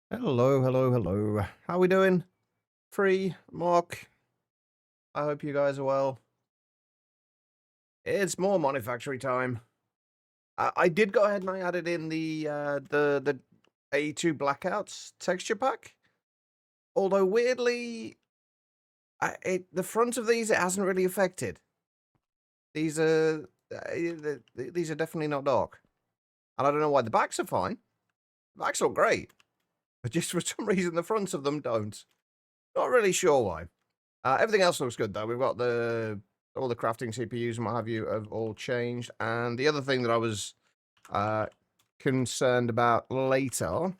Hello, hello, hello. How we doing? Free, Mark. I hope you guys are well. It's more Monifactory time. I did go ahead and I added in the A2 Blackouts texture pack. Although weirdly, the front of these it hasn't really affected. These are these are definitely not dark, and I don't know why. The backs are fine. The backs look great, but just for some reason the fronts of them don't. Not really sure why. Everything else looks good though. We've got all the crafting CPUs and what have you have all changed. And the other thing that I was concerned about later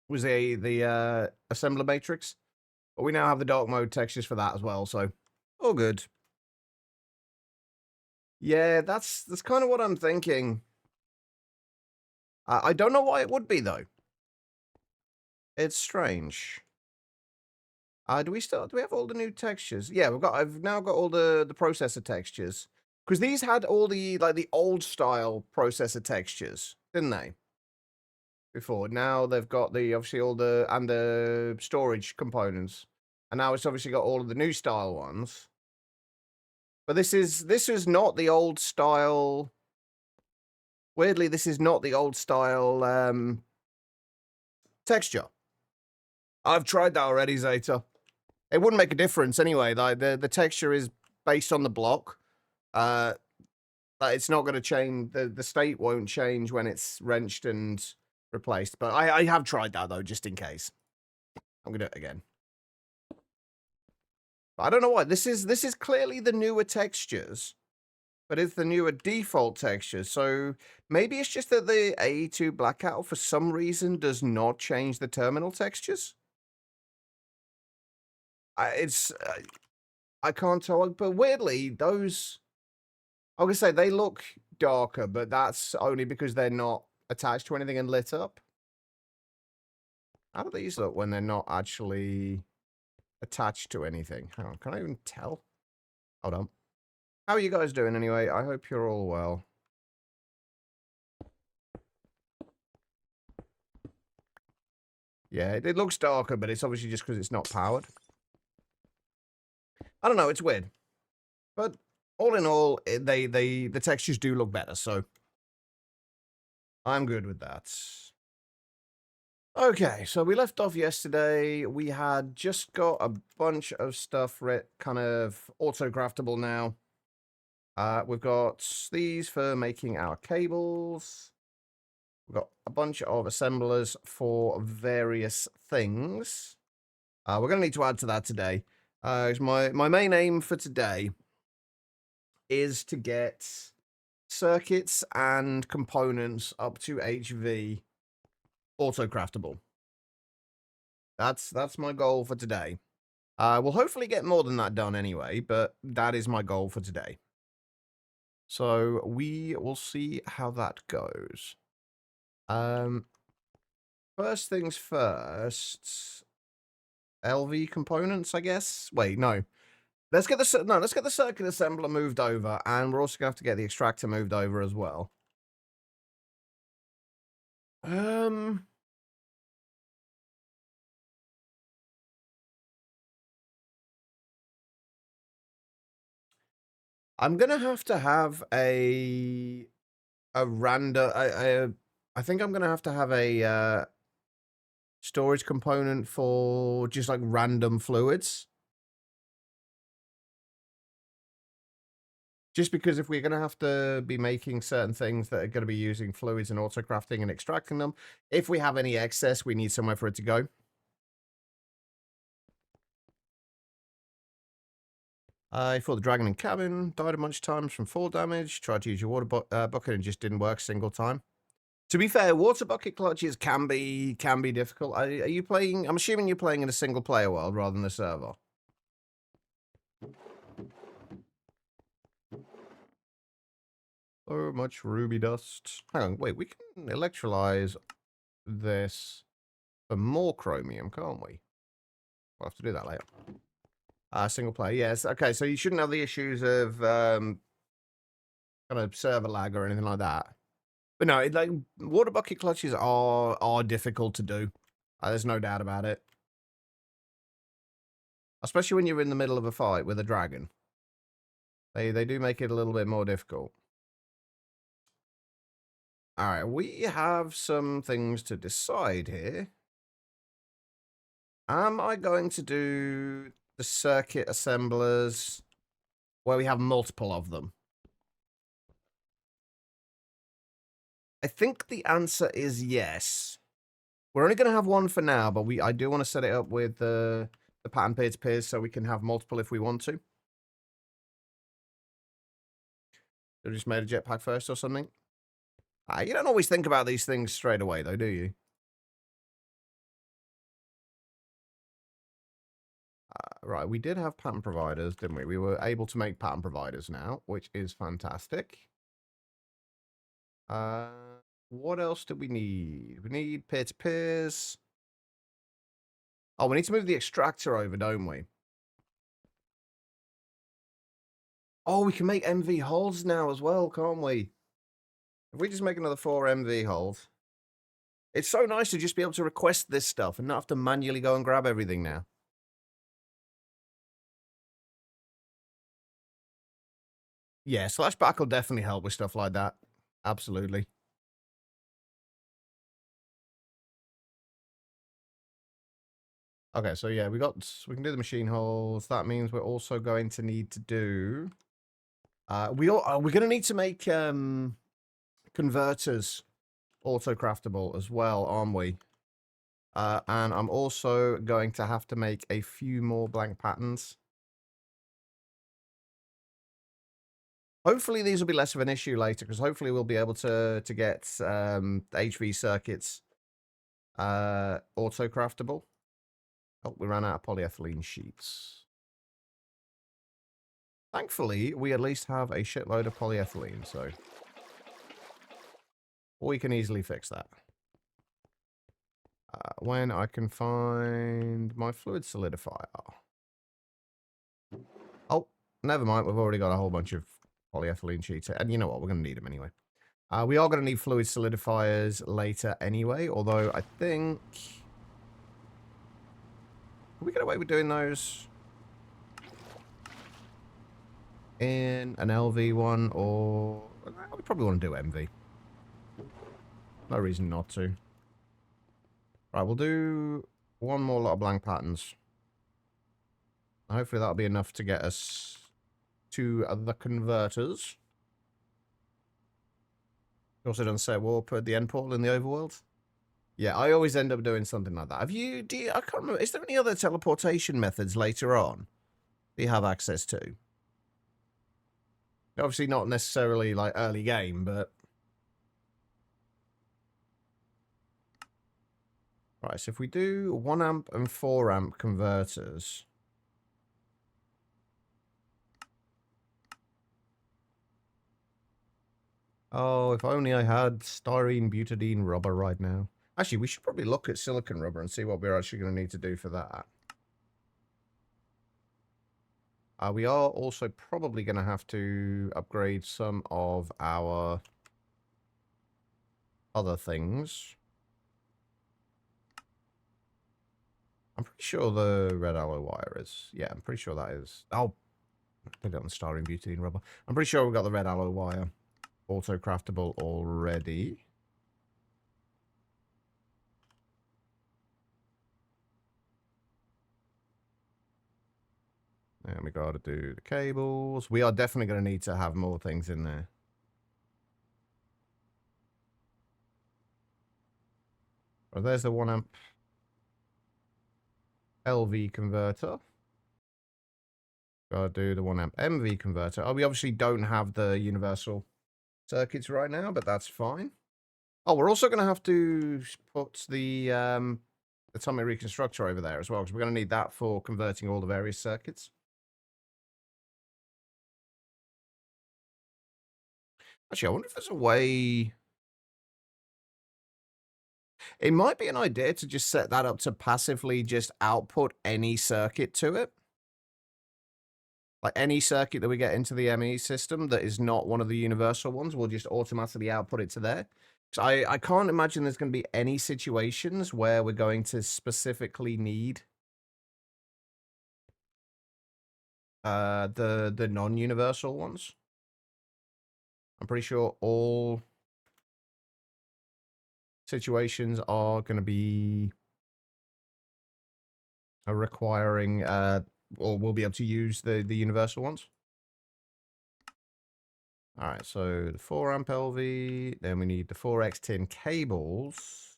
was the assembler matrix. But we now have the dark mode textures for that as well, so all good. Yeah, that's kind of what I'm thinking. I don't know why it would be though. It's strange. Do we have all the new textures? Yeah, I've now got all the processor textures. Because these had all the old style processor textures, didn't they? Before. Now they've got obviously all the storage components. And now it's obviously got all of the new style ones. But this is not the old style. Weirdly, this is not the old style texture. I've tried that already, Zeta. It wouldn't make a difference anyway. Like the texture is based on the block. It's not going to change. The state won't change when it's wrenched and replaced. But I have tried that though, just in case. I'm gonna do it again. But I don't know why. This is clearly the newer textures, but it's the newer default textures. So maybe it's just that the A2 Blackout for some reason does not change the terminal textures. I can't tell, but weirdly those. I would say they look darker, but that's only because they're not attached to anything and lit up. How do these look when they're not actually attached to anything? Hang on, can I even tell? Hold on. How are you guys doing anyway? I hope you're all well. Yeah, it looks darker, but it's obviously just because it's not powered. I don't know, it's weird. But all in all, the textures do look better, so I'm good with that. Okay, so we left off yesterday. We had just got a bunch of stuff kind of auto-craftable now. We've got these for making our cables. We've got a bunch of assemblers for various things. We're going to need to add to that today. My main aim for today is to get circuits and components up to HV auto-craftable. That's my goal for today. We'll hopefully get more than that done anyway, but that is my goal for today. So we will see how that goes. First things first. LV components, I guess. Wait, no. Let's get the circuit assembler moved over, and we're also gonna have to get the extractor moved over as well. I'm gonna have to have a random. I think I'm gonna have to have a storage component for just like random fluids. Just because if we're going to have to be making certain things that are going to be using fluids and auto-crafting and extracting them, if we have any excess, we need somewhere for it to go. I fought the dragon in cabin, died a bunch of times from fall damage, tried to use your water bucket and just didn't work a single time. To be fair, water bucket clutches can be difficult. Are you playing? I'm assuming you're playing in a single player world rather than a server. So much ruby dust. Hang on, wait, we can electrolyze this for more chromium, can't we? We'll have to do that later. Single player, yes. Okay, so you shouldn't have the issues of kind of server lag or anything like that. But no, like water bucket clutches are difficult to do. There's no doubt about it. Especially when you're in the middle of a fight with a dragon. They do make it a little bit more difficult. Alright, we have some things to decide here. Am I going to do the circuit assemblers where we have multiple of them? I think the answer is yes. We're only going to have one for now, but I do want to set it up with the pattern peer-to-peers so we can have multiple if we want to. They just made a jetpack first or something. You don't always think about these things straight away, though, do you? Right, we did have pattern providers, didn't we? We were able to make pattern providers now, which is fantastic. What else do we need? We need peer-to-peers. Oh, we need to move the extractor over, don't we? Oh, we can make MV hulls now as well, can't we? If we just make another 4 MV hulls. It's so nice to just be able to request this stuff and not have to manually go and grab everything now. Yeah, Slashback will definitely help with stuff like that. Absolutely. Okay, so yeah, we can do the machine holes. That means we're also going to need to do... we're going to need to make converters auto-craftable as well, aren't we? And I'm also going to have to make a few more blank patterns. Hopefully these will be less of an issue later, because hopefully we'll be able to get HV circuits auto-craftable. Oh, we ran out of polyethylene sheets. Thankfully, we at least have a shitload of polyethylene, so we can easily fix that. When I can find my fluid solidifier. Oh, never mind. We've already got a whole bunch of polyethylene sheets. And you know what? We're going to need them anyway. We are going to need fluid solidifiers later anyway, although I think... Can we get away with doing those in an LV one, or... We probably want to do MV. No reason not to. Right, we'll do one more lot of blank patterns. Hopefully that'll be enough to get us to the converters. You also done set warp at the end portal in the overworld? Yeah, I always end up doing something like that. I can't remember, is there any other teleportation methods later on that you have access to? Obviously not necessarily like early game, but... Right, so if we do 1 amp and 4 amp converters... Oh, if only I had styrene butadiene rubber right now. Actually, we should probably look at silicon rubber and see what we're actually going to need to do for that. We are also probably going to have to upgrade some of our other things. I'm pretty sure the red alloy wire is... Yeah, I'm pretty sure that is... I'll put it on styrene butadiene rubber. I'm pretty sure we've got the red alloy wire auto-craftable already. And we got to do the cables. We are definitely going to need to have more things in there. Oh, there's the 1 amp LV converter. Got to do the 1 amp MV converter. Oh, we obviously don't have the universal circuits right now, but that's fine. Oh, we're also going to have to put the atomic reconstructor over there as well, because we're going to need that for converting all the various circuits. Actually, I wonder if there's a way... It might be an idea to just set that up to passively just output any circuit to it. Like any circuit that we get into the ME system that is not one of the universal ones, we'll just automatically output it to there. So I can't imagine there's going to be any situations where we're going to specifically need the non-universal ones. I'm pretty sure all situations are going to be requiring or we'll be able to use the universal ones. All right, so the 4 amp LV, then we need the 4x tin cables.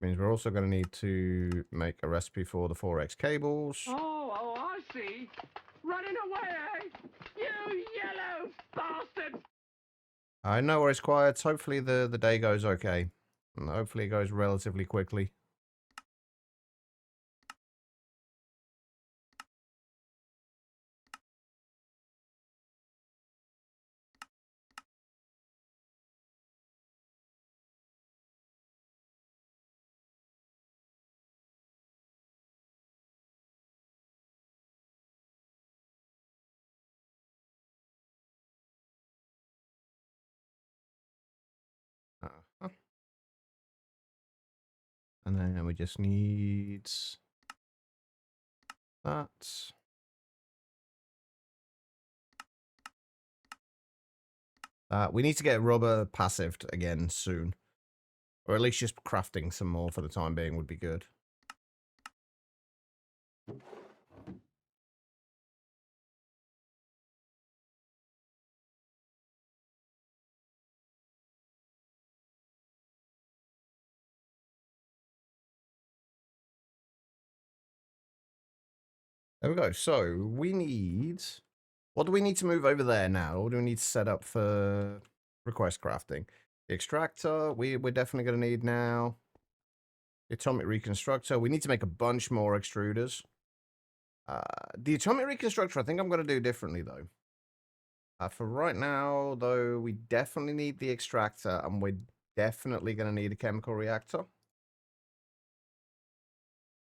Means we're also going to need to make a recipe for the 4x cables. Oh, I see. Running away, eh? You yellow bastard! I know where it's quiet. Hopefully the day goes okay. And hopefully it goes relatively quickly. Uh-huh. And then we just need that. We need to get rubber passived again soon. Or at least just crafting some more for the time being would be good. There we go. So we need... What do we need to move over there now? What do we need to set up for request crafting? The extractor, we're definitely going to need now. The atomic reconstructor. We need to make a bunch more extruders. The atomic reconstructor, I think I'm going to do differently, though. For right now, though, we definitely need the extractor, and we're definitely going to need a chemical reactor.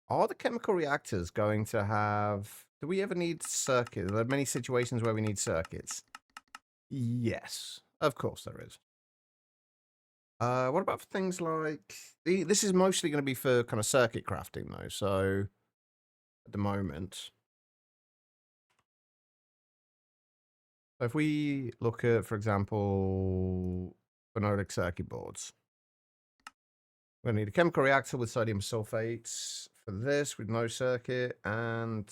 Are the chemical reactors going to have... Do we ever need circuits? Are there many situations where we need circuits? Yes, of course there is. What about for things like... This is mostly going to be for kind of circuit crafting, though, so... At the moment... So if we look at, for example, phenolic circuit boards, we're going to need a chemical reactor with sodium sulfates for this with no circuit, and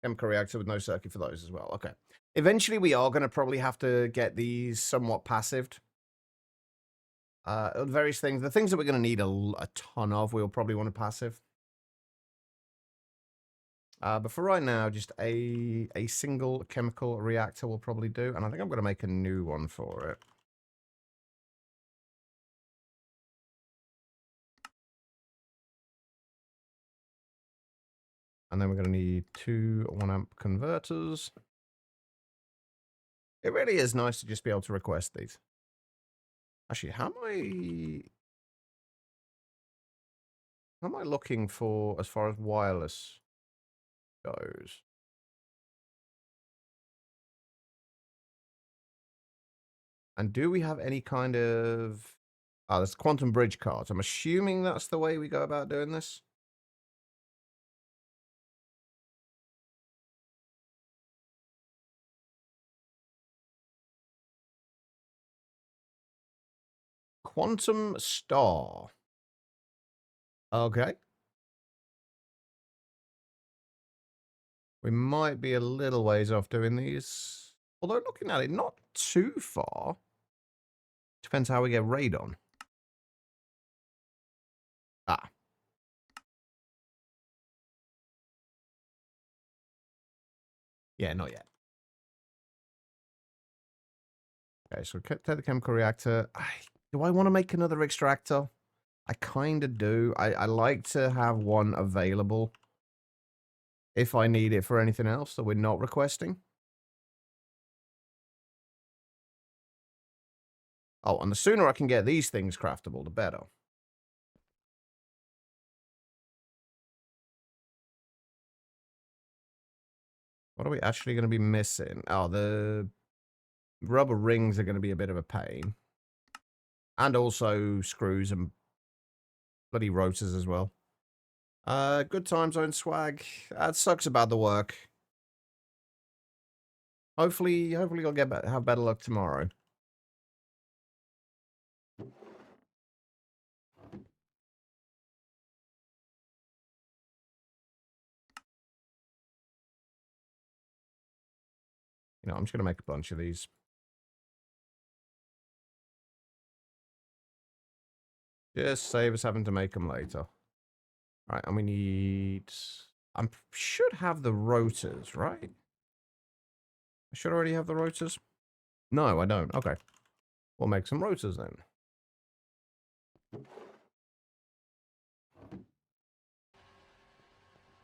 chemical reactor with no circuit for those as well. Okay. Eventually, we are going to probably have to get these somewhat passived. Various things. The things that we're going to need a ton of, we'll probably want to passive. But for right now, just a single chemical reactor will probably do. And I think I'm going to make a new one for it. And then we're going to need 2 1-amp converters. It really is nice to just be able to request these. Actually, how am I looking for as far as wireless goes? And do we have any kind of... Oh, there's quantum bridge cards. I'm assuming that's the way we go about doing this. Quantum star. Okay. We might be a little ways off doing these. Although looking at it, not too far. Depends how we get radon. Ah. Yeah, not yet. Okay, so take the chemical reactor. Do I want to make another extractor? I kind of do. I like to have one available if I need it for anything else that we're not requesting. Oh, and the sooner I can get these things craftable, the better. What are we actually going to be missing? Oh, the rubber rings are going to be a bit of a pain. And also screws and bloody rotors as well. Good time zone swag. That sucks about the work. Hopefully I'll have better luck tomorrow. You know, I'm just going to make a bunch of these. Just save us having to make them later. Right, and we need... I should have the rotors, right? I should already have the rotors. No, I don't. Okay. We'll make some rotors then.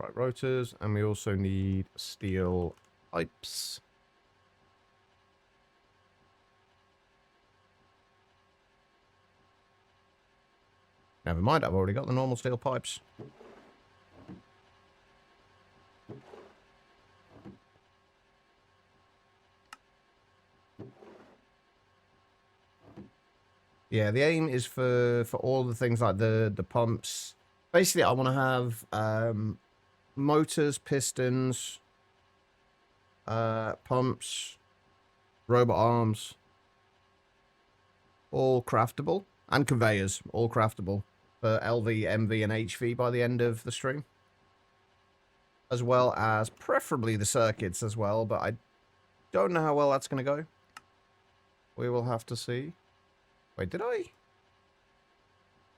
Right, rotors, and we also need steel pipes. Never mind, I've already got the normal steel pipes. Yeah, the aim is for all the things like the pumps. Basically, I want to have motors, pistons, pumps, robot arms, all craftable, and conveyors, all craftable for LV, MV, and HV by the end of the stream. As well as preferably the circuits as well, but I don't know how well that's going to go. We will have to see. Wait, did I?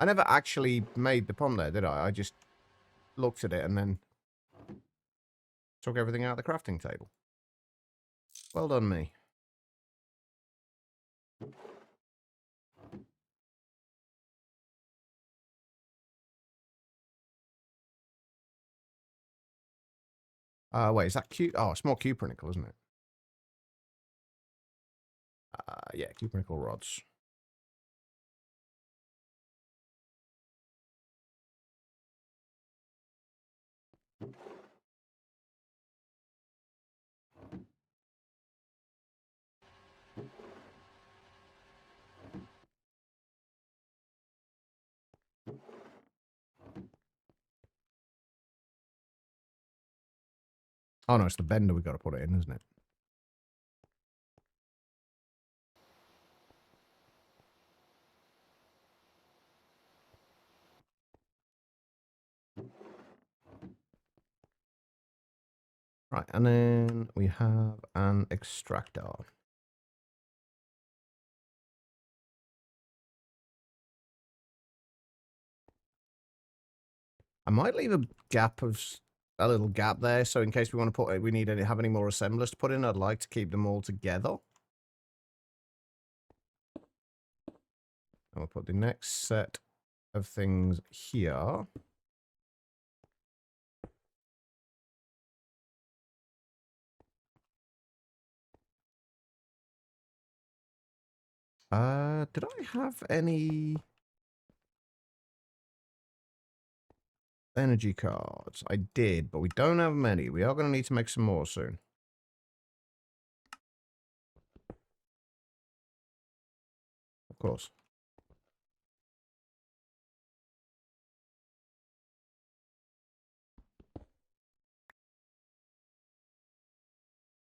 I never actually made the pump there, did I? I just looked at it and then took everything out of the crafting table. Well done, me. Wait, is that Q? Oh, it's more cupronickel, isn't it? Yeah, cupronickel rods. Oh no, it's the bender we got to put it in, isn't it? Right, and then we have an extractor. I might leave a little gap there, so in case we want to put it, we need to have any more assemblers to put in. I'd like to keep them all together. And we'll put the next set of things here. Did I have any energy cards? I did, but we don't have many. We are going to need to make some more soon. Of course.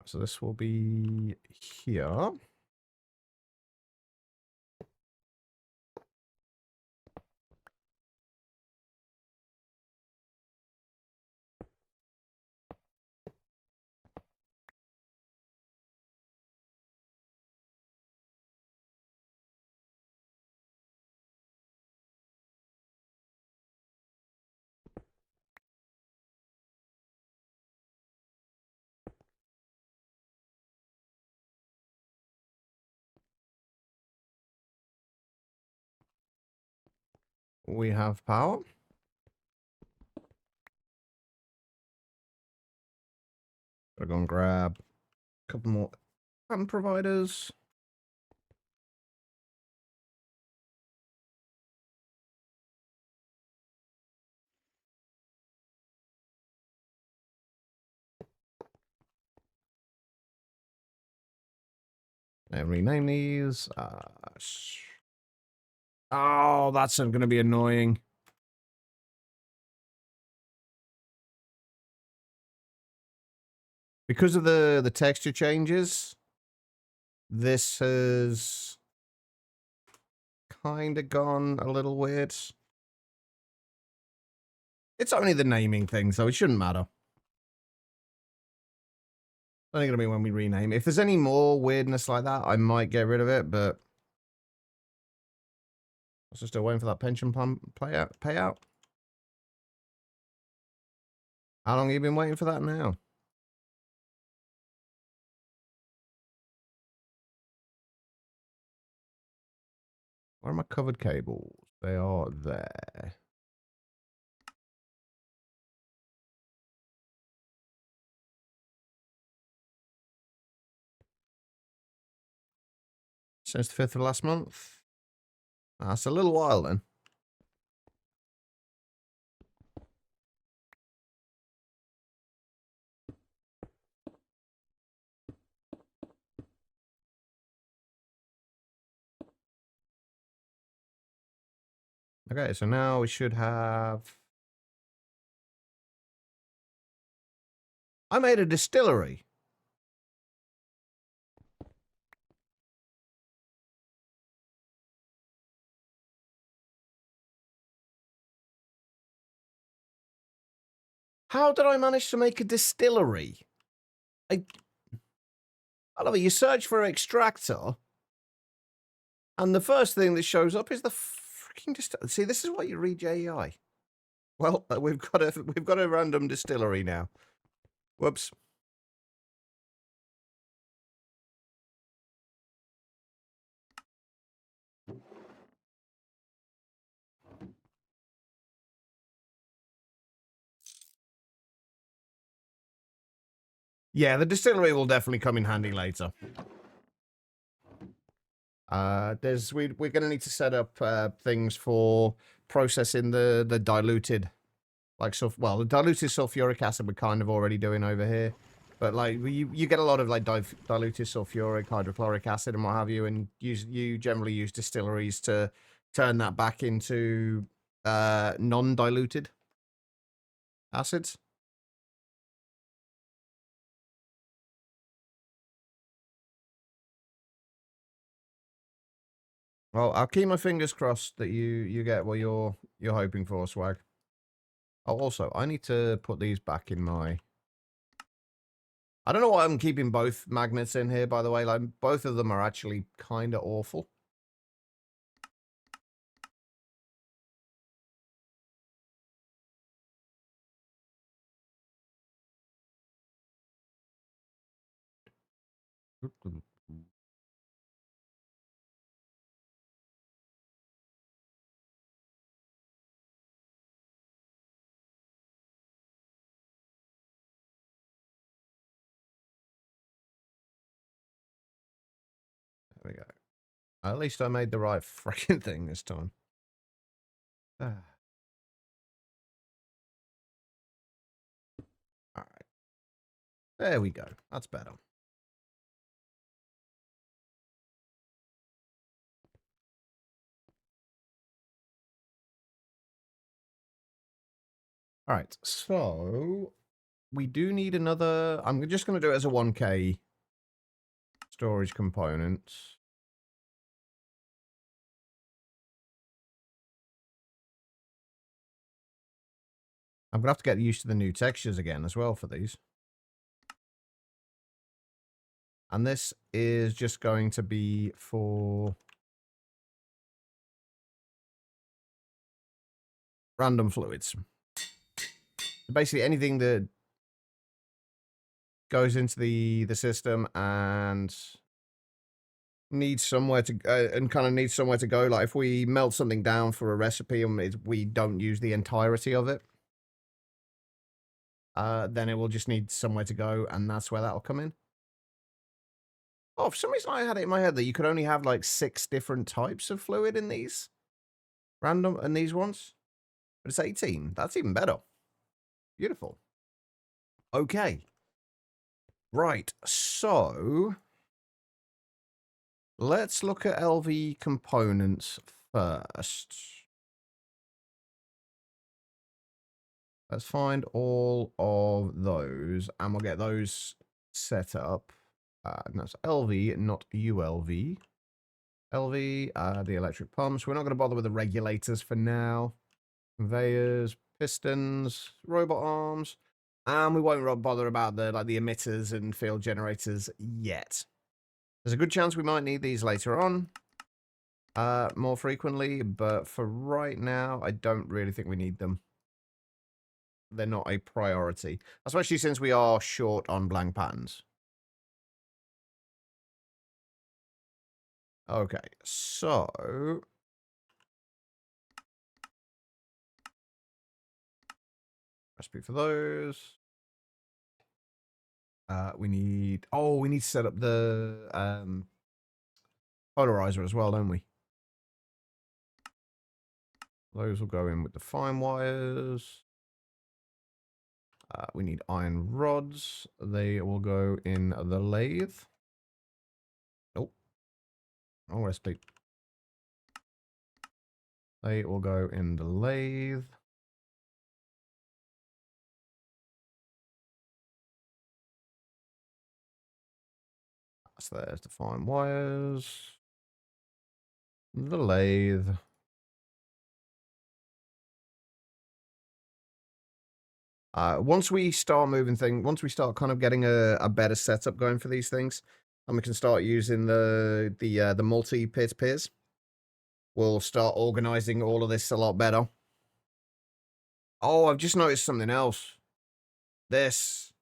So this will be here. We have power. Gotta go and grab a couple more fan providers. And rename these. Oh, that's going to be annoying. Because of the texture changes, this has kind of gone a little weird. It's only the naming thing, so it shouldn't matter. It's only going to be when we rename. If there's any more weirdness like that, I might get rid of it, but... I was still waiting for that pension plan payout. How long have you been waiting for that now? Where are my covered cables? They are there. Since the 5th of last month. That's a little while then. Okay, so now we should have... I made a distillery. How did I manage to make a distillery? I love it. You search for extractor, and the first thing that shows up is the freaking distillery. See, this is what you read JEI. Well, we've got a random distillery now. Whoops. Yeah, the distillery will definitely come in handy later. We're gonna need to set up things for processing the diluted, like the diluted sulfuric acid we're kind of already doing over here, but like you get a lot of like diluted sulfuric, hydrochloric acid, and what have you, and you generally use distilleries to turn that back into non-diluted acids. Well, I'll keep my fingers crossed that you get what you're hoping for, Swag. Oh, also, I need to put these back in my... I don't know why I'm keeping both magnets in here, by the way. Like, both of them are actually kind of awful. There we go. At least I made the right freaking thing this time. All right. There we go. That's better. All right. So we do need another... I'm just going to do it as a 1K storage component. I'm going to have to get used to the new textures again as well for these. And this is just going to be for random fluids. Basically anything that goes into the system and needs somewhere to needs somewhere to go. Like if we melt something down for a recipe and we don't use the entirety of it, then it will just need somewhere to go, and that's where that'll come in. Oh, for some reason I had it in my head that you could only have like 6 different types of fluid in these random and these ones, but it's 18. That's even better. Beautiful. Okay. Right. So let's look at LV components first. Let's find all of those, and we'll get those set up. And that's LV, not ULV. LV, the electric pumps. We're not going to bother with the regulators for now. Conveyors, pistons, robot arms. And we won't bother about the emitters and field generators yet. There's a good chance we might need these later on. More frequently, but for right now, I don't really think we need them. They're not a priority, especially since we are short on blank patterns. Okay, so recipe for those. We need to set up the polarizer as well, don't we? Those will go in with the fine wires. We need iron rods. They will go in the lathe. Oh, wrong recipe. They will go in the lathe. So there's the fine wires. The lathe. Once we start once we start kind of getting a better setup going for these things, and we can start using the multi-pit piers, we'll start organizing all of this a lot better. Oh, I've just noticed something else. This.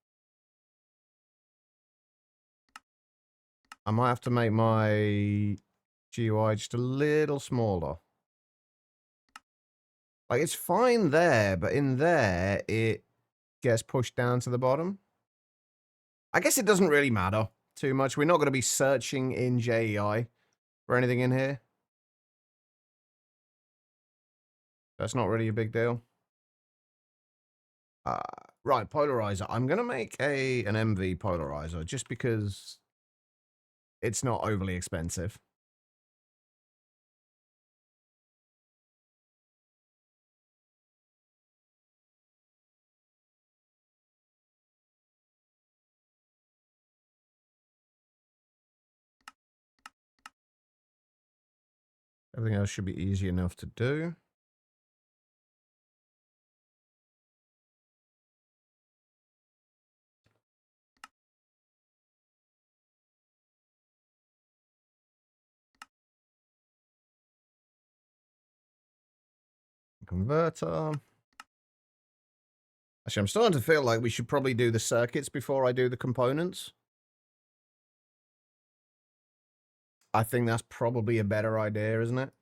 I might have to make my GUI just a little smaller. Like, it's fine there, but in there, it gets pushed down to the bottom. I guess it doesn't really matter too much. We're not going to be searching in JEI for anything in here. That's not really a big deal. Right, polarizer. I'm going to make an MV polarizer just because it's not overly expensive. Everything else should be easy enough to do. Converter. Actually, I'm starting to feel like we should probably do the circuits before I do the components. I think that's probably a better idea, isn't it?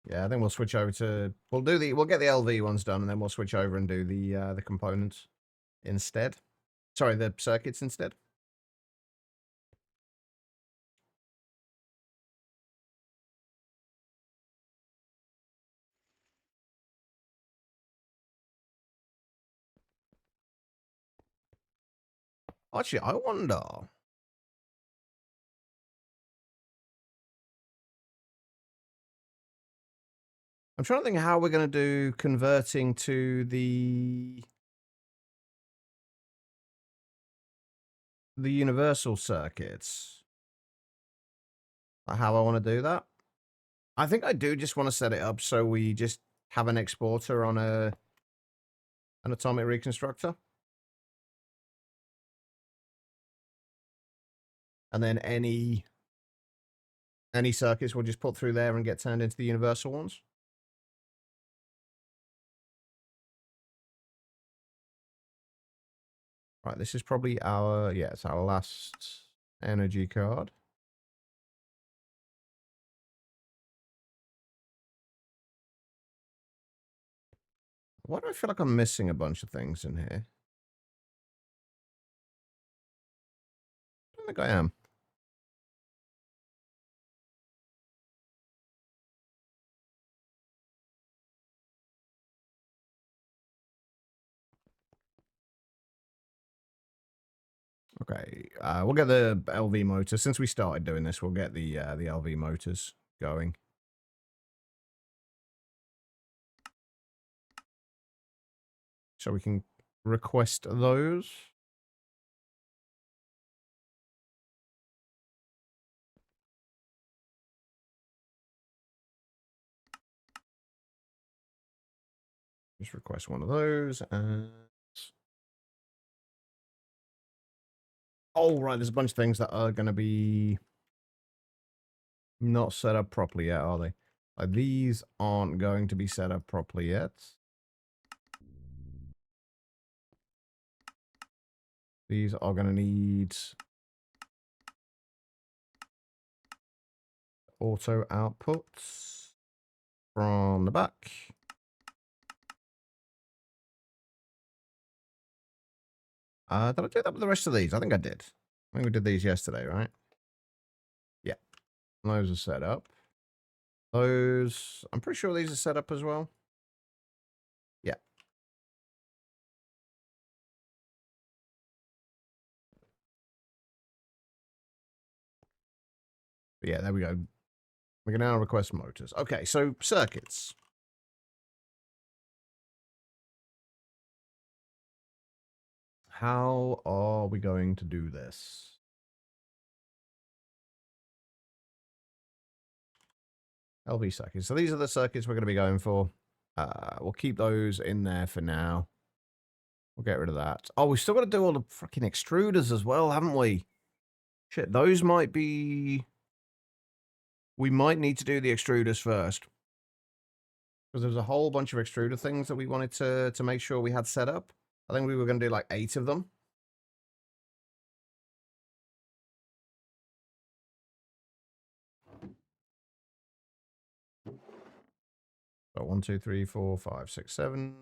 Yeah, I think we'll switch over to we'll get the LV ones done, and then we'll switch over and do the components instead. Sorry, the circuits instead. Actually, I wonder. I'm trying to think how we're going to do converting to the universal circuits. How I want to do that. I think I do just want to set it up so we just have an exporter on an atomic reconstructor. And then any circuits we'll just put through there and get turned into the universal ones. Right, this is probably it's our last energy card. Why do I feel like I'm missing a bunch of things in here? I don't think I am. Okay, we'll get the LV motor. Since we started doing this, we'll get the LV motors going. So we can request those. Just request one of those, and... Oh, right, there's a bunch of things that are going to be not set up properly yet, are they? Like, these aren't going to be set up properly yet. These are going to need auto outputs from the back. Did I do that with the rest of these? I think I did. I think we did these yesterday, right? Yeah. Those are set up. Those... I'm pretty sure these are set up as well. Yeah. But yeah, there we go. We can now request motors. Okay, so circuits. How are we going to do this? LV circuits. So these are the circuits we're going to be going for. We'll keep those in there for now. We'll get rid of that. Oh, we've still got to do all the fucking extruders as well, haven't we? Shit, those might be... We might need to do the extruders first. Because there's a whole bunch of extruder things that we wanted to make sure we had set up. I think we were going to do like 8 of them. So 1, 2, 3, 4, 5, 6, 7.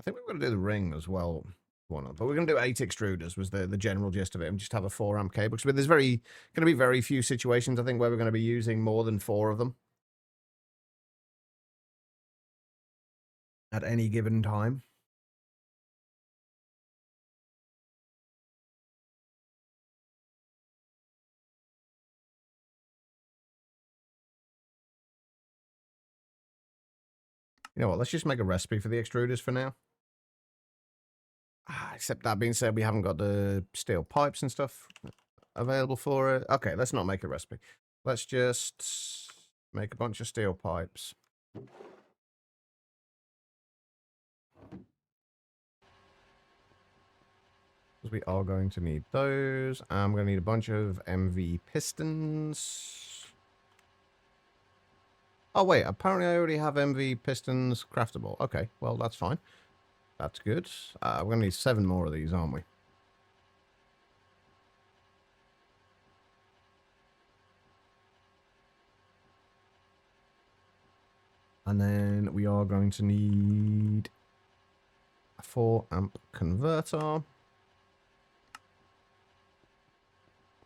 I think we're going to do the ring as well. But we're going to do 8 extruders was the general gist of it, and just have a 4-amp cable. Because there's going to be very few situations, I think, where we're going to be using more than 4 of them at any given time. You know what? Let's just make a recipe for the extruders for now. Except that being said, we haven't got the steel pipes and stuff available for it. Okay, let's not make a recipe. Let's just make a bunch of steel pipes. Because we are going to need those. I'm going to need a bunch of MV pistons. Oh, wait. Apparently, I already have MV pistons craftable. Okay, well, that's fine. That's good. We're going to need 7 more of these, aren't we? And then we are going to need a 4-amp converter.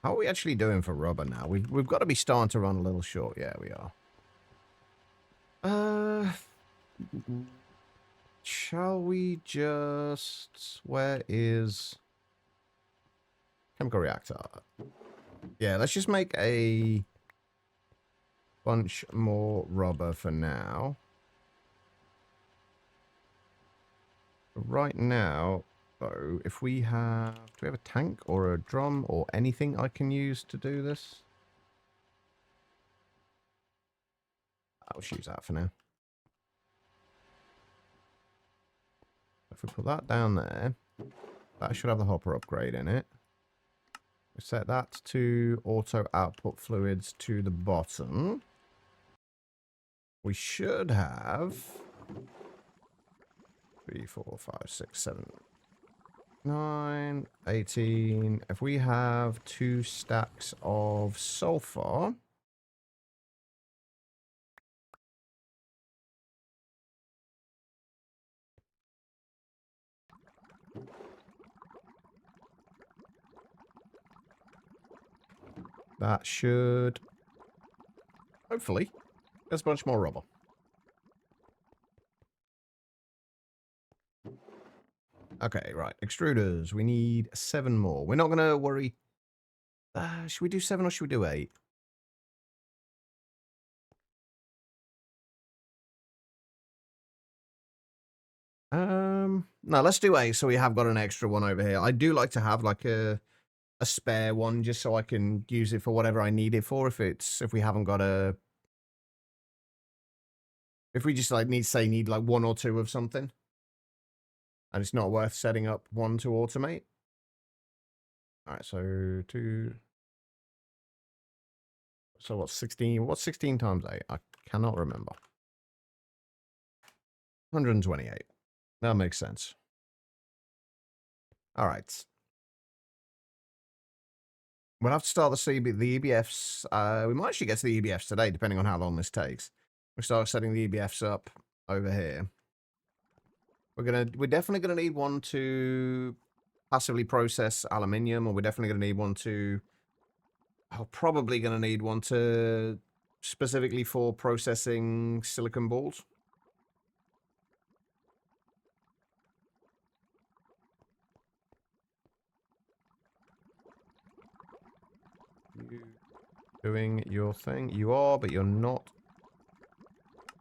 How are we actually doing for rubber now? We've got to be starting to run a little short. Yeah, we are. Shall we just... Where is... Chemical reactor? Yeah, let's just make a bunch more rubber for now. Right now, though, if we have... Do we have a tank or a drum or anything I can use to do this? I'll just use that for now. If we put that down there, that should have the hopper upgrade in it. We set that to auto output fluids to the bottom. We should have 3, 4, 5, 6, 7, 9, 18. If we have 2 stacks of sulfur, that should hopefully get a bunch more rubber. Okay, right. Extruders. We need 7 more. We're not going to worry. Should we do 7 or should we do 8? No, let's do 8 so we have got an extra one over here. I do like to have like a spare one just so I can use it for whatever I need it for if we haven't got a... If we just like need like 1 or 2 of something. And it's not worth setting up 1 to automate. Alright, so 2... So what's 16? What's 16 times 8? I cannot remember. 128. That makes sense. Alright. We'll have to start the EBFs. We might actually get to the EBFs today, depending on how long this takes. We'll start setting the EBFs up over here. We're definitely gonna need one to passively process aluminium, or we're definitely gonna need one to... probably gonna need one to specifically for processing silicon balls. You doing your thing? You are, but you're not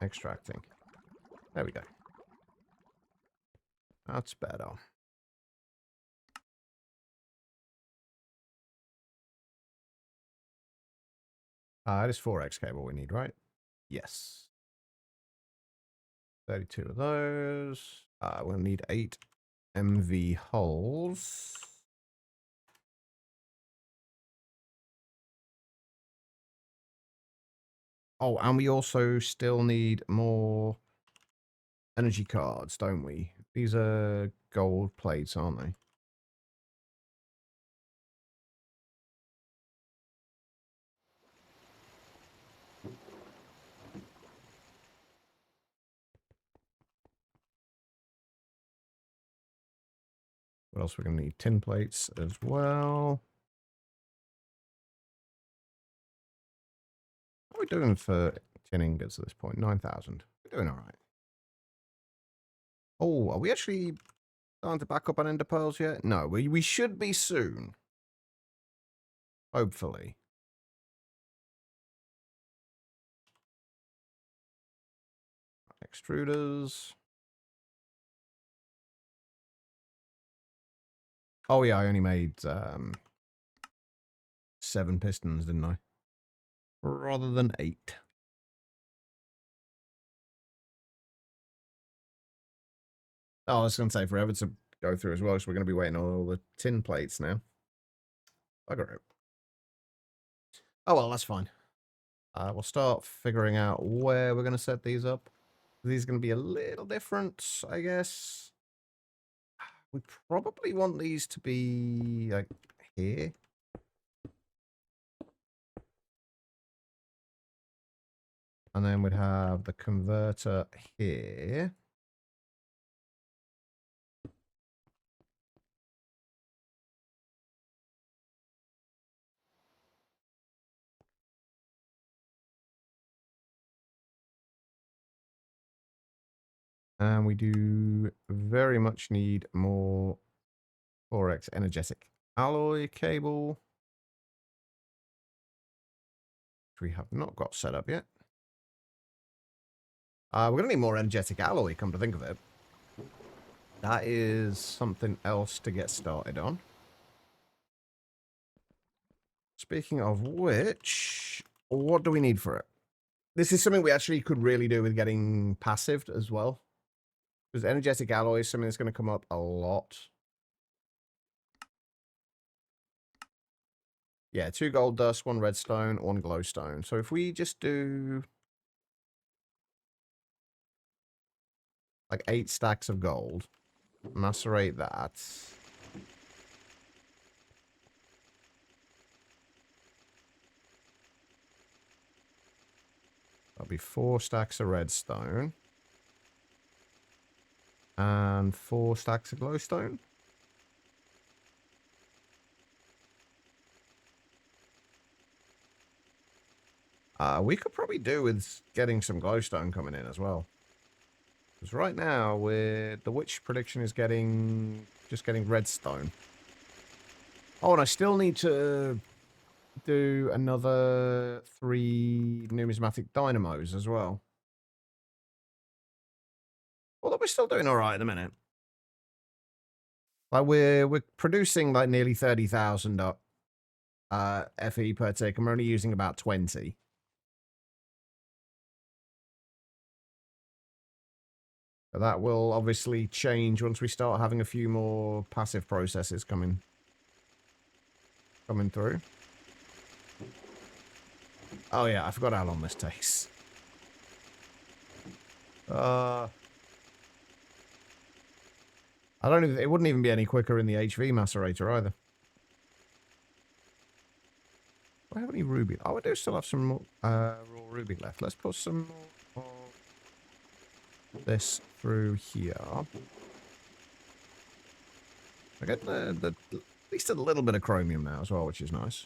extracting. There we go. That's better. It is 4X cable we need, right? Yes. 32 of those. We'll need 8 MV holes. Oh, and we also still need more energy cards, don't we? These are gold plates, aren't they? What else we're going to need? Tin plates as well. What are we doing for tin ingots at this point? 9,000. We're doing all right. Oh, are we actually starting to back up on ender pearls yet? No, we should be soon. Hopefully. Extruders. Oh yeah, I only made 7 pistons, didn't I? Rather than 8. Oh, I was going to say forever to go through as well, so we're going to be waiting on all the tin plates now. Bugger it. Oh well, that's fine. We'll start figuring out where we're going to set these up. These are going to be a little different, I guess. We probably want these to be like here. And then we'd have the converter here. And we do very much need more 4X energetic alloy cable, which we have not got set up yet. We're going to need more energetic alloy, come to think of it. That is something else to get started on. Speaking of which, what do we need for it? This is something we actually could really do with getting passived as well. Because energetic alloy is something that's going to come up a lot. Yeah, 2 gold dust, 1 redstone, 1 glowstone. So if we just do like 8 stacks of gold, macerate that. That'll be 4 stacks of redstone. And 4 stacks of glowstone. We could probably do with getting some glowstone coming in as well. Because right now, the witch prediction is just getting redstone. Oh, and I still need to do another 3 numismatic dynamos as well. Although we're still doing all right at the minute. Like we're producing like nearly 30,000 FE per tick, and we're only using about 20. But that will obviously change once we start having a few more passive processes coming through. Oh yeah, I forgot how long this takes. It wouldn't even be any quicker in the HV macerator either. Do I have any ruby? Oh, I do still have some more, raw ruby left. Let's put some more of this through here. I get at least a little bit of chromium now as well, which is nice.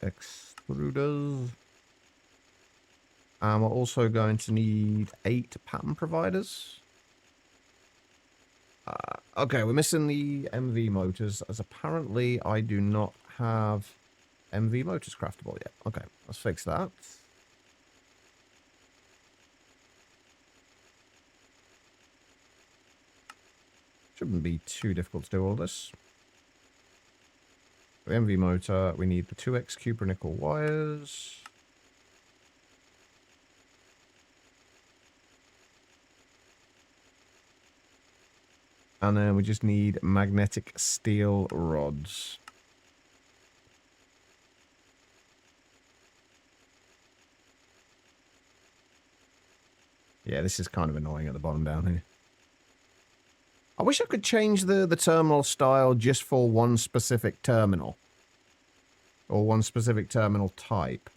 Extruders. And we're also going to need 8 pattern providers. Okay, we're missing the MV motors, as apparently I do not have MV motors craftable yet. Okay, let's fix that. Shouldn't be too difficult to do all this. The MV motor, we need the 2x cupronickel wires. And then we just need magnetic steel rods. Yeah, this is kind of annoying at the bottom down here. I wish I could change the terminal style just for one specific terminal. Or one specific terminal type.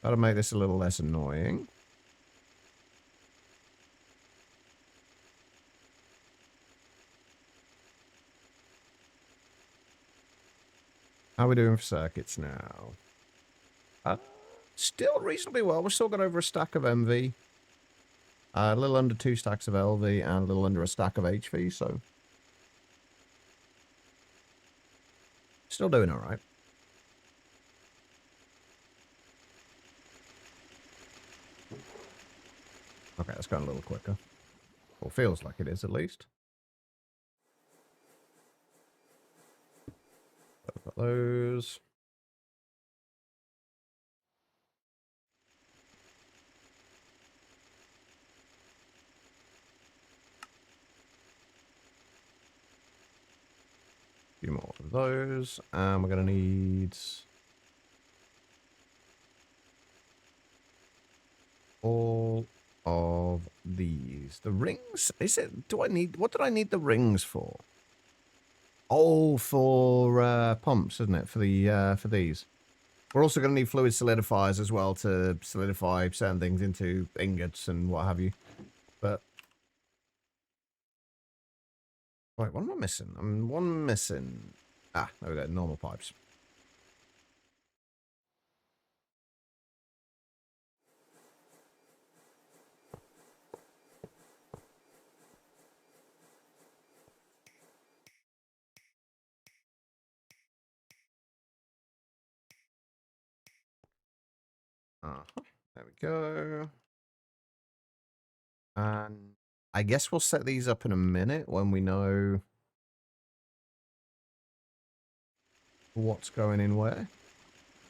That'll make this a little less annoying. How are we doing for circuits now? Still reasonably well. We've still got over a stack of MV. A little under 2 stacks of LV and a little under a stack of HV, so... Still doing alright. Okay, that's going a little quicker. Or feels like it is, at least. Got those. A few more of those. And we're going to need... all of these. The rings? Is it... what did I need the rings for? Oh, for pumps, isn't it? For the for these. We're also going to need fluid solidifiers as well to solidify certain things into ingots and what have you. But wait, what am I missing? I'm one missing. Ah, there we go. Normal pipes. There we go. And I guess we'll set these up in a minute when we know what's going in where.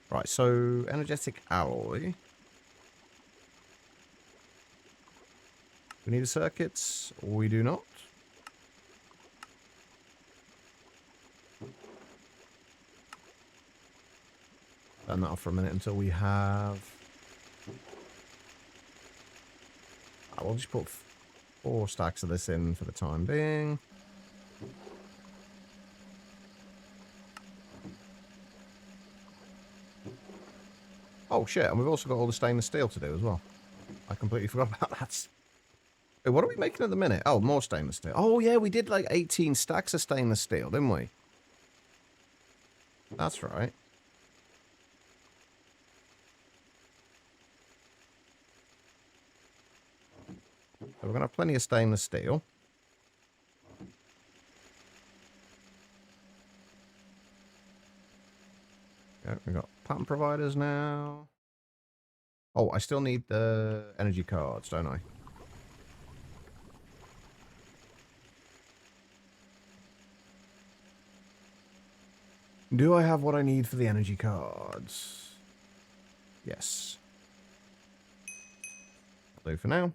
Right, so energetic alloy. We need a circuits. We do not. Turn that off for a minute until we have... I will just put 4 stacks of this in for the time being. Oh shit, and we've also got all the stainless steel to do as well. I completely forgot about that. Wait, what are we making at the minute? Oh, more stainless steel. Oh, yeah, we did like 18 stacks of stainless steel, didn't we? That's right. So we're going to have plenty of stainless steel. Yeah, we've got pattern providers now. Oh, I still need the energy cards, don't I? Do I have what I need for the energy cards? Yes. I'll do for now.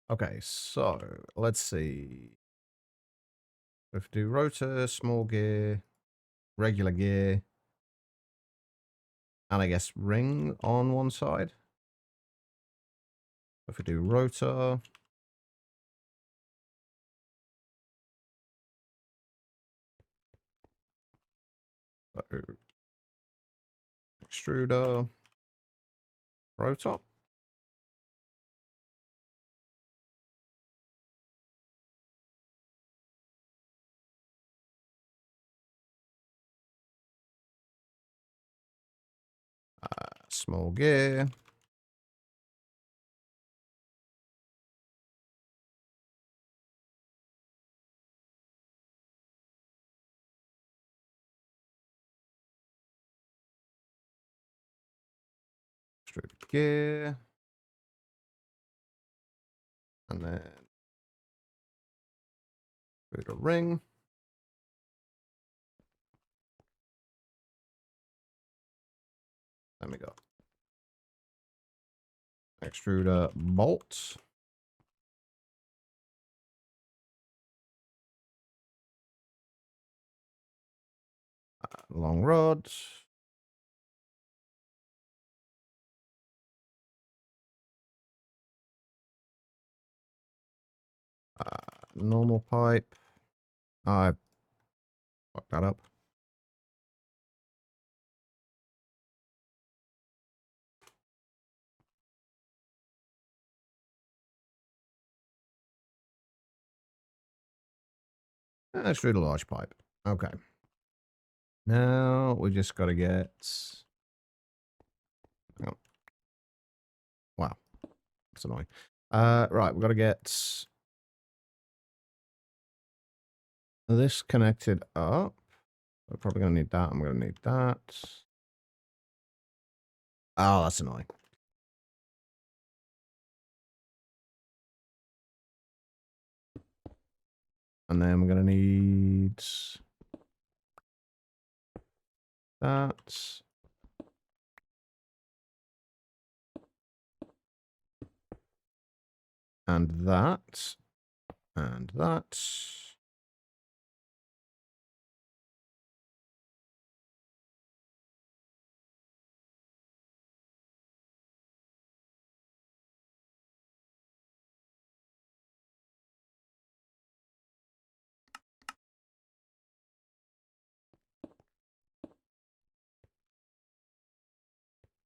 Okay, so let's see. If we do rotor, small gear, regular gear, and I guess ring on one side. If we do rotor, extruder, rotor. Small gear. Extruder gear. And then extruder ring. There we go. Extruder bolt. Long rod. Normal pipe. I fucked that up. Extrude a large pipe. Okay. Now we just got to get. Oh. Wow, that's annoying. Right, we've got to get this connected up. We're probably going to need that. I'm going to need that. Oh, that's annoying. And then we're going to need that. And that. And that.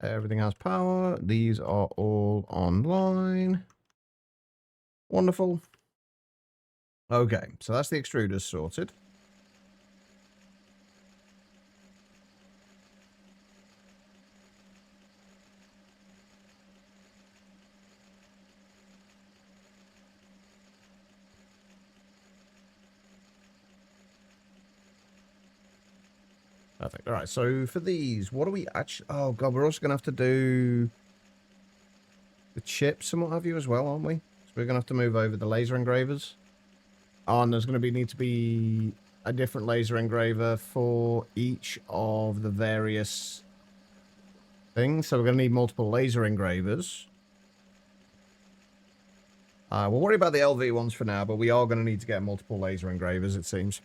Everything has power. These are all online. Wonderful. Okay, so that's the extruders sorted. Perfect. All right, so for these, what do we actually... Oh, God, we're also going to have to do the chips and what have you as well, aren't we? So we're going to have to move over the laser engravers. Oh, and there's going to need to be a different laser engraver for each of the various things. So we're going to need multiple laser engravers. We'll worry about the LV ones for now, but we are going to need to get multiple laser engravers, it seems.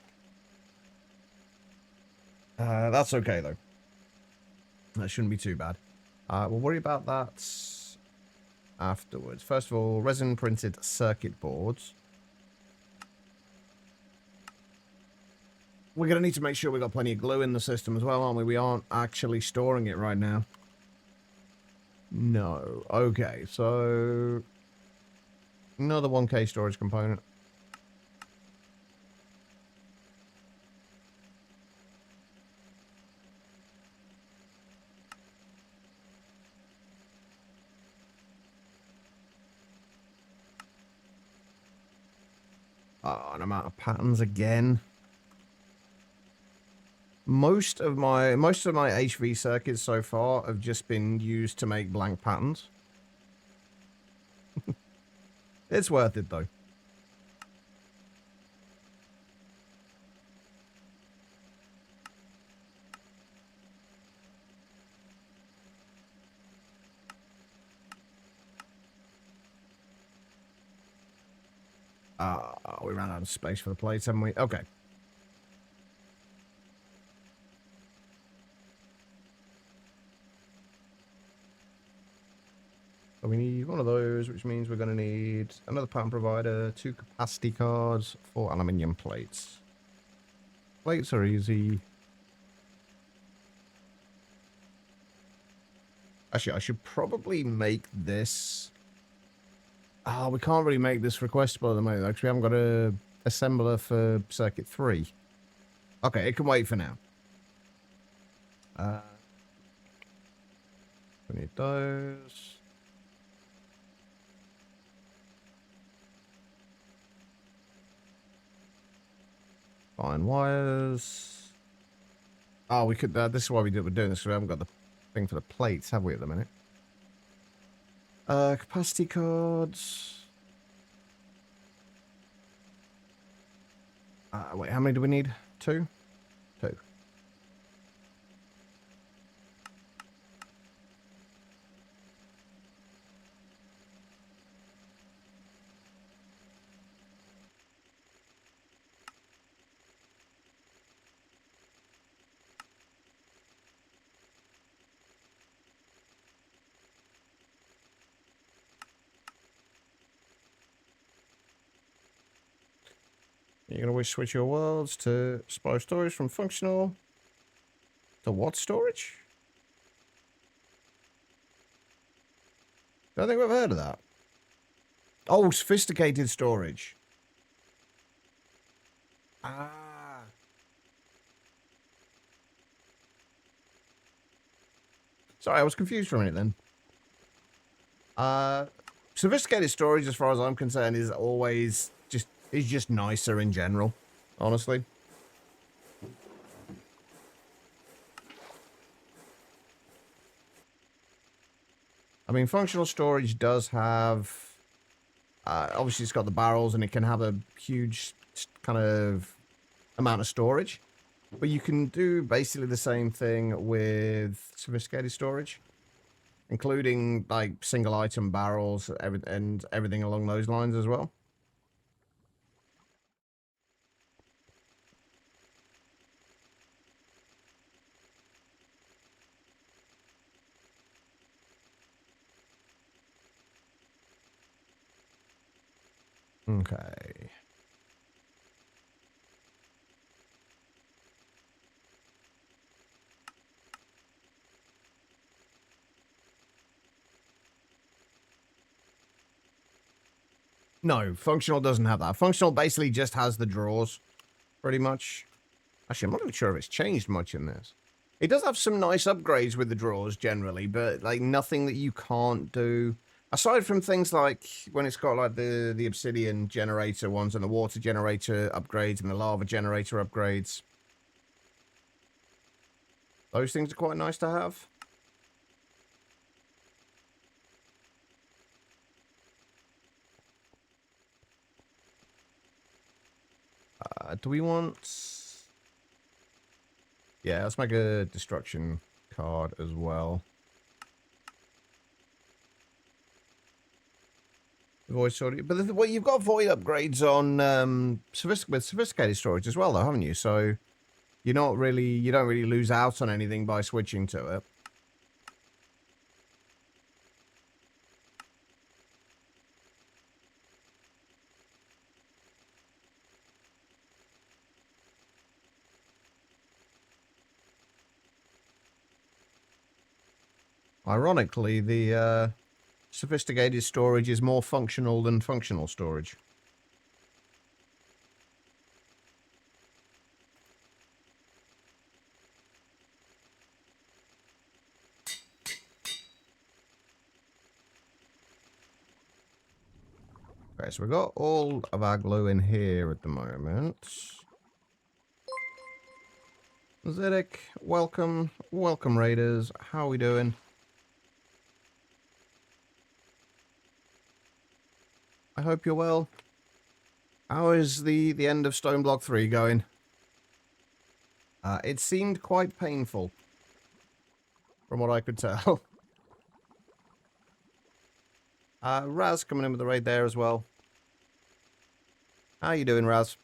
That's okay, though. That shouldn't be too bad. We'll worry about that afterwards. First of all, resin printed circuit boards. We're going to need to make sure we've got plenty of glue in the system as well, aren't we? We aren't actually storing it right now. No. Okay, so... another 1K storage component. Oh, and I'm out of patterns again. Most of my HV circuits so far have just been used to make blank patterns. It's worth it though. We ran out of space for the plates, haven't we? Okay. So we need one of those, which means we're going to need another pattern provider, 2 capacity cards, 4 aluminium plates. Plates are easy. Actually, I should probably make this... oh, we can't really make this requestable at the moment, though, because we haven't got a assembler for circuit 3. Okay, it can wait for now. We need those. Fine wires. Oh, we could... this is why we're doing this, because we haven't got the thing for the plates, have we, at the minute? Capacity cards. Wait, how many do we need? 2? 2. You can always switch your worlds to spy storage from functional to what storage? Don't think we've heard of that. Oh, sophisticated storage. Ah. Sorry, I was confused for a minute then. Sophisticated storage, as far as I'm concerned, is always just nicer in general, honestly. I mean, functional storage does have... obviously, it's got the barrels, and it can have a huge kind of amount of storage. But you can do basically the same thing with sophisticated storage, including, like, single-item barrels and everything along those lines as well. Okay. No, functional doesn't have that. Functional basically just has the drawers, pretty much. Actually, I'm not even sure if it's changed much in this. It does have some nice upgrades with the drawers generally, but like nothing that you can't do. Aside from things like when it's got like the obsidian generator ones and the water generator upgrades and the lava generator upgrades. Those things are quite nice to have. Do we want... yeah, let's make a destruction card as well. Void storage, but well, you've got void upgrades on with sophisticated storage as well, though, haven't you? So you don't really lose out on anything by switching to it. Ironically, the sophisticated storage is more functional than functional storage. Okay, so we've got all of our glue in here at the moment. Zedek, welcome. Welcome, Raiders. How are we doing? I hope you're well. How is the end of Stone Block 3 going? It seemed quite painful, from what I could tell. Raz coming in with the raid there as well. How you doing, Raz?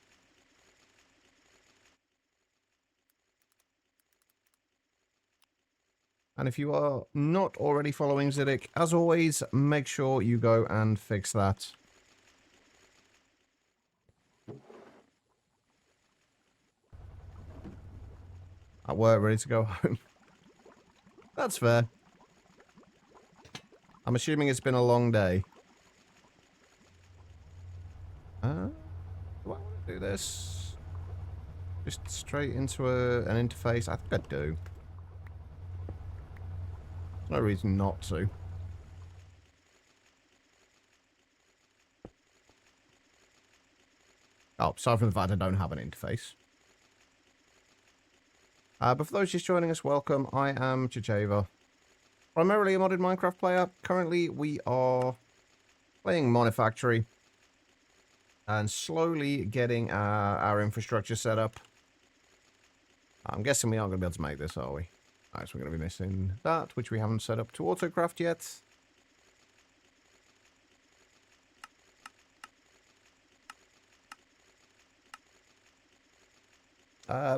And if you are not already following Zedek, as always, make sure you go and fix that. At work, ready to go home. That's fair. I'm assuming it's been a long day. Do I want to do this? Just straight into an interface? I think I do. There's no reason not to. Oh, aside from the fact I don't have an interface. But for those just joining us, welcome. I am Chicheva. Primarily a modded Minecraft player. Currently, we are playing Monifactory. And slowly getting our infrastructure set up. I'm guessing we aren't going to be able to make this, are we? Alright, so we're going to be missing that, which we haven't set up to autocraft yet.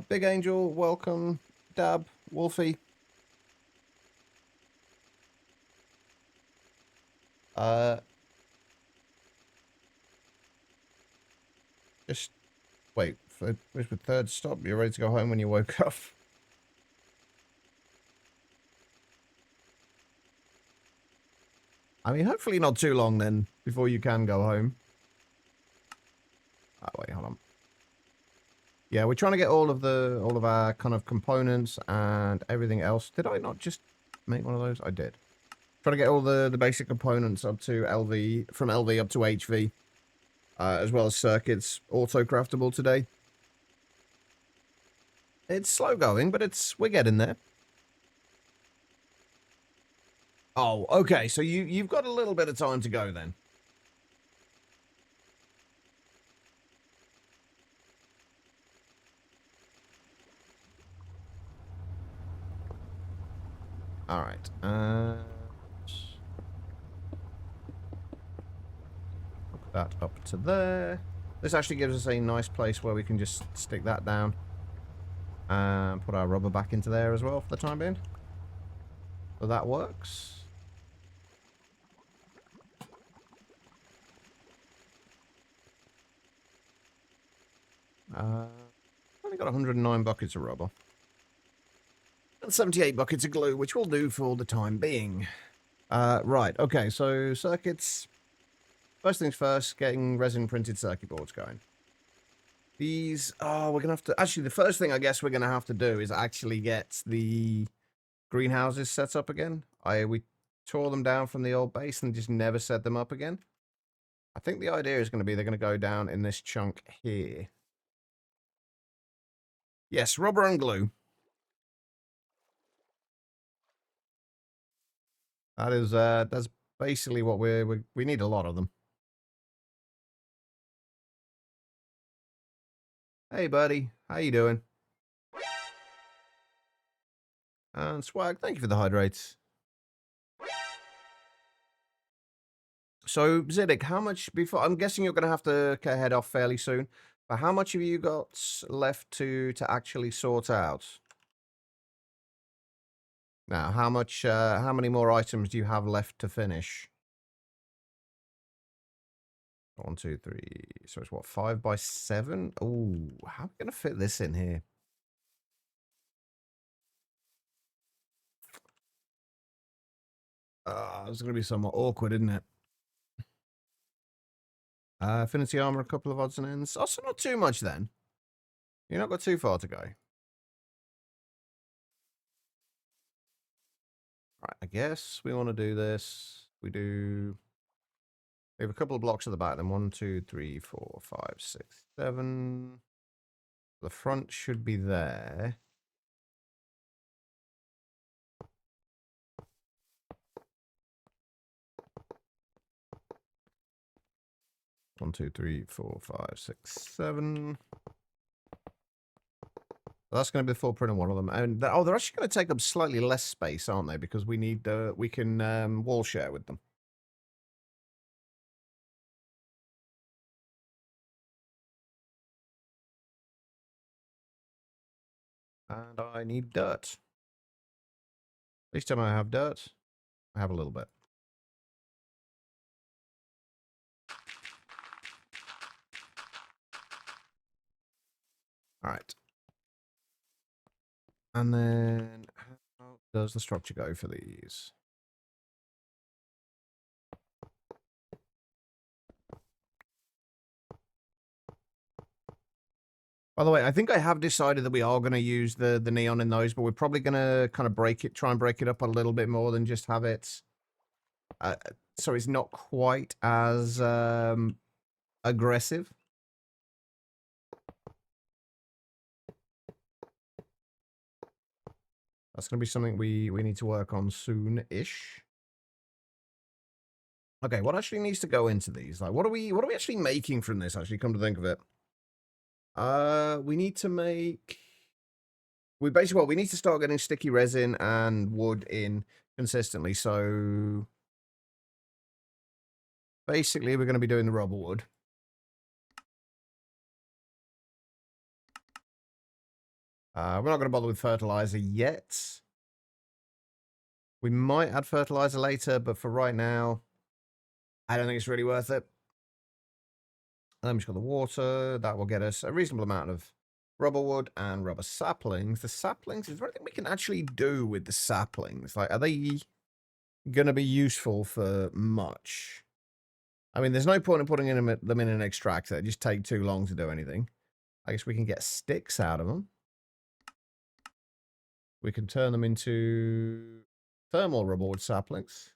Big Angel, welcome. Dab, Wolfie. Just wait. Where's the third stop? You're ready to go home when you woke up. I mean, hopefully not too long then, before you can go home. Oh, wait, hold on. Yeah, we're trying to get all of our kind of components and everything else. Did I not just make one of those? I did. Trying to get all the basic components up to LV, from LV up to HV, as well as circuits auto-craftable today. It's slow going, but we're getting there. Oh, okay, so you've got a little bit of time to go then. Alright, hook that up to there. This actually gives us a nice place where we can just stick that down. And put our rubber back into there as well for the time being. So that works. Only got 109 buckets of rubber. And 78 buckets of glue, which will do for the time being. Right, okay, so circuits. First things first, getting resin printed circuit boards going. These, we're going to have to, actually the first thing I guess we're going to have to do is actually get the greenhouses set up again. We tore them down from the old base and just never set them up again. I think the idea is going to be they're going to go down in this chunk here. Yes, rubber and glue. That is, that's basically what we need a lot of them. Hey, buddy. How you doing? And Swag, thank you for the hydrates. So, Zedek, how much before... I'm guessing you're going to have to head off fairly soon. But how much have you got left to actually sort out? Now, how many more items do you have left to finish? 1, 2, 3. So it's what, 5 by 7? Oh, how are we going to fit this in here? It's going to be somewhat awkward, isn't it? Affinity armor, a couple of odds and ends. Oh, so not too much then. You've not got too far to go. Right, I guess we want to do this. We have a couple of blocks at the back then. 1, 2, 3, 4, 5, 6, 7. The front should be there. One, two, three, 4, 5, 6, 7. That's going to be the full print of one of them. And they're actually going to take up slightly less space, aren't they? Because we need we can wall share with them. And I need dirt. Each time I have dirt, I have a little bit. All right. And then how does the structure go for these? By the way, I think I have decided that we are going to use the neon in those, but we're probably going to kind of try and break it up a little bit more than just have it. So it's not quite as aggressive. That's going to be something we need to work on soon-ish. Okay, what actually needs to go into these? Like, what are we actually making from this? Actually, come to think of it, we need to make. We need to start getting sticky resin and wood in consistently. So basically, we're going to be doing the rubber wood. We're not going to bother with fertilizer yet. We might add fertilizer later, but for right now, I don't think it's really worth it. And then we've got the water. That will get us a reasonable amount of rubber wood and rubber saplings. The saplings, is there anything we can actually do with the saplings? Like, are they going to be useful for much? I mean, there's no point in putting them in an extractor. It just take too long to do anything. I guess we can get sticks out of them. We can turn them into thermal rubber wood saplings.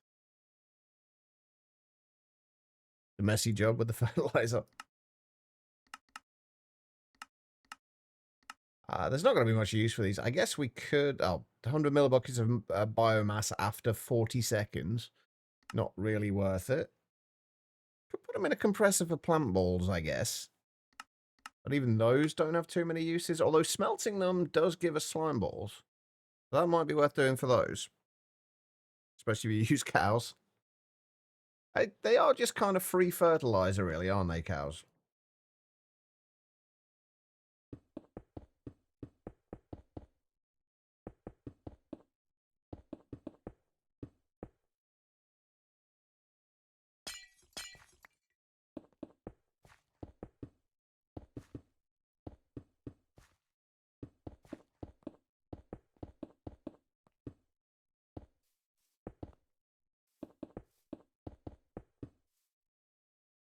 The messy job with the fertilizer. There's not going to be much use for these. I guess we could... 100 millibuckets of biomass after 40 seconds. Not really worth it. Could put them in a compressor for plant balls, I guess. But even those don't have too many uses. Although smelting them does give us slime balls. That might be worth doing for those. Especially if you use cows. They are just kind of free fertilizer, really, aren't they, cows?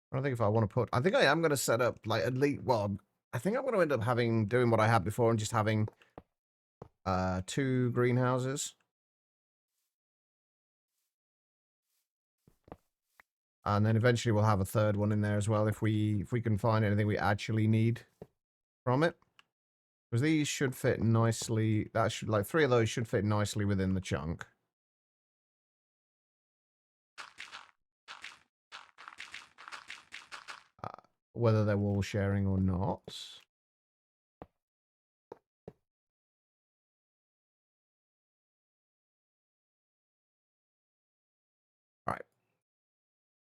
I don't think if I want to put... I think I am going to set up, like, at least... Well, I think I'm going to end up doing what I had before and just having 2 greenhouses. And then eventually we'll have a third one in there as well if we can find anything we actually need from it. Because these should fit nicely. That should, like, 3 of those should fit nicely within the chunk. Whether they're wall sharing or not. All right.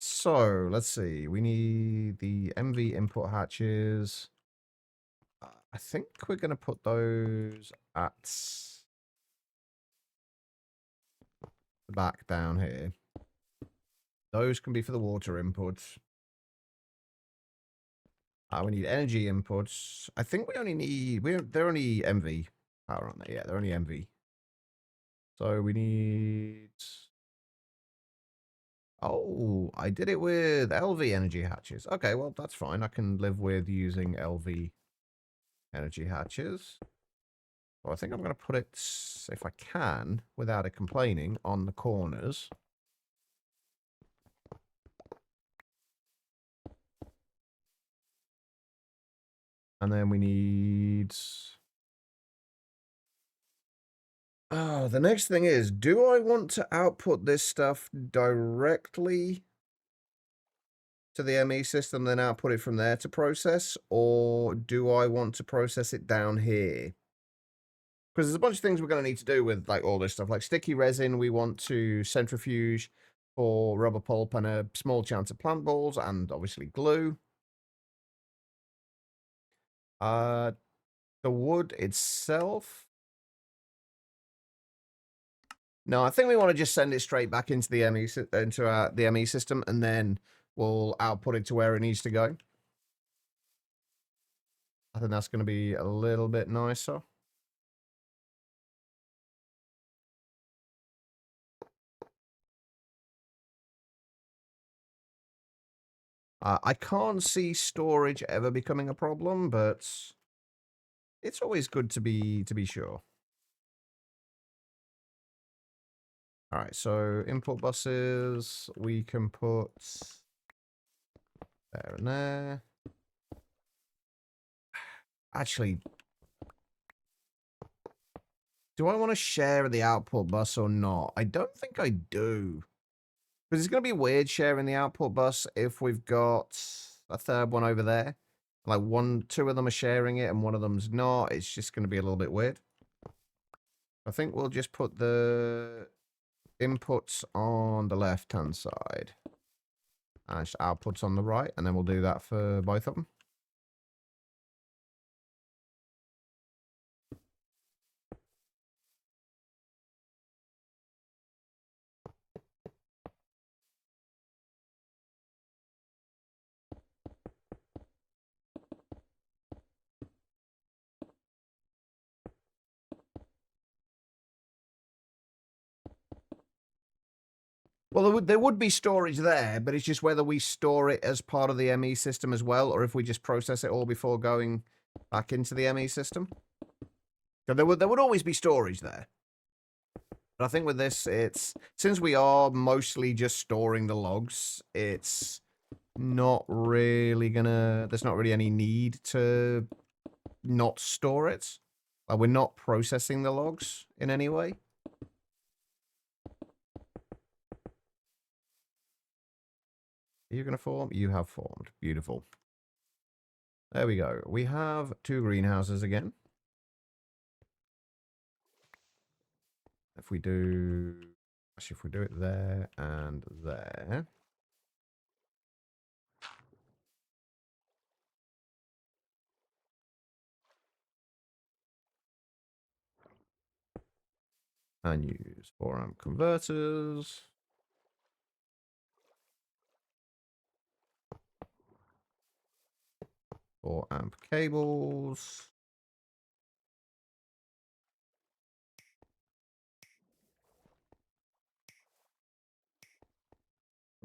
So, let's see. We need the MV input hatches. I think we're going to put those at the back down here. Those can be for the water inputs. We need energy inputs. I think we only need... They're only MV power, aren't they? Yeah, they're only MV. So we need Oh, I did it with LV energy hatches. Okay, well, that's fine. I can live with using LV energy hatches. Well, I think I'm going to put it, if I can, without it complaining, on the corners. And then we need... Oh, the next thing is, do I want to output this stuff directly to the ME system, then output it from there to process? Or do I want to process it down here? Because there's a bunch of things we're going to need to do with like all this stuff. Like sticky resin, we want to centrifuge for rubber pulp and a small chance of plant balls, and obviously glue. The wood itself. No, I think we want to just send it straight back into the the ME system, and then we'll output it to where it needs to go. I think that's going to be a little bit nicer. I can't see storage ever becoming a problem, but it's always good to be sure. All right, so input buses, we can put there and there. Actually, do I want to share the output bus or not? I don't think I do. Because it's going to be weird sharing the output bus if we've got a third one over there. Like two of them are sharing it and one of them's not. It's just going to be a little bit weird. I think we'll just put the inputs on the left-hand side. And outputs on the right. And then we'll do that for both of them. Well, there would be storage there, but it's just whether we store it as part of the ME system as well, or if we just process it all before going back into the ME system. So there would always be storage there. But I think with this, since we are mostly just storing the logs, it's not really there's not really any need to not store it. Like, we're not processing the logs in any way. Are you going to form? You have formed. Beautiful. There we go. We have 2 greenhouses again. If we do... Actually, if we do it there and there... And use 4-amp converters. 4-amp cables.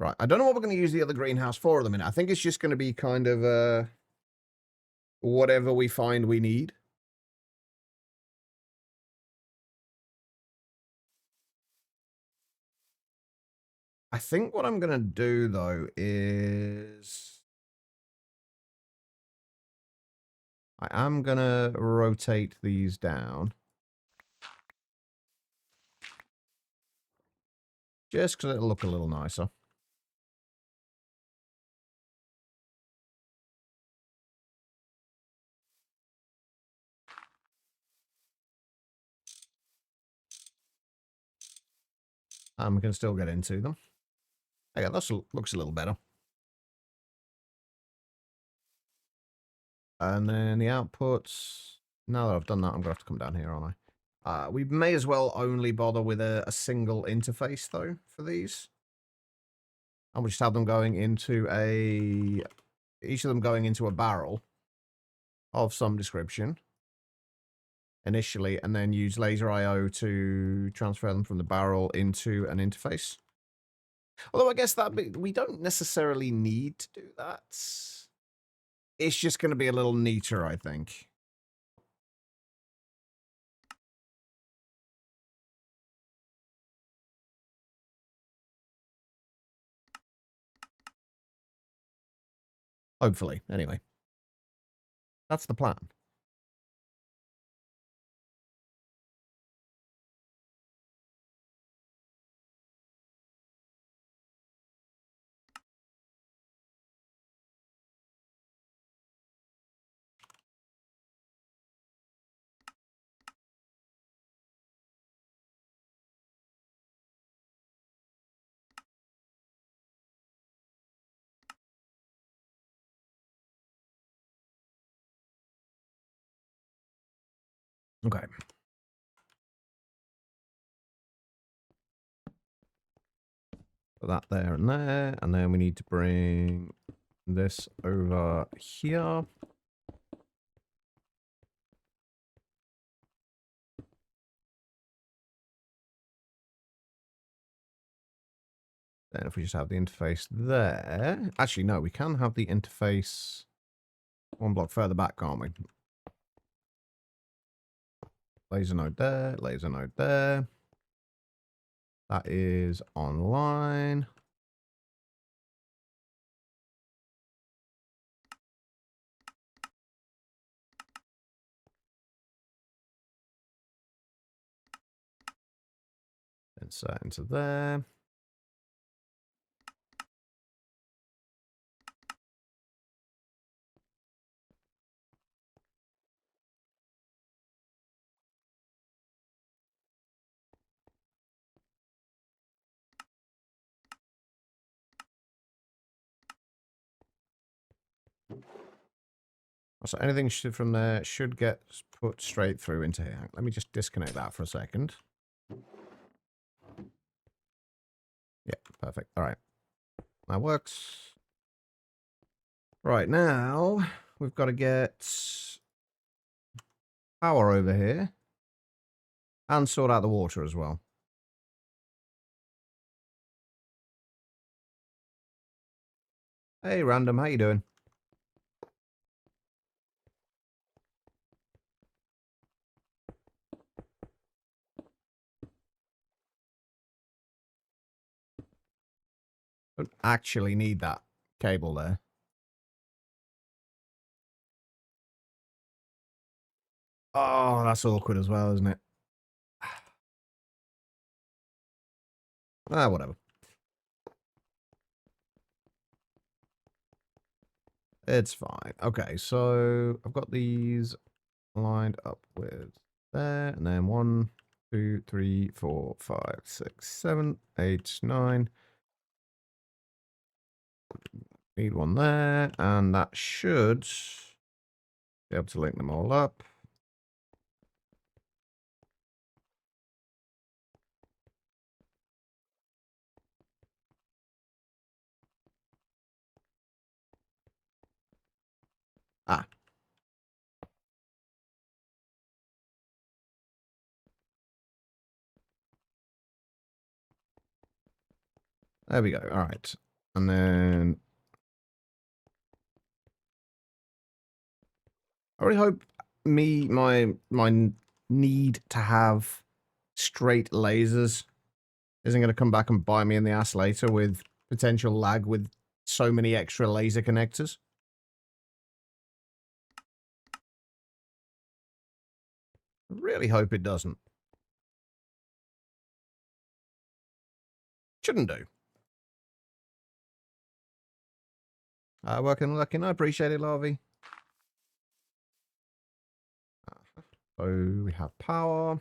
Right, I don't know what we're going to use the other greenhouse for at the minute. I think it's just going to be kind of whatever we find we need. I think what I'm going to do, though, is... I am going to rotate these down. Just because it'll look a little nicer. And we can still get into them. Okay, that looks a little better. And then the outputs. Now that I've done that, I'm going to have to come down here, aren't I? We may as well only bother with a single interface, though, for these. And we'll just have them going into each of them going into a barrel of some description initially, and then use laser IO to transfer them from the barrel into an interface. Although I guess we don't necessarily need to do that. It's just going to be a little neater, I think. Hopefully, anyway. That's the plan. Okay. Put that there, and then we need to bring this over here. Then if we just have the interface there... Actually, no, we can have the interface one block further back, can't we? Laser node there, laser node there. That is online. Insert into there. So anything from there should get put straight through into here. Let me just disconnect that for a second. Yeah, perfect. All right. That works. Right, now we've got to get power over here and sort out the water as well. Hey, Random, how you doing? Don't actually need that cable there. Oh, that's awkward as well, isn't it? Ah, whatever. It's fine. Okay, so I've got these lined up with there, and then 1, 2, 3, 4, 5, 6, 7, 8, 9. Need one there, and that should be able to link them all up. Ah. There we go. All right. And then I really hope my need to have straight lasers isn't going to come back and bite me in the ass later with potential lag with so many extra laser connectors. I really hope it doesn't. Shouldn't do. Working, looking. I appreciate it, Larvae. So we have power.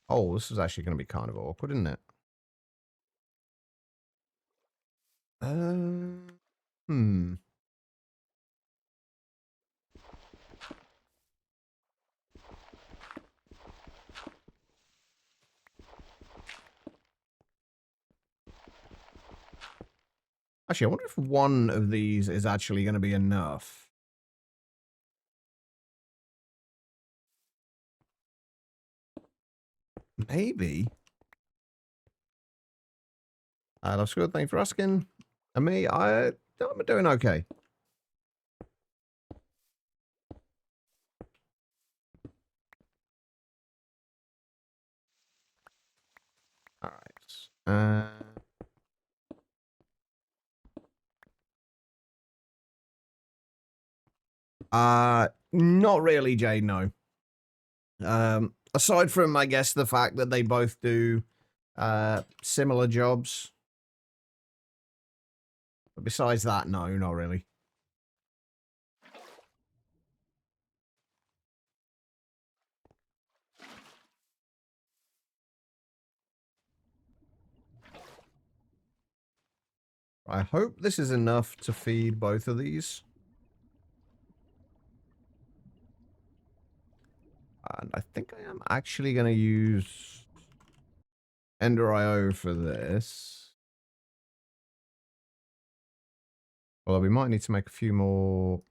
Oh, this is actually going to be kind of awkward, isn't it? Hmm. Actually, I wonder if one of these is actually going to be enough. Maybe. That's good. Thanks for asking. And me, I'm doing okay. All right. Not really, Jay. No. Aside from, I guess, the fact that they both do similar jobs. But besides that, no, not really. I hope this is enough to feed both of these. And I think I am actually going to use Ender IO for this. Although we might need to make a few more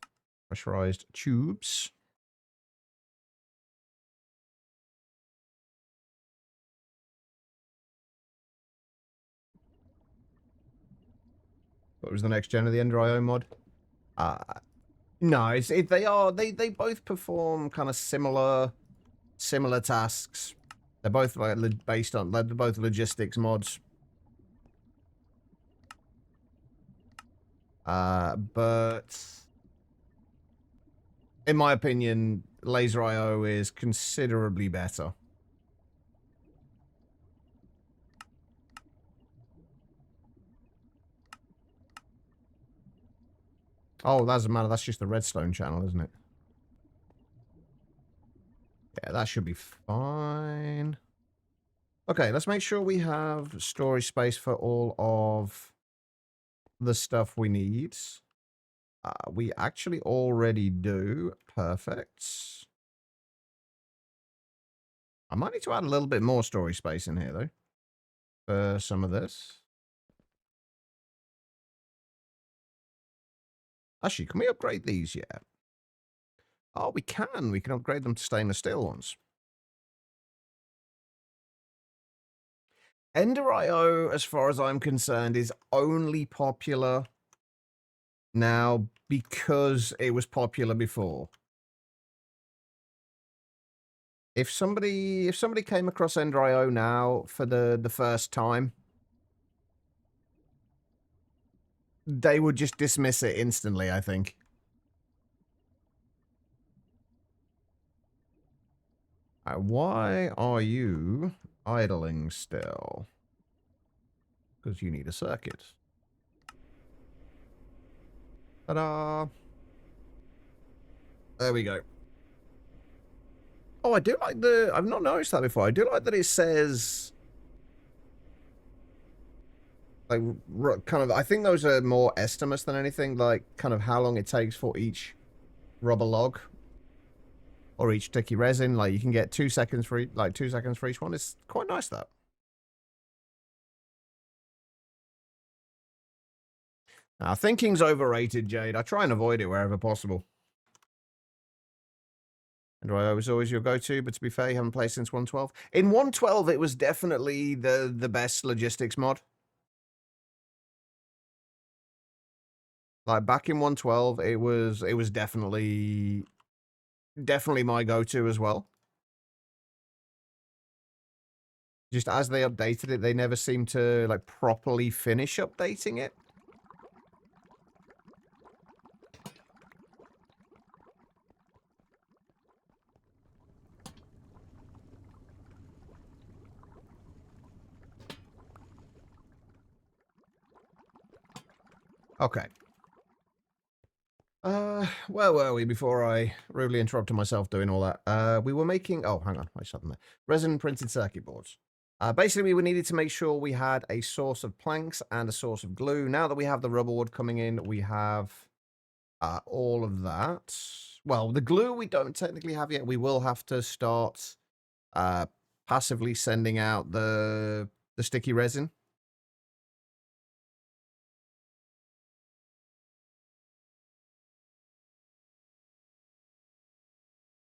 pressurized tubes. What was the next gen of the Ender IO mod? No, they both perform kind of similar tasks. They're both like based on they're both logistics mods. But in my opinion, Laser IO is considerably better. Oh, that doesn't matter. That's just the redstone channel, isn't it? Yeah, that should be fine. Okay, let's make sure we have storage space for all of the stuff we need. We actually already do. Perfect. I might need to add a little bit more storage space in here, though, for some of this. Actually, can we upgrade these yet? Oh, we can. We can upgrade them to stainless steel ones. Ender IO, as far as I'm concerned, is only popular now because it was popular before. If somebody came across Ender IO now for the first time, they would just dismiss it instantly, I think. Why are you idling still? Because you need a circuit. Ta-da! There we go. Oh, I do like the... I've not noticed that before. I do like that it says... Like, kind of... I think those are more estimates than anything. Like, kind of how long it takes for each rubber log. Or each sticky resin. Like, you can get 2 seconds for each... Like, 2 seconds for each one. It's quite nice, that. Now, thinking's overrated, Jade. I try and avoid it wherever possible. And I was always your go-to, but to be fair, you haven't played since 112. In 112, it was definitely the best logistics mod. Like back in 112, it was definitely my go-to as well. Just as they updated it, they never seemed to like properly finish updating it. Okay. Where were we before I rudely interrupted myself doing all that? We were making... Oh, hang on. I shut them there. Resin printed circuit boards. Basically, we needed to make sure we had a source of planks and a source of glue. Now that we have the rubber wood coming in, we have all of that. Well, the glue we don't technically have yet. We will have to start passively sending out the sticky resin.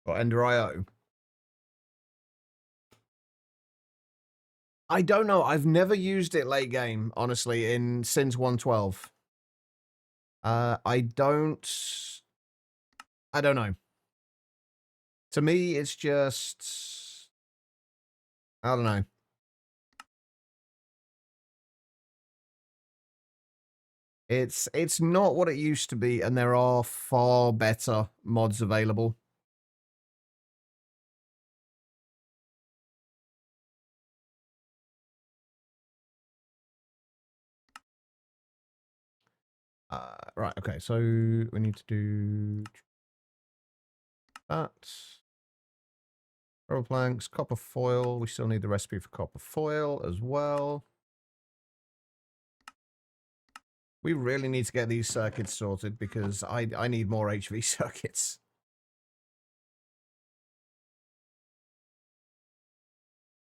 Or Ender IO. I don't know. I've never used it late game, honestly, since 112. I don't know. To me, it's just, I don't know. It's not what it used to be, and there are far better mods available. Right, okay, so we need to do that. Rubber planks, copper foil. We still need the recipe for copper foil as well. We really need to get these circuits sorted because I need more HV circuits.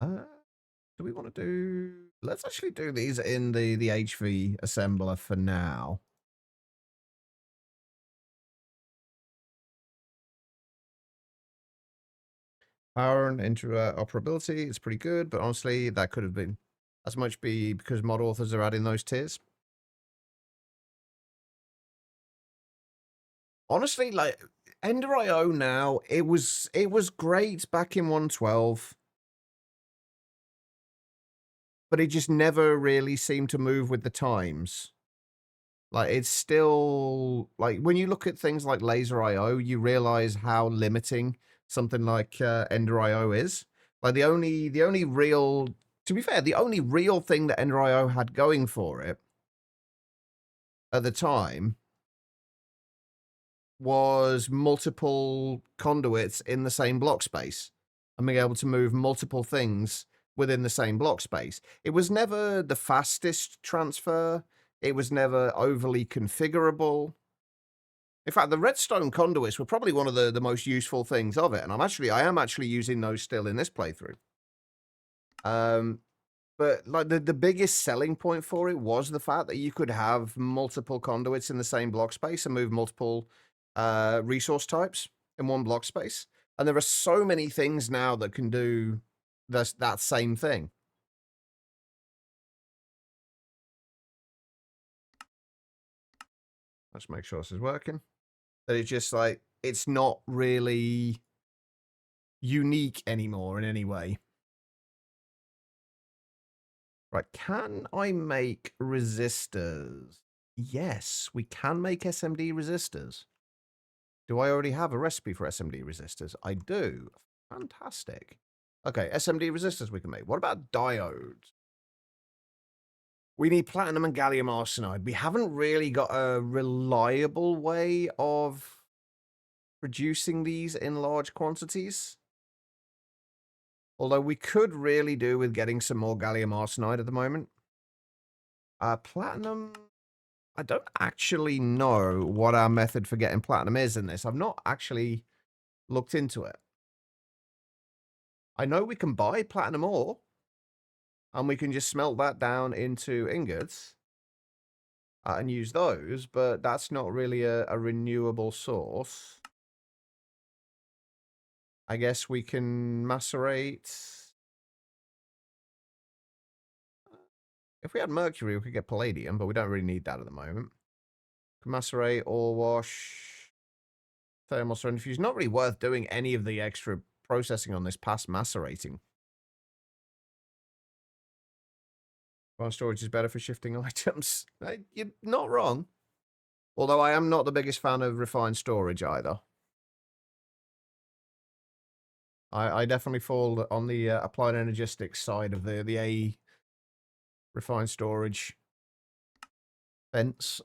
Do we want to do... Let's actually do these in the HV assembler for now. Power and interoperability is pretty good, but honestly, that could have been as much because mod authors are adding those tiers. Honestly, like Ender.io now, it was great back in 112, but it just never really seemed to move with the times. Like it's still like when you look at things like Laser.io, you realize how limiting something like Ender.io is. Like the only real, to be fair, the only real thing that Ender.io had going for it at the time was multiple conduits in the same block space and being able to move multiple things within the same block space. It was never the fastest transfer. It was never overly configurable. In fact, the redstone conduits were probably one of the most useful things of it, and I am actually using those still in this playthrough. But like the biggest selling point for it was the fact that you could have multiple conduits in the same block space and move multiple resource types in one block space. And there are so many things now that can do that same thing. Let's make sure this is working. That it's just like, it's not really unique anymore in any way. Right, can I make resistors? Yes, we can make SMD resistors. Do I already have a recipe for SMD resistors? I do. Fantastic. Okay, SMD resistors we can make. What about diodes? We need platinum and gallium arsenide. We haven't really got a reliable way of producing these in large quantities. Although we could really do with getting some more gallium arsenide at the moment. Platinum... I don't actually know what our method for getting platinum is in this. I've not actually looked into it. I know we can buy platinum ore, and we can just smelt that down into ingots and use those, but that's not really a renewable source. I guess we can macerate. If we had mercury, we could get palladium, but we don't really need that at the moment. Macerate, ore wash, thermal centrifuge. Not really worth doing any of the extra processing on this past macerating. Refined storage is better for shifting items. You're not wrong. Although I am not the biggest fan of refined storage either. I definitely fall on the applied energistics side of the A refined storage fence.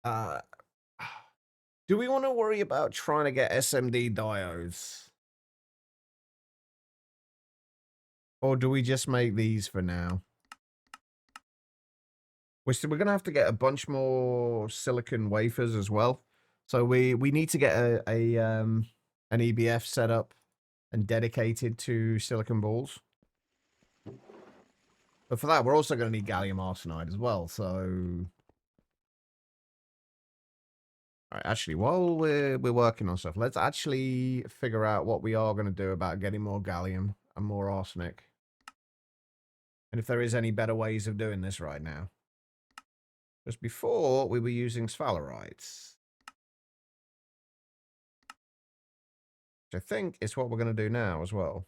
Do we want to worry about trying to get SMD diodes? Or do we just make these for now? We're going to have to get a bunch more silicon wafers as well. So we need to get an EBF set up and dedicated to silicon balls. But for that, we're also going to need gallium arsenide as well, so... All right, actually, while we're working on stuff, let's actually figure out what we are going to do about getting more gallium and more arsenic. And if there is any better ways of doing this right now. Just before, we were using sphalerites. Which I think is what we're going to do now as well.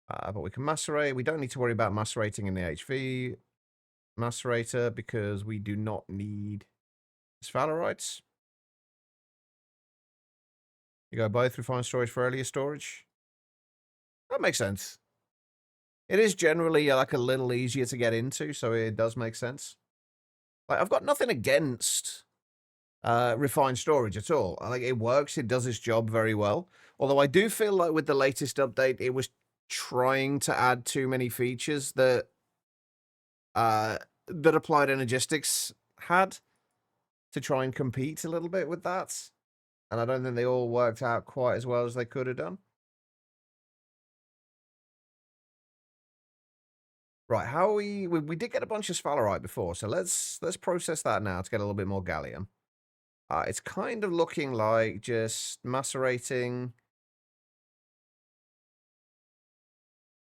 But we can macerate. We don't need to worry about macerating in the HV macerator because we do not need sphalerites. You go both refined storage for earlier storage. That makes sense. It is generally like a little easier to get into, so it does make sense. Like, I've got nothing against refined storage at all. Like, it works. It does its job very well. Although I do feel like with the latest update, it was trying to add too many features that Applied Energistics had to try and compete a little bit with that. And I don't think they all worked out quite as well as they could have done. Right, how we did get a bunch of sphalerite before, so let's process that now to get a little bit more gallium. It's kind of looking like just macerating,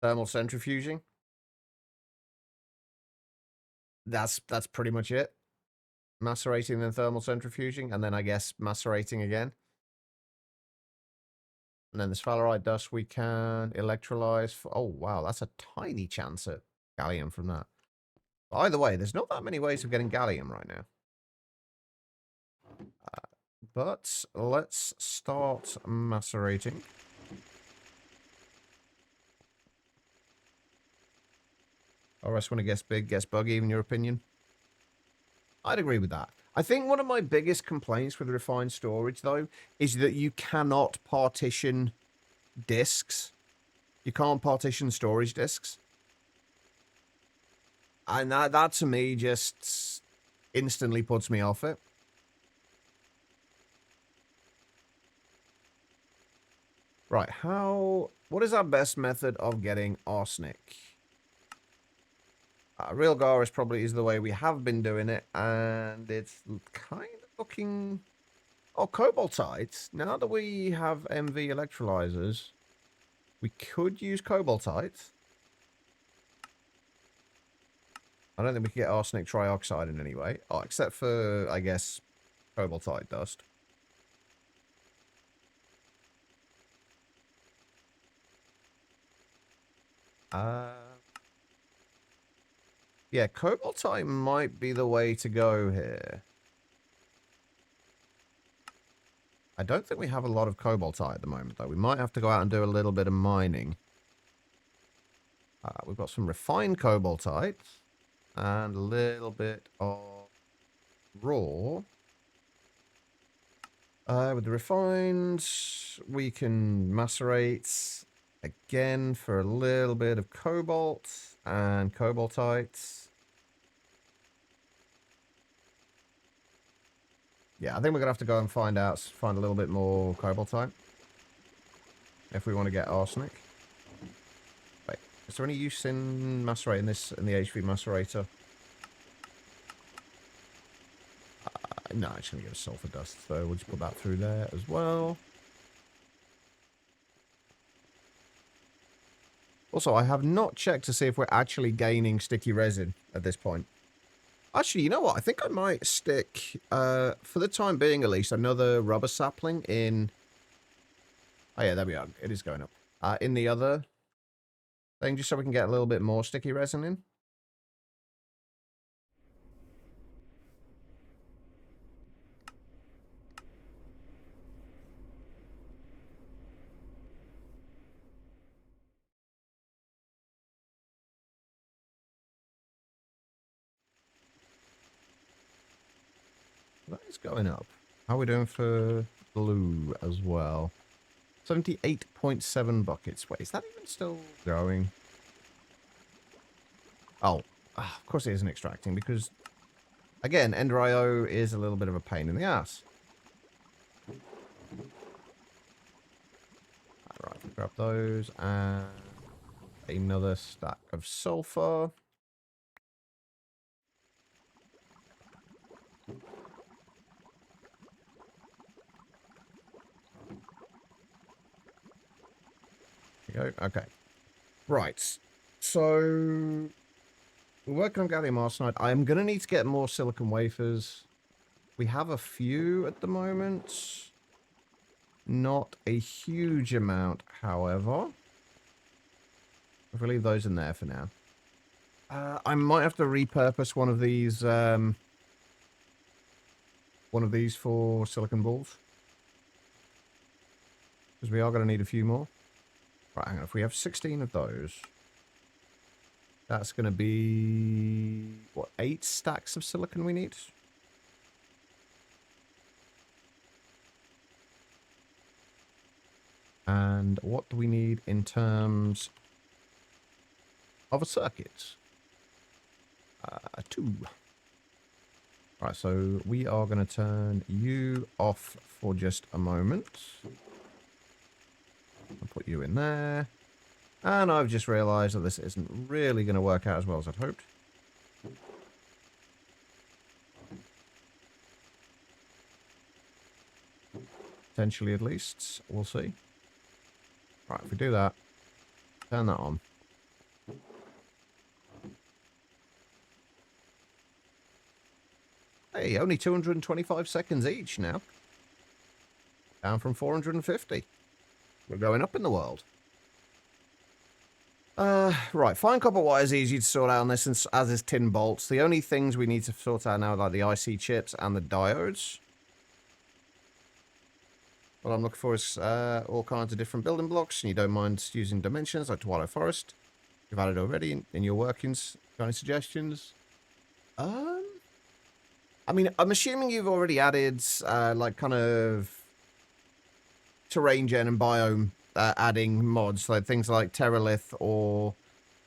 thermal centrifuging. That's pretty much it. Macerating then thermal centrifuging, and then I guess macerating again. And then the sphalerite dust we can electrolyze. Oh, wow, that's a tiny chance at gallium from that. Either way, there's not that many ways of getting gallium right now. But let's start macerating. Or else when it gets big, gets buggy, in your opinion? I'd agree with that. I think one of my biggest complaints with refined storage, though, is that you cannot partition disks. You can't partition storage disks. And that to me just instantly puts me off it. Right, what is our best method of getting arsenic? Real Gar probably is the way we have been doing it, and it's kind of looking... Oh, cobaltite. Now that we have MV electrolyzers, we could use cobaltite. I don't think we can get arsenic trioxide in any way. Oh, except for, I guess, cobaltite dust. Yeah, cobaltite might be the way to go here. I don't think we have a lot of cobaltite at the moment, though. We might have to go out and do a little bit of mining. We've got some refined cobaltite and a little bit of raw. With the refined, we can macerate again for a little bit of cobalt and cobaltite. Yeah, I think we're going to have to go and find a little bit more cobaltite if we want to get arsenic. Wait, is there any use in macerating this in the HV macerator? No, it's going to give us sulfur dust, so we'll just put that through there as well. Also, I have not checked to see if we're actually gaining sticky resin at this point. Actually, you know what? I think I might stick, for the time being at least, another rubber sapling in... Oh yeah, there we are. It is going up. In the other thing, just so we can get a little bit more sticky resin in. That is going up. How are we doing for blue as well? 78.7 buckets. Wait, is that even still going? Oh, of course it isn't extracting because, again, Ender IO is a little bit of a pain in the ass. Alright, grab those and another stack of sulfur. There we go. Okay. Right. So we're working on gallium arsenide. I am going to need to get more silicon wafers. We have a few at the moment. Not a huge amount, however. I'll leave those in there for now. I might have to repurpose one of these for silicon balls. Because we are going to need a few more. Right, hang on. If we have 16 of those, that's going to be, what, 8 stacks of silicon we need? And what do we need in terms of a circuit? 2. Right, so we are going to turn you off for just a moment. I'll put you in there. And I've just realised that this isn't really going to work out as well as I'd hoped. Potentially, at least. We'll see. Right, if we do that, turn that on. Hey, only 225 seconds each now. Down from 450. We're going up in the world. Right, fine copper wire is easy to sort out on this, as is tin bolts. The only things we need to sort out now are like the IC chips and the diodes. What I'm looking for is all kinds of different building blocks, and you don't mind using dimensions like Twilight Forest. You've added already in your workings. Got any suggestions? I mean, I'm assuming you've already added like kind of terrain gen and biome adding mods, like things like Terralith or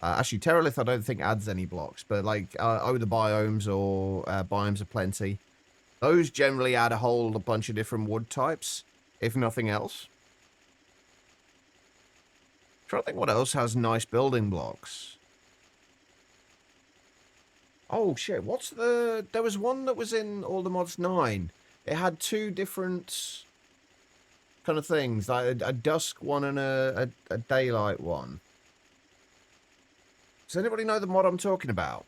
actually Terralith I don't think adds any blocks, but like the biomes or biomes of plenty. Those generally add a whole bunch of different wood types, if nothing else. I'm trying to think what else has nice building blocks. Oh shit, what's the... There was one that was in All the Mods 9. It had 2 different kind of things, like a dusk one and a daylight one. Does anybody know the mod I'm talking about?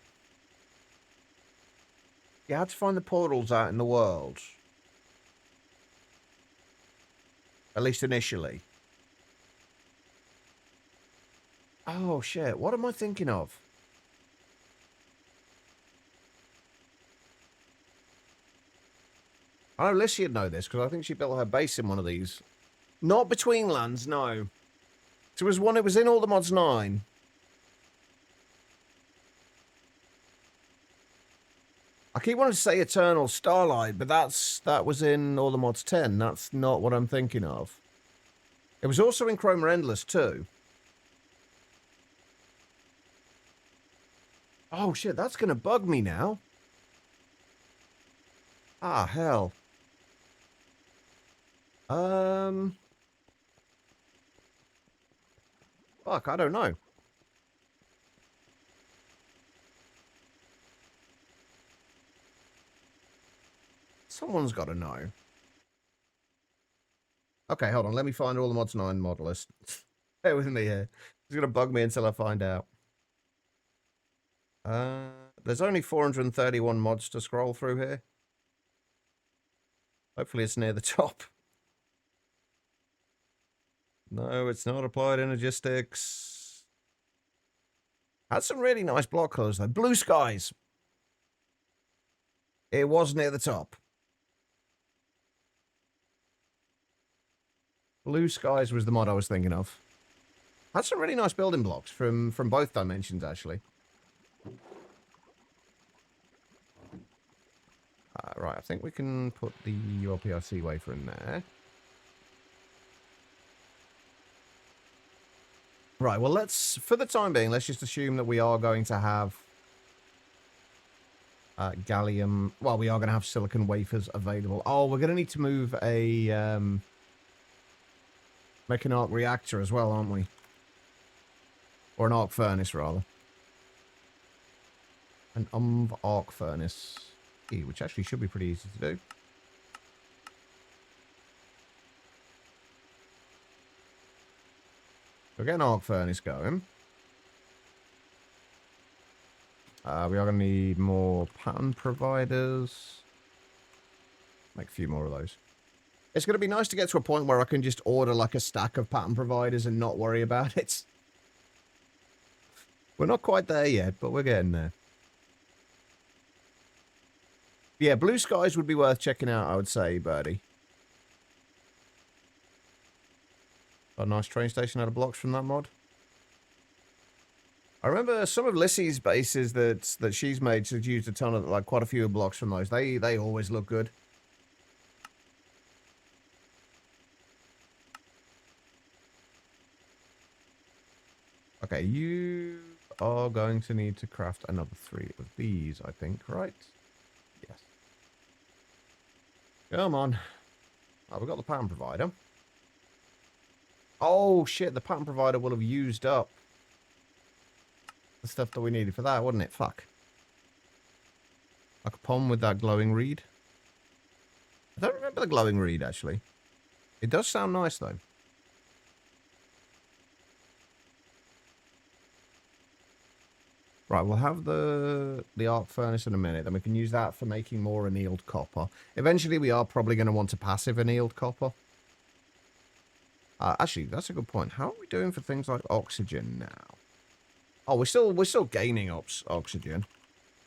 You had to find the portals out in the world. At least initially. Oh shit, what am I thinking of? I know Lissy would know this, because I think she built her base in one of these. Not Between Lands, no. It was one, it was in All the Mods 9. I keep wanting to say Eternal Starlight, but that was in All the Mods 10. That's not what I'm thinking of. It was also in Chroma Endless, too. Oh, shit, that's going to bug me now. Ah, hell. Fuck, I don't know. Someone's got to know. Okay, hold on. Let me find All the Mods 9 mod list. Bear with me here. It's going to bug me until I find out. There's only 431 mods to scroll through here. Hopefully it's near the top. No, it's not applied energistics. Had some really nice block colors though. Blue skies. It was near the top. Blue skies was the mod I was thinking of. Had some really nice building blocks from both dimensions actually. Right, I think we can put the ULPRC wafer in there. Right, well, let's, for the time being, let's just assume that we are going to have gallium. Well, we are going to have silicon wafers available. Oh, we're going to need to move a make an arc reactor as well, aren't we? Or an arc furnace, rather. An arc furnace, which actually should be pretty easy to do. We'll get an arc furnace going. We are going to need more pattern providers. Make a few more of those. It's going to be nice to get to a point where I can just order like a stack of pattern providers and not worry about it. We're not quite there yet, but we're getting there. Yeah, Blue Skies would be worth checking out, I would say, Birdie. A nice train station out of blocks from that mod. I remember some of Lissy's bases that she's made. She's used a ton of, like, quite a few blocks from those. They always look good. Okay, you are going to need to craft another 3 of these, I think, right? Yes. Come on. Oh, we've got the pattern provider. Oh, shit, the pattern provider will have used up the stuff that we needed for that, wouldn't it? Fuck. Like a pom with that glowing reed. I don't remember the glowing reed, actually. It does sound nice, though. Right, we'll have the arc furnace in a minute. Then we can use that for making more annealed copper. Eventually, we are probably going to want a passive annealed copper. Actually, that's a good point. How are we doing for things like oxygen now? Oh, we're still gaining oxygen.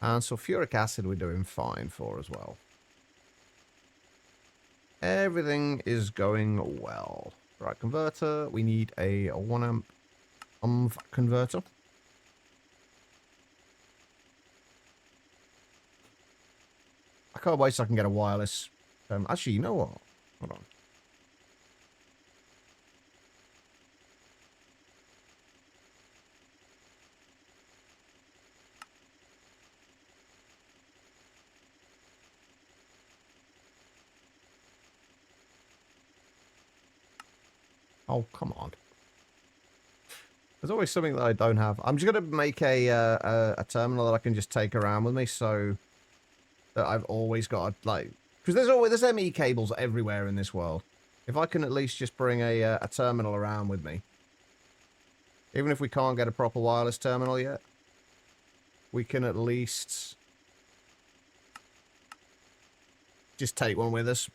And sulfuric acid we're doing fine for as well. Everything is going well. Right, converter. We need a 1 amp converter. I can't wait so I can get a wireless. Actually, you know what? Hold on. Oh, come on. There's always something that I don't have. I'm just going to make a terminal that I can just take around with me so that I've always got, like... Because there's ME cables everywhere in this world. If I can at least just bring a terminal around with me. Even if we can't get a proper wireless terminal yet. We can at least... just take one with us.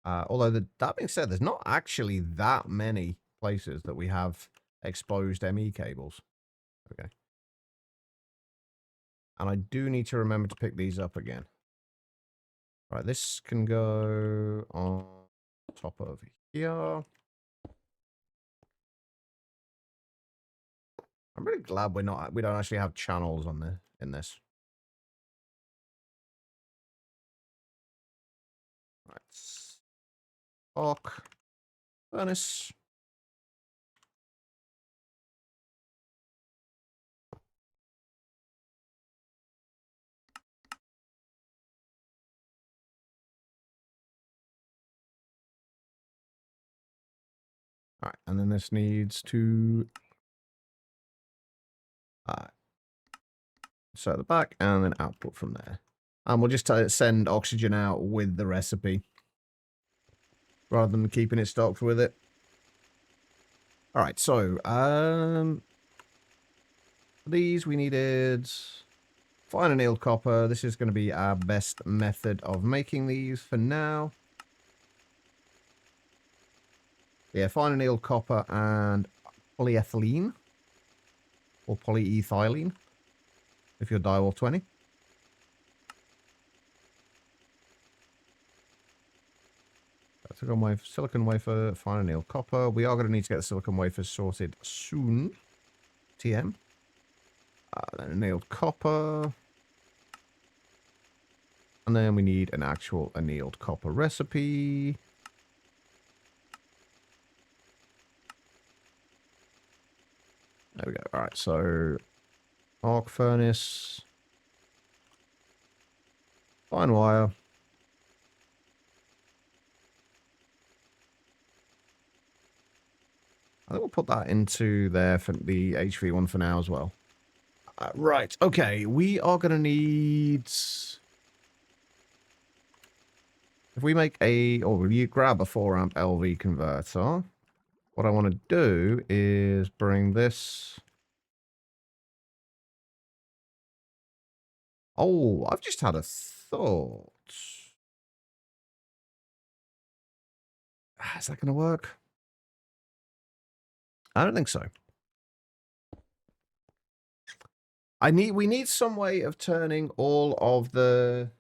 Although, that being said, there's not actually that many places that we have exposed ME cables. Okay. And I do need to remember to pick these up again. Right, this can go on top of here. I'm really glad we don't actually have channels on in this. Right. Arc. Furnace. Alright, and then this needs to set the back and then output from there. And we'll just send oxygen out with the recipe rather than keeping it stocked with it. Alright, so these we needed fine annealed copper. This is going to be our best method of making these for now. Yeah, fine annealed copper and polyethylene. Or polyethylene. If you're Direwolf 20. Silicon wafer, fine annealed copper. We are going to need to get the silicon wafers sorted soon. TM. Then annealed copper. And then we need an actual annealed copper recipe. There we go. Alright, so arc furnace. Fine wire. I think we'll put that into there for the HV one for now as well. Right, okay. We are going to need... If we make or you grab a 4 amp LV converter, what I want to do is bring this. Oh, I've just had a thought. Is that going to work? I don't think so. We need some way of turning all of the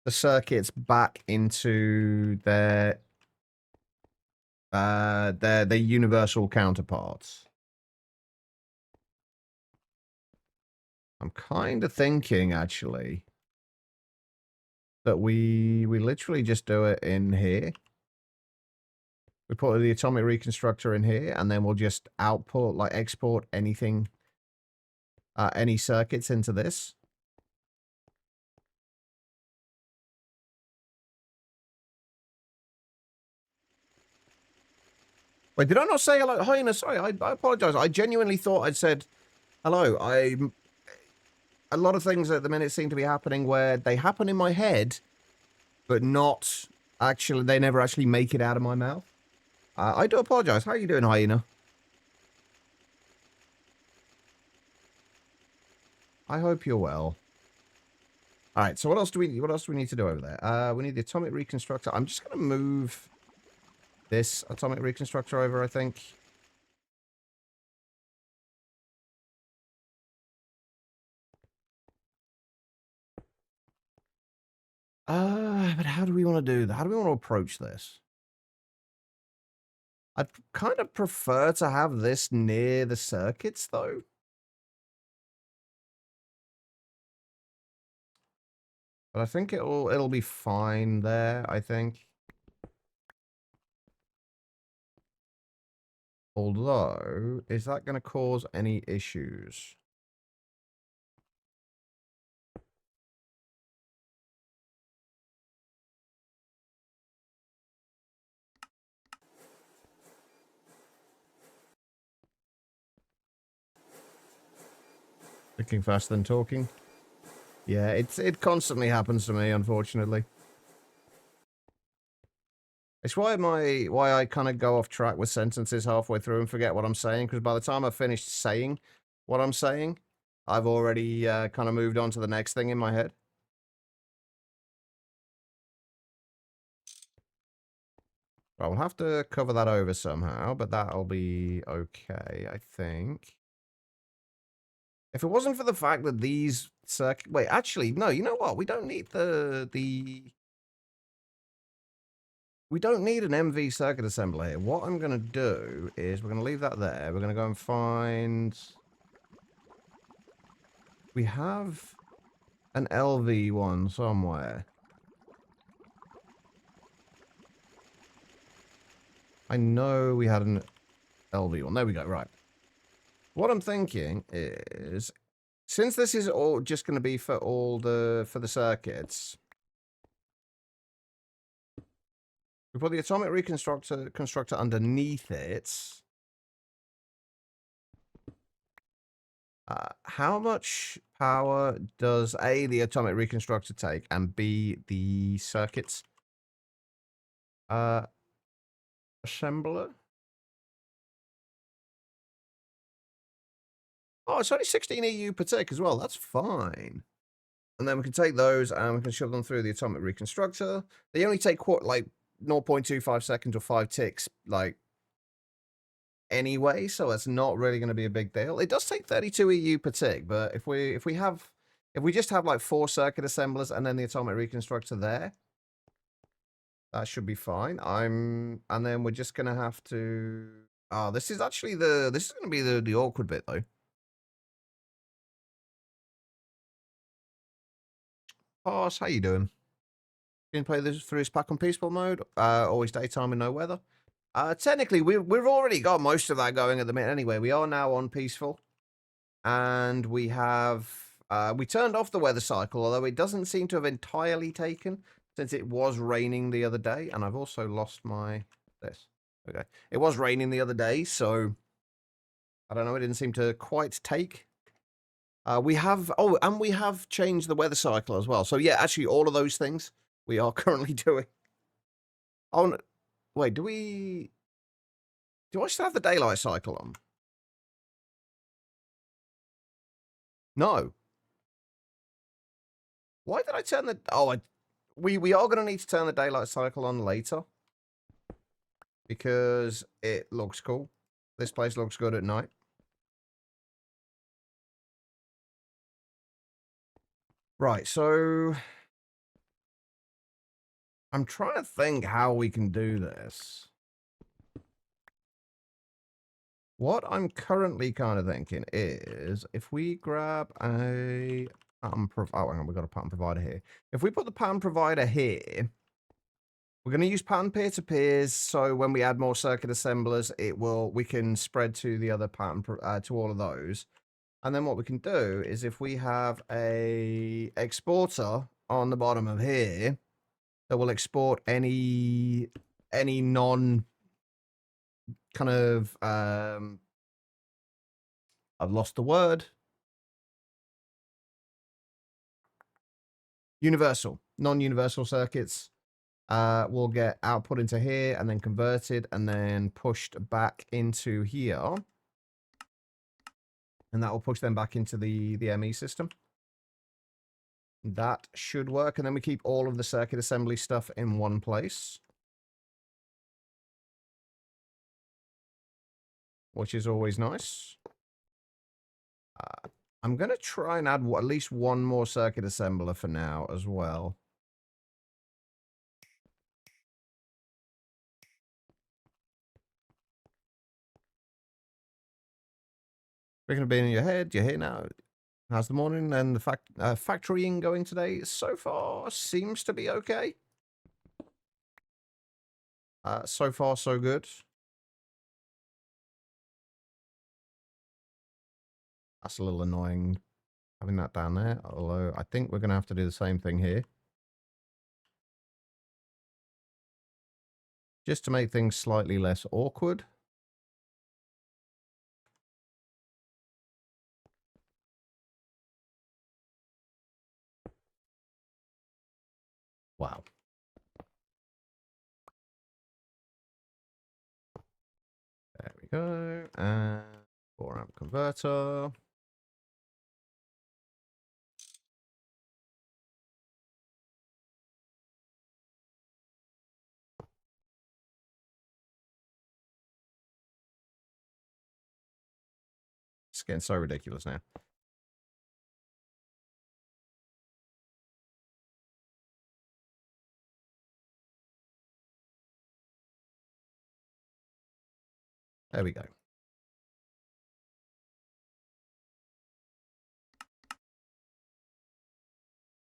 circuits back into their universal counterparts. I'm kind of thinking actually that we literally just do it in here. We put the atomic reconstructor in here, and then we'll just output, like export anything, any circuits into this. Wait, did I not say hello? Hi, sorry, I apologize. I genuinely thought I'd said hello. A lot of things at the minute seem to be happening where they happen in my head, but not actually, they never actually make it out of my mouth. I do apologize. How are you doing, Hyena? I hope you're well. All right, so what else do we need to do over there? We need the atomic reconstructor. I'm just going to move this atomic reconstructor over, I think. But how do we want to do that? How do we want to approach this? I'd kind of prefer to have this near the circuits, though. But I think it'll be fine there, I think. Although, is that going to cause any issues? Thinking faster than talking? Yeah, it constantly happens to me, unfortunately. It's why I kind of go off track with sentences halfway through and forget what I'm saying, because by the time I've finished saying what I'm saying, I've already kind of moved on to the next thing in my head. Right, we'll have to cover that over somehow, but that'll be okay, I think. If it wasn't for the fact that these wait, actually, no, you know what? We don't need we don't need an MV circuit assembler here. What I'm going to do is we're going to leave that there. We're going to go and find... We have an LV one somewhere. I know we had an LV one. There we go, right. What I'm thinking is, since this is all just going to be for the circuits, we put the atomic constructor underneath it. How much power does A, the atomic reconstructor take, and B, the circuits assembler? Oh, it's only 16 EU per tick as well. That's fine. And then we can take those and we can shove them through the atomic reconstructor. They only take like 0.25 seconds or 5 ticks, like, anyway, so it's not really going to be a big deal. It does take 32 EU per tick, but if we just have like 4 circuit assemblers and then the atomic reconstructor there, that should be fine. And then we're just gonna have to. Oh, this is actually this is gonna be the awkward bit though. Boss, how you doing? Can you play this through his pack on peaceful mode? Always daytime and no weather. Technically, we've already got most of that going at the minute anyway. We are now on peaceful, and we have we turned off the weather cycle, although it doesn't seem to have entirely taken since it was raining the other day. And I've also lost my this. Okay, it was raining the other day, so I don't know. It didn't seem to quite take. We have and we have changed the weather cycle as well. So yeah, actually, all of those things we are currently doing. Oh, wait, do I still have the daylight cycle on? No. Why did I turn the... Oh, we are going to need to turn the daylight cycle on later. Because it looks cool. This place looks good at night. Right, so... I'm trying to think how we can do this. What I'm currently kind of thinking is if we grab a pattern oh, hang on, we've got a pattern provider here. If we put the pattern provider here, we're going to use pattern peer-to-peers, so when we add more circuit assemblers, we can spread to the other pattern to all of those. And then what we can do is if we have a exporter on the bottom of here that will export any non kind of I've lost the word. Universal, non-universal circuits will get output into here and then converted and then pushed back into here. And that will push them back into the ME system. That should work. And then we keep all of the circuit assembly stuff in one place, which is always nice. I'm going to try and add at least one more circuit assembler for now as well. Speaking of being in your head, you're here now. How's the morning and the factorying going today? So far, seems to be okay. So far, so good. That's a little annoying having that down there, although I think we're going to have to do the same thing here. Just to make things slightly less awkward. Wow. There we go. And 4-amp converter. It's getting so ridiculous now. There we go.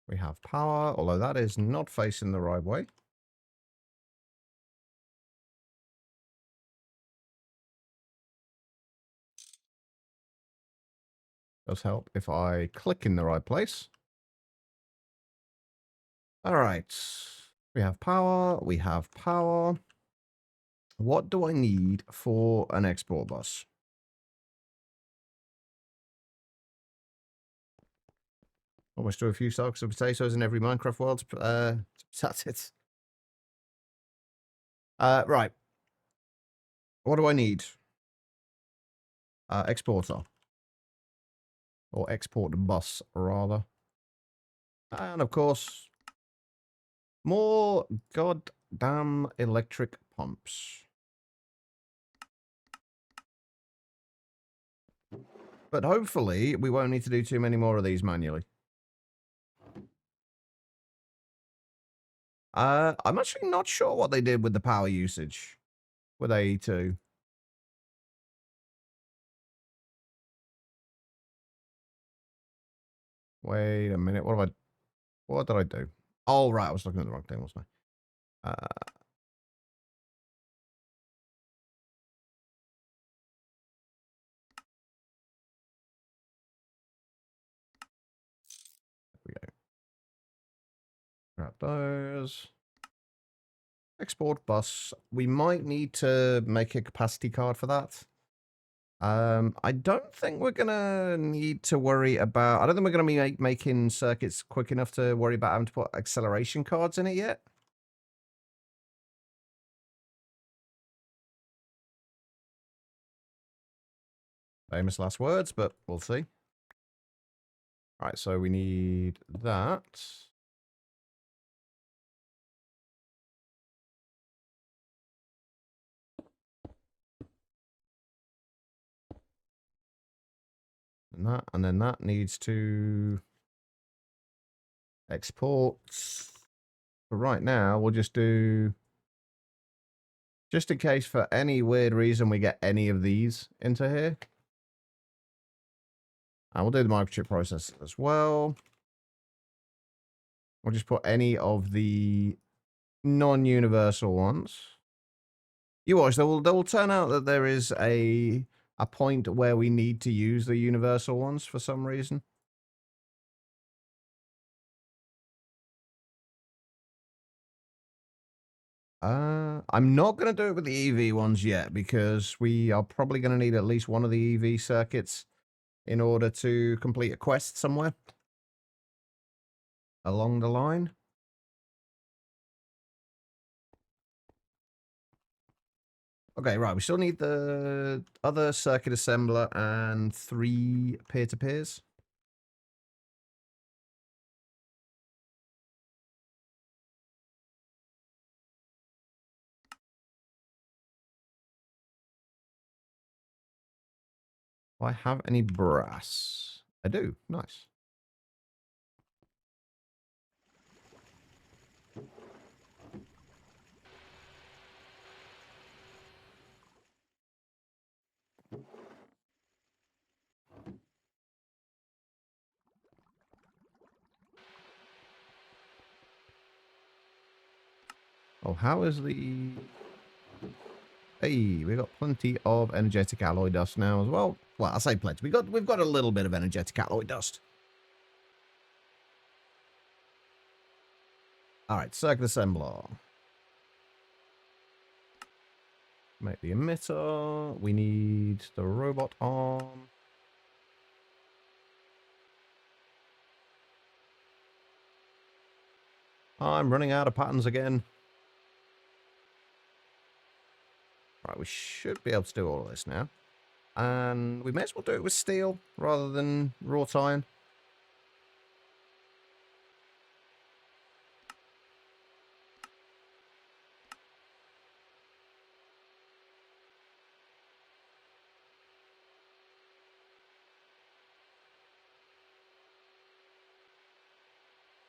We have power, although that is not facing the right way. Does help if I click in the right place. All right. We have power. We have power. What do I need for an export bus? Almost do a few stalks of potatoes in every Minecraft world. That's it. Right. What do I need? Exporter. Or export bus, rather. And, of course, more goddamn electric pumps. But hopefully, we won't need to do too many more of these manually. I'm actually not sure what they did with the power usage with AE2. Wait a minute. What did I do? Oh, right. I was looking at the wrong thing, wasn't I? There we go. Grab those. Export bus. We might need to make a capacity card for that. I don't think we're gonna need to worry about... I don't think we're gonna be making circuits quick enough to worry about having to put acceleration cards in it yet. Famous last words, but we'll see. All right, so we need that. And then that needs to export. But right now, we'll just do, just in case for any weird reason we get any of these into here. And we'll do the microchip process as well. We'll just put any of the non-universal ones. You watch, they will turn out that there is a point where we need to use the universal ones for some reason. I'm not going to do it with the EV ones yet because we are probably going to need at least one of the EV circuits in order to complete a quest somewhere along the line. Okay, right. We still need the other circuit assembler and 3 peer-to-peers. Do I have any brass? I do. Nice. Oh, how is the... Hey, we got plenty of energetic alloy dust now as well. Well, I say plenty. We've got a little bit of energetic alloy dust. All right, circuit assembler. Make the emitter. We need the robot arm. I'm running out of patterns again. Right, we should be able to do all of this now. And we may as well do it with steel rather than wrought iron.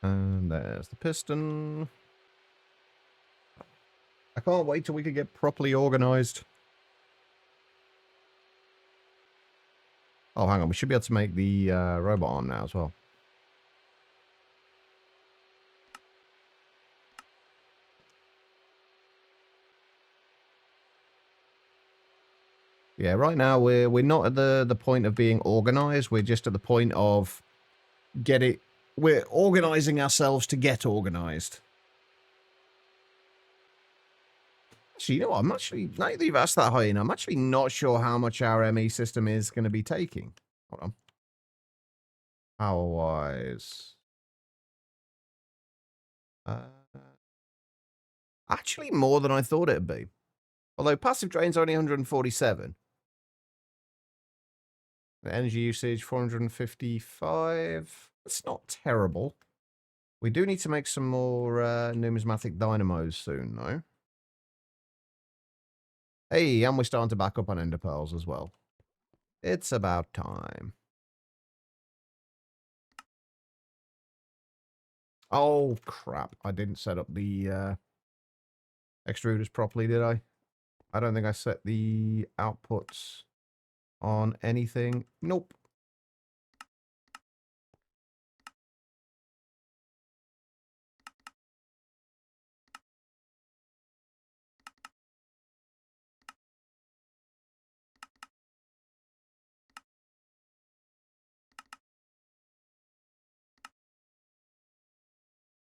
And there's the piston. I can't wait till we can get properly organized. Oh, hang on. We should be able to make the robot arm now as well. Yeah, right now we're not at the point of being organized. We're just at the point of we're organizing ourselves to get organized. Actually, you know what? I'm actually, now that you've asked that, Hyena, I'm actually not sure how much our ME system is going to be taking. Hold on. Power-wise. Actually, more than I thought it'd be. Although passive drain's only 147. The energy usage, 455. That's not terrible. We do need to make some more numismatic dynamos soon, though. Hey, and we're starting to back up on ender pearls as well. It's about time. Oh, crap. I didn't set up the extruders properly, did I? I don't think I set the outputs on anything. Nope.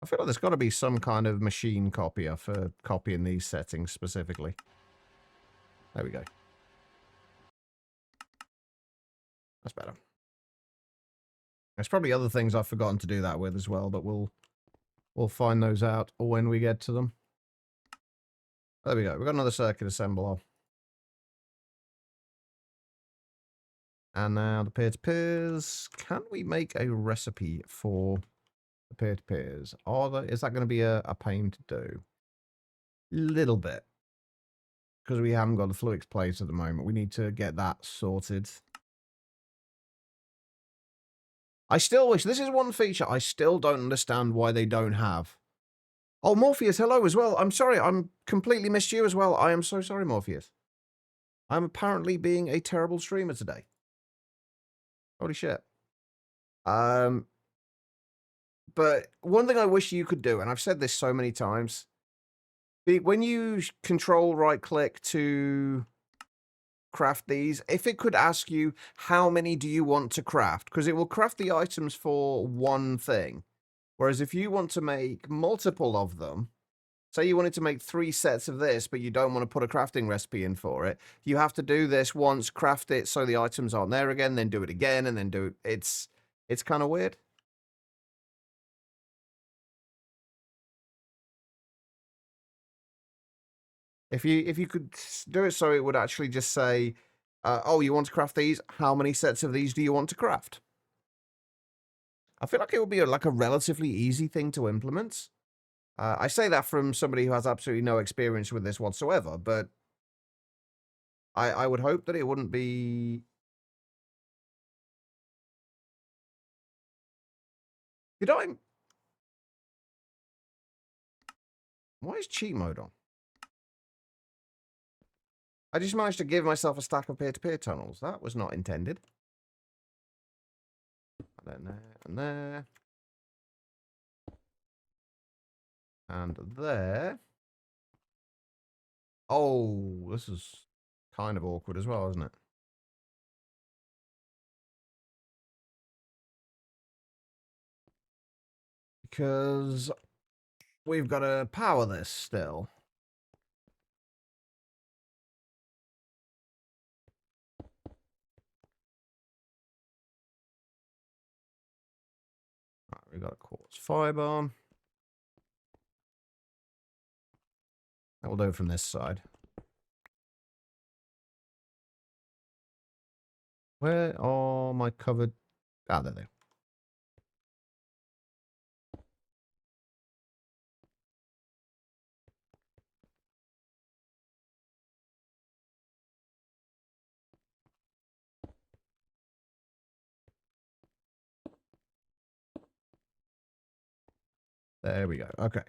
I feel like there's got to be some kind of machine copier for copying these settings specifically. There we go. That's better. There's probably other things I've forgotten to do that with as well, but we'll find those out when we get to them. There we go. We've got another circuit assembler. And now the peer-to-peers. Can we make a recipe for the peer-to-peers? Is that going to be a pain to do? Little bit. Because we haven't got the Fluix plates at the moment. We need to get that sorted. I still wish... This is one feature I still don't understand why they don't have. Oh, Morpheus, hello as well. I'm sorry. I'm completely missed you as well. I am so sorry, Morpheus. I'm apparently being a terrible streamer today. Holy shit. But one thing I wish you could do, and I've said this so many times, when you control right click to craft these, if it could ask you how many do you want to craft, because it will craft the items for one thing. Whereas if you want to make multiple of them, say you wanted to make 3 sets of this, but you don't want to put a crafting recipe in for it, you have to do this once, craft it so the items aren't there again, then do it again, and then do it. It's kind of weird. If you could do it so it would actually just say, oh, you want to craft these? How many sets of these do you want to craft? I feel like it would be like a relatively easy thing to implement. I say that from somebody who has absolutely no experience with this whatsoever, but I would hope that it wouldn't be... Did I... Why is cheat mode on? I just managed to give myself a stack of peer-to-peer tunnels. That was not intended. And then there, and there. And there. Oh, this is kind of awkward as well, isn't it? Because we've got to power this still. Right, we've got a quartz fiber. That will do it from this side. Where are my covered... Ah, there they are. There we go. Okay.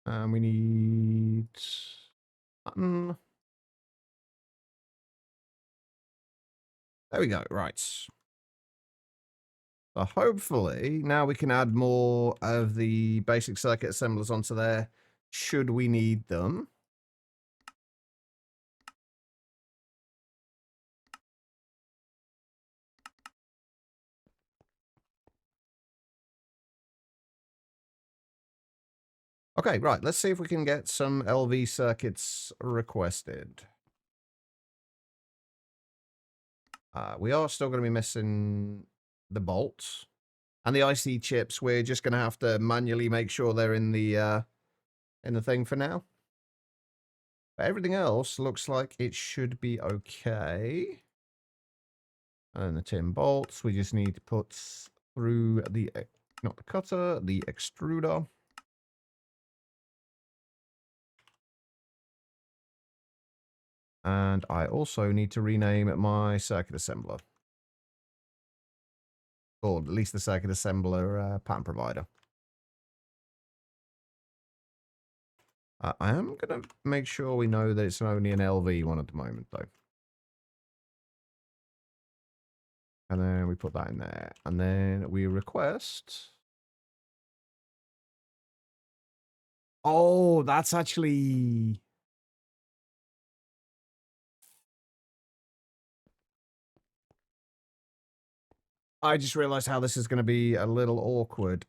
And we need... Button. There we go. Right. So hopefully now we can add more of the basic circuit assemblers onto there, should we need them. Okay, right. Let's see if we can get some LV circuits requested. We are still going to be missing the bolts and the IC chips. We're just going to have to manually make sure they're in the thing for now. But everything else looks like it should be okay. And the tin bolts, we just need to put through the, not the cutter, the extruder. And I also need to rename my circuit assembler. Or at least the circuit assembler pattern provider. I am going to make sure we know that it's only an LV one at the moment, though. And then we put that in there. And then we request... Oh, that's actually... I just realized how this is going to be a little awkward.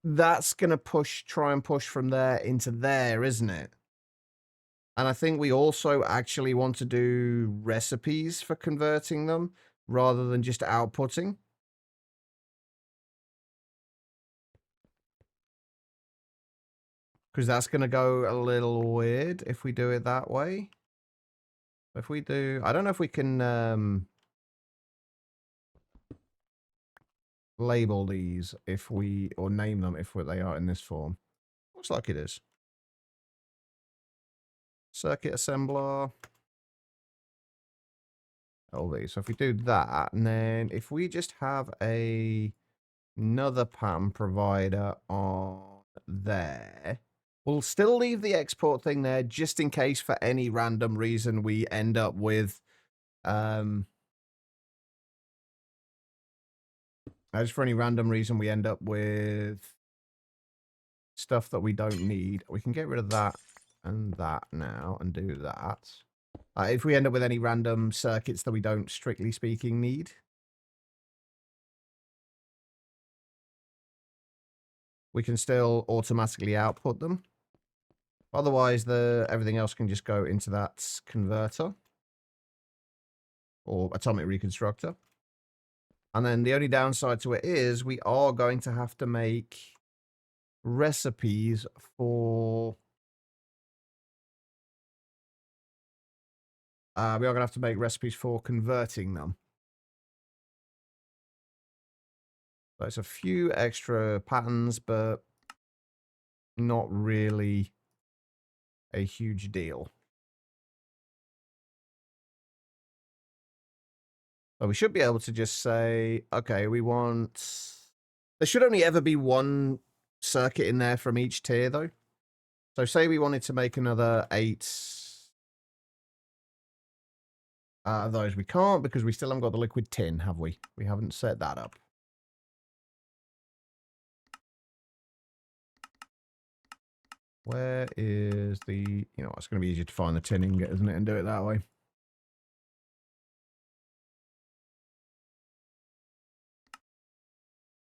That's going to try and push from there into there, isn't it? And I think we also actually want to do recipes for converting them rather than just outputting. Because that's going to go a little weird if we do it that way. If we do, I don't know if we can label these if we, or name them if they are in this form. Looks like it is. Circuit assembler. LV. So if we do that, and then if we just have another pattern provider on there, we'll still leave the export thing there just in case for any random reason we end up with just for any random reason we end up with stuff that we don't need. We can get rid of that and that now and do that. If we end up with any random circuits that we don't, strictly speaking, need. We can still automatically output them. Otherwise, everything else can just go into that converter or atomic reconstructor. And then the only downside to it is we are going to have to make recipes for... we are going to have to make recipes for converting them. So it's a few extra patterns, but not really a huge deal. So we should be able to just say, okay, we want... There should only ever be one circuit in there from each tier, though. So say we wanted to make another 8 of those. We can't because we still haven't got the liquid tin, have we? We haven't set that up. Where is the... You know, it's going to be easier to find the tin ingot, isn't it? And do it that way.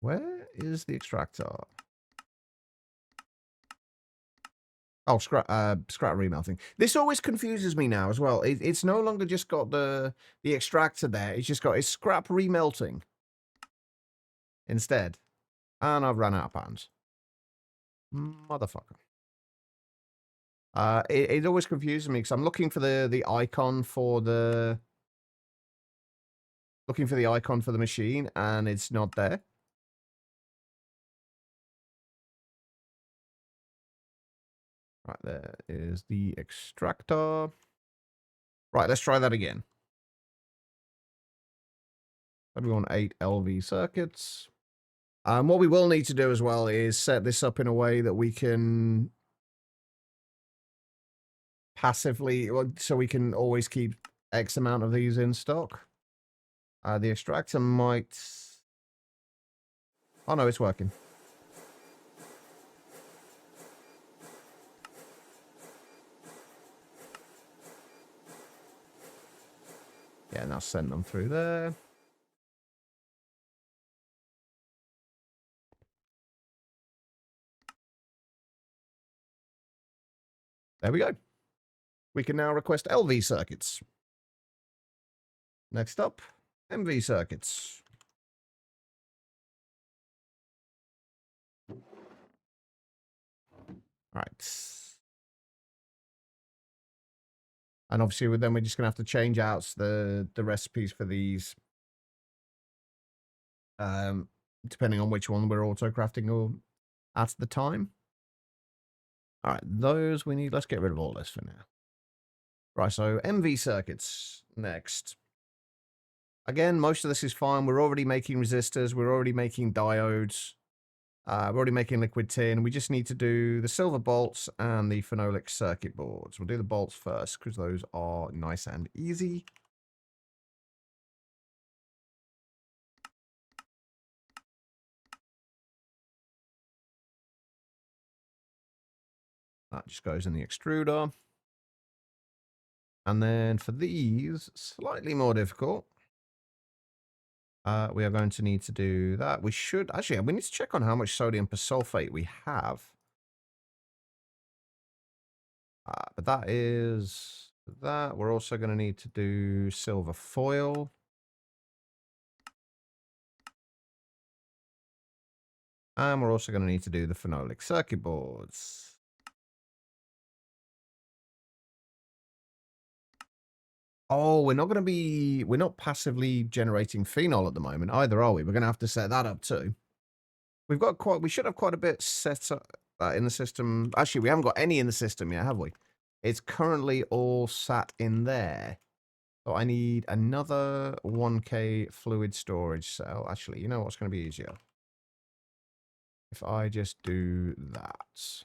Where is the extractor? Oh, scrap remelting. This always confuses me now as well. It's no longer just got the extractor there. It's just got its scrap remelting instead. And I've run out of patterns. Motherfucker. It always confuses me because I'm looking for the icon for the... Looking for the icon for the machine, and it's not there. Right, there is the extractor. Right, let's try that again. We want 8 LV circuits. What we will need to do as well is set this up in a way that we can passively, so we can always keep X amount of these in stock. The extractor might... Oh no, it's working. Yeah, now send them through there. There we go. We can now request LV circuits. Next up, MV circuits. All right. And obviously, then we're just going to have to change out the recipes for these. Depending on which one we're auto-crafting or at the time. All right, those we need. Let's get rid of all this for now. Right, so MV circuits next. Again, most of this is fine. We're already making resistors. We're already making diodes. We're already making liquid tin. We just need to do the silver bolts and the phenolic circuit boards. We'll do the bolts first because those are nice and easy. That just goes in the extruder. And then for these, slightly more difficult. We are going to need to do that. We should... Actually, we need to check on how much sodium persulfate we have. But that is that. We're also going to need to do silver foil. And we're also going to need to do the phenolic circuit boards. Oh, we're not passively generating phenol at the moment either, are we? We're going to have to set that up too. We should have quite a bit set up in the system. Actually, we haven't got any in the system yet, have we? It's currently all sat in there. So I need another 1K fluid storage cell. Actually, you know what's going to be easier? If I just do that.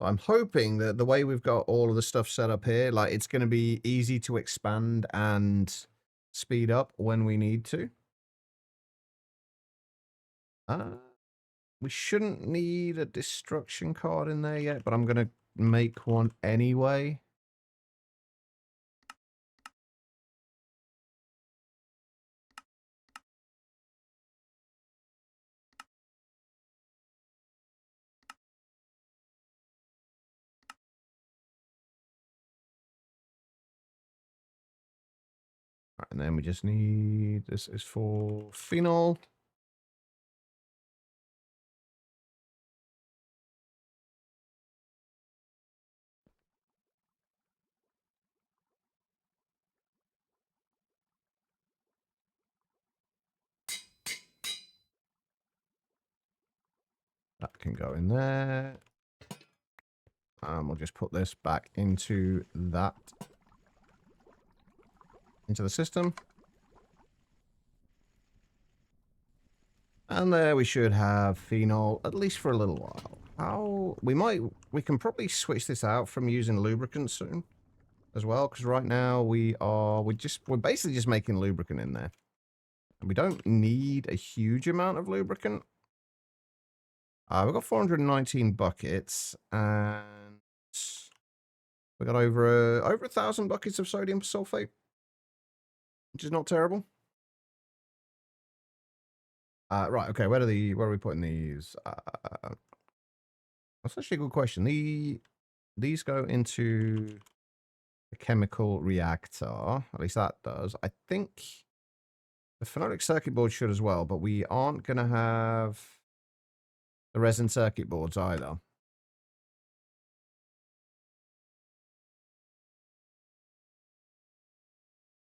I'm hoping that the way we've got all of the stuff set up here, like it's going to be easy to expand and speed up when we need to. We shouldn't need a destruction card in there yet, but I'm going to make one anyway. Right, and then we just need, this is for phenol. That can go in there. And we'll just put this back into that, into the system. And there we should have phenol, at least for a little while. We can probably switch this out from using lubricant soon as well, because right now we're basically just making lubricant in there. And we don't need a huge amount of lubricant. We've got 419 buckets, and we got over 1,000 buckets of sodium sulfate, which is not terrible. Right, okay, where are we putting these? That's actually a good question. These go into the chemical reactor. At least that does. I think the phenolic circuit board should as well, but we aren't going to have the resin circuit boards either.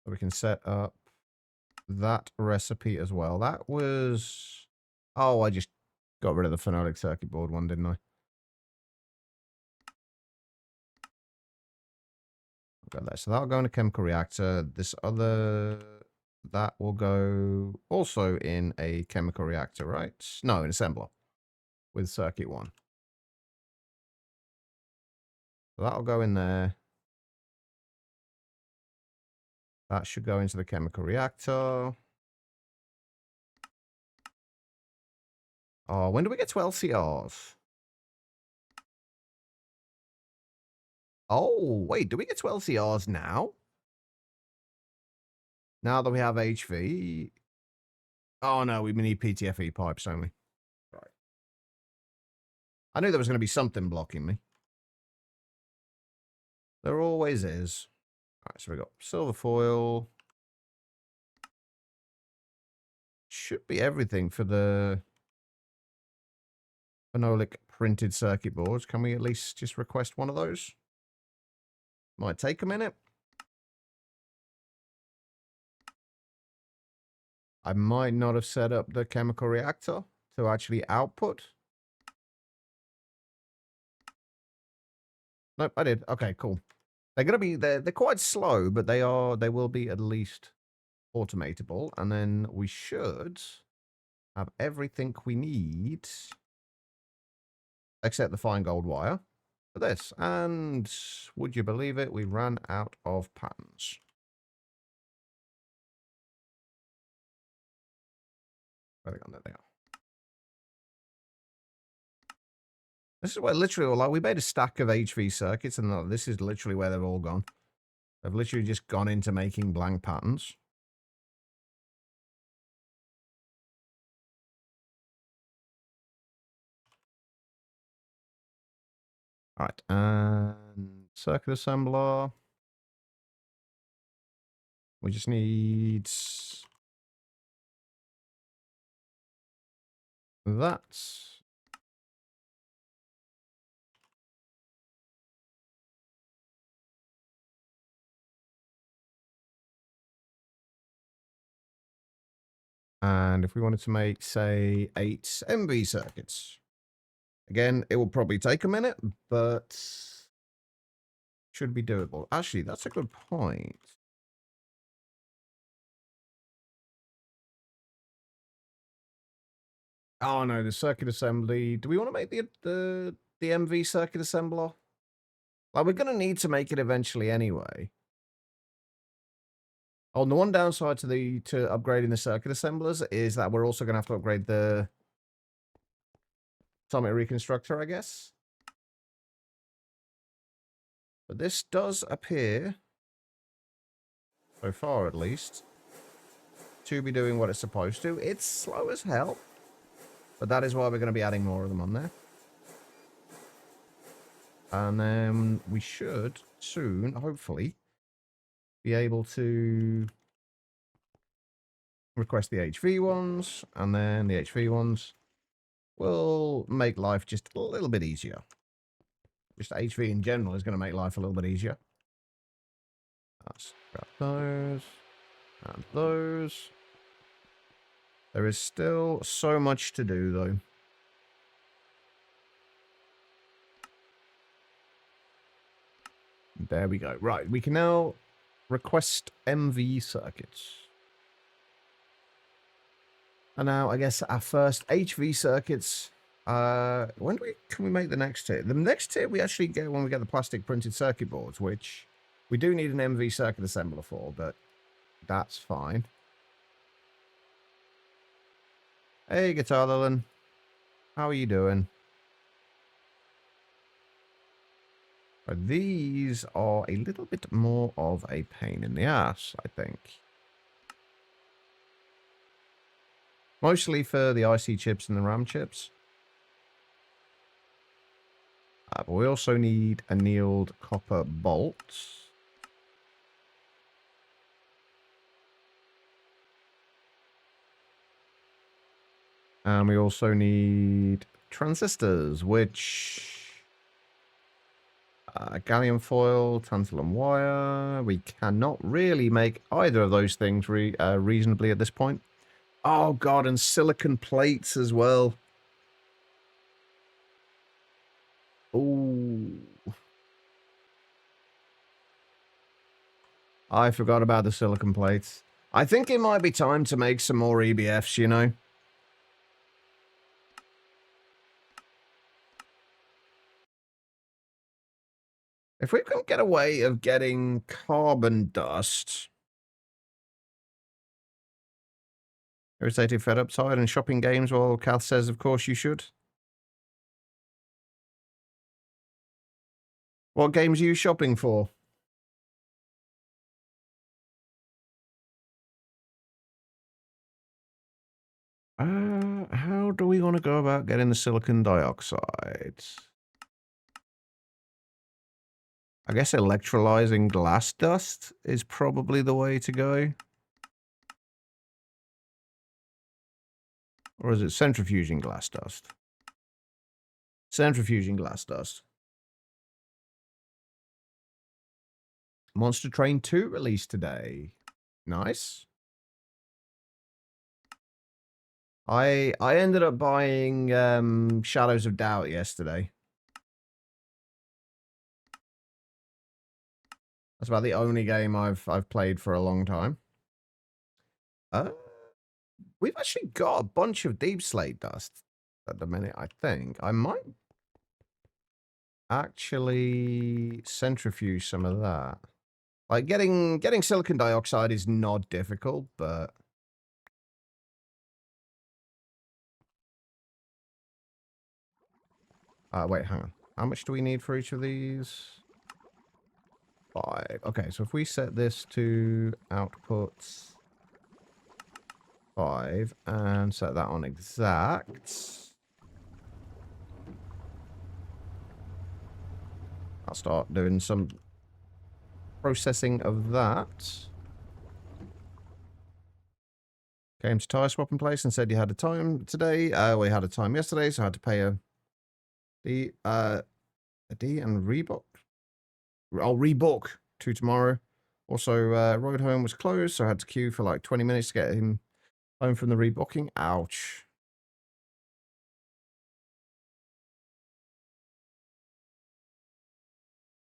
So we can set up that recipe as well. That was... Oh, I just got rid of the phenolic circuit board one, didn't I? Got that. So that'll go in a chemical reactor. This other... That will go also in a chemical reactor, right? No, an assembler with circuit one. So that'll go in there. That should go into the chemical reactor. Oh, when do we get to LCRs? Oh, wait, do we get to LCRs now? Now that we have HV? Oh, no, we need PTFE pipes only. Right. I knew there was going to be something blocking me. There always is. All right, so we got silver foil. Should be everything for the phenolic printed circuit boards. Can we at least just request one of those? Might take a minute. I might not have set up the chemical reactor to actually output. Nope, I did. Okay, cool. They're quite slow, but they will be at least automatable, and then we should have everything we need except the fine gold wire for this. And would you believe it, we ran out of patterns. Where are they gone? There they are. This is where literally, like, we made a stack of HV circuits, and this is literally where they've all gone. They've literally just gone into making blank patterns. All right, and circuit assembler. We just need that. And if we wanted to make, say, 8 MV circuits. Again, it will probably take a minute, but should be doable. Actually, that's a good point. Oh no, the circuit assembly. Do we want to make the MV circuit assembler? Like, we're gonna need to make it eventually anyway. Oh, and the one downside to upgrading the circuit assemblers is that we're also gonna have to upgrade the atomic reconstructor, I guess. But this does appear, so far at least, to be doing what it's supposed to. It's slow as hell, but that is why we're going to be adding more of them on there. And then we should soon, hopefully, be able to request the HV ones, and then the HV ones will make life just a little bit easier. Just HV in general is going to make life a little bit easier. Let's grab those and those. There is still so much to do, though. There we go. Right, we can now request MV circuits. And now, I guess, our first HV circuits. When can we make the next tier? The next tier we actually get when we get the plastic printed circuit boards, which we do need an MV circuit assembler for, but that's fine. Hey, Guitar Lilin. How are you doing? These are a little bit more of a pain in the ass, I think. Mostly for the IC chips and the RAM chips. But we also need annealed copper bolts. And we also need transistors, which... gallium foil, tantalum wire. We cannot really make either of those things reasonably at this point. Oh god, and silicon plates as well. Ooh. I forgot about the silicon plates. I think it might be time to make some more EBFs, you know? If we can get a way of getting carbon dust... Irritated, fed up, tired, and shopping games, well, Kath says, of course you should. What games are you shopping for? How do we want to go about getting the silicon dioxide? I guess electrolyzing glass dust is probably the way to go. Or is it centrifuging glass dust? Centrifuging glass dust. Monster Train 2 released today. Nice. I ended up buying Shadows of Doubt yesterday. That's about the only game I've played for a long time. We've actually got a bunch of Deep Slate dust at the minute, I think. I might actually centrifuge some of that. Like, getting silicon dioxide is not difficult, but... Wait, hang on. How much do we need for each of these? 5. Okay, so if we set this to outputs 5 and set that on exact, I'll start doing some processing of that. Came to tire swap in place and said you had a time today. We had a time yesterday, so I had to pay a D and rebook. I'll rebook to tomorrow. Also, road home was closed, so I had to queue for like 20 minutes to get him home from the rebooking. Ouch.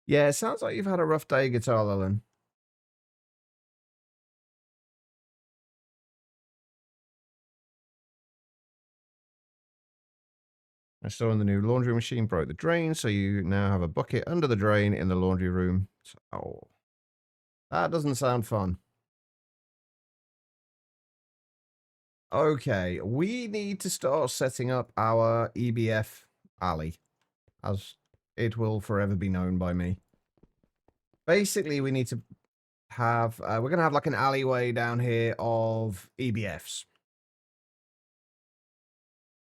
Yeah, it sounds like you've had a rough day, Guitar Lilin. I saw in the new laundry machine broke the drain, so you now have a bucket under the drain in the laundry room. Oh, that doesn't sound fun. Okay, we need to start setting up our EBF alley, as it will forever be known by me. Basically, we need to have, we're going to have like an alleyway down here of EBFs.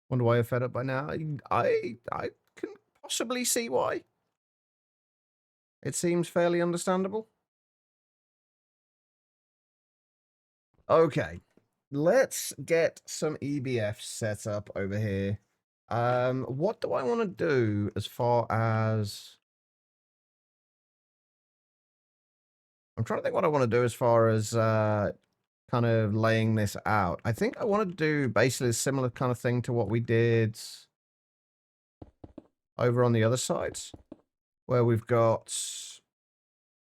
Wonder why you're fed up by now? I can possibly see why. It seems fairly understandable. Okay, let's get some EBFs set up over here. What do I want to do as far as... I'm trying to think what I want to do as far as kind of laying this out. I think I want to do basically a similar kind of thing to what we did over on the other sides, where we've got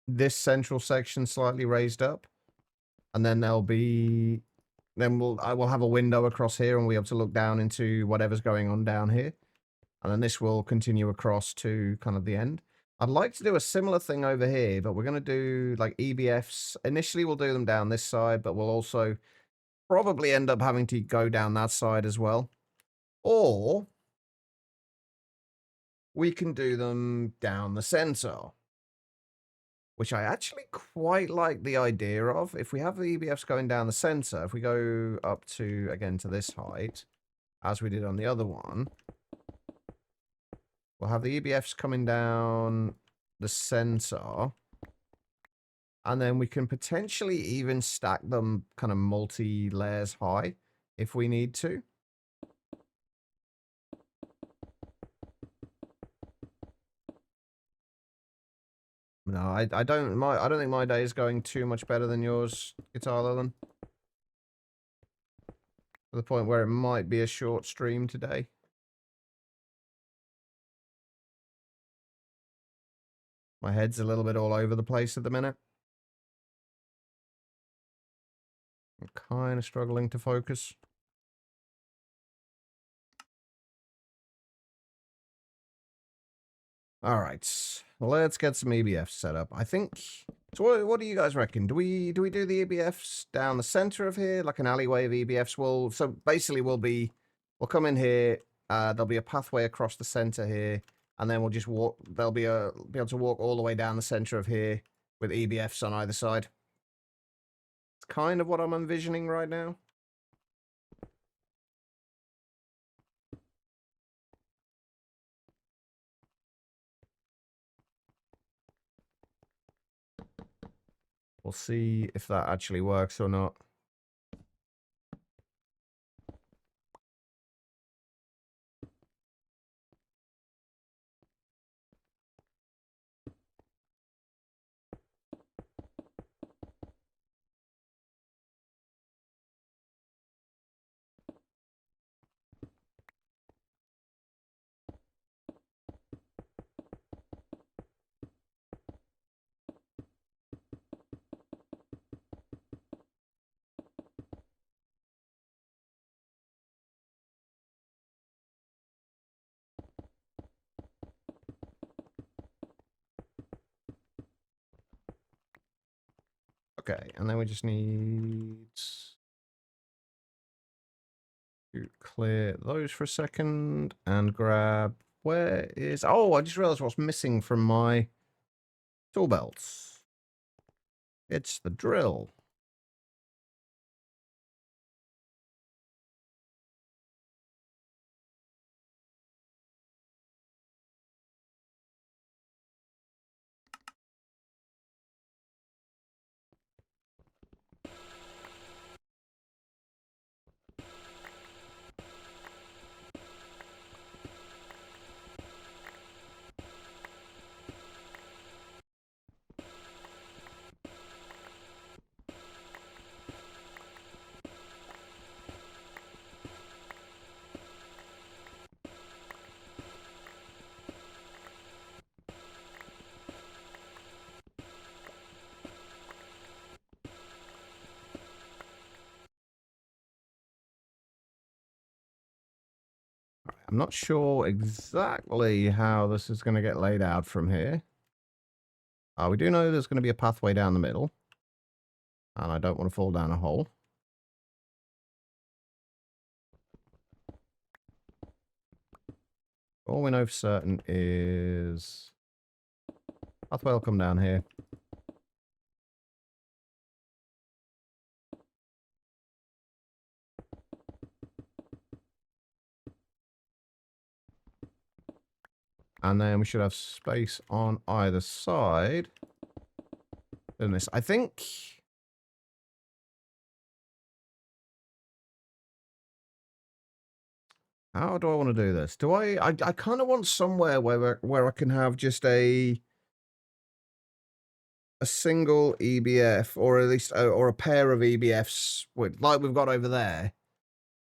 this central section slightly raised up, and then there'll be... Then I will have a window across here and we'll be able to look down into whatever's going on down here. And then this will continue across to kind of the end. I'd like to do a similar thing over here, but we're going to do like EBFs. Initially, we'll do them down this side, but we'll also probably end up having to go down that side as well. Or we can do them down the center, which I actually quite like the idea of. If we have the EBFs going down the center, if we go up to, again, to this height, as we did on the other one, we'll have the EBFs coming down the center, and then we can potentially even stack them kind of multi-layers high if we need to. No, I don't think my day is going too much better than yours, Guitar Lilin. To the point where it might be a short stream today. My head's a little bit all over the place at the minute. I'm kind of struggling to focus. All right, let's get some EBFs set up. I think. So, what do you guys reckon? Do we do the EBFs down the center of here, like an alleyway of EBFs? So basically, we'll come in here. There'll be a pathway across the center here, and then we'll just walk. They'll be able to walk all the way down the center of here with EBFs on either side. It's kind of what I'm envisioning right now. We'll see if that actually works or not. Okay, and then we just need to clear those for a second and grab Where is... Oh, I just realized what's missing from my tool belts. It's the drill. I'm not sure exactly how this is going to get laid out from here. We do know there's going to be a pathway down the middle. And I don't want to fall down a hole. All we know for certain is... pathway will come down here. And then we should have space on either side. Doing this. I think... how do I want to do this? Do I kind of want somewhere where I can have just a single EBF, or at least or a pair of EBFs, like we've got over there,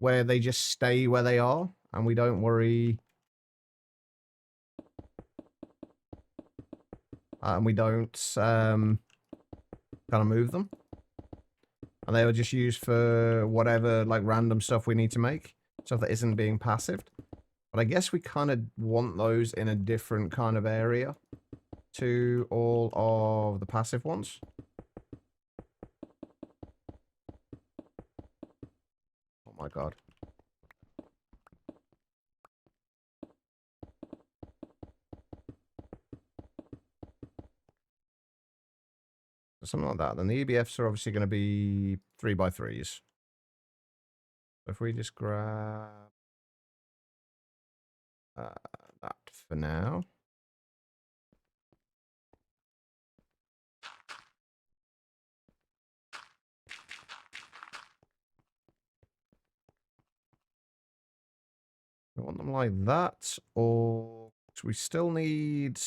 where they just stay where they are and we don't worry, and we don't kind of move them, and they were just used for whatever like random stuff we need to make, stuff that isn't being passived. But I guess we kind of want those in a different kind of area to all of the passive ones. Oh my god. Something like that. Then the EBFs are obviously going to be 3x3s. If we just grab that for now. We want them like that, or we still need...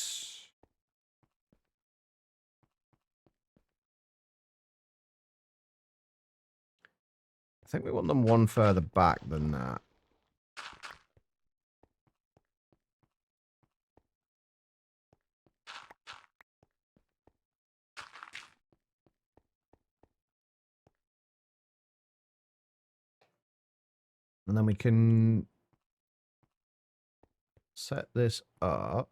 I think we want them one further back than that. And then we can set this up.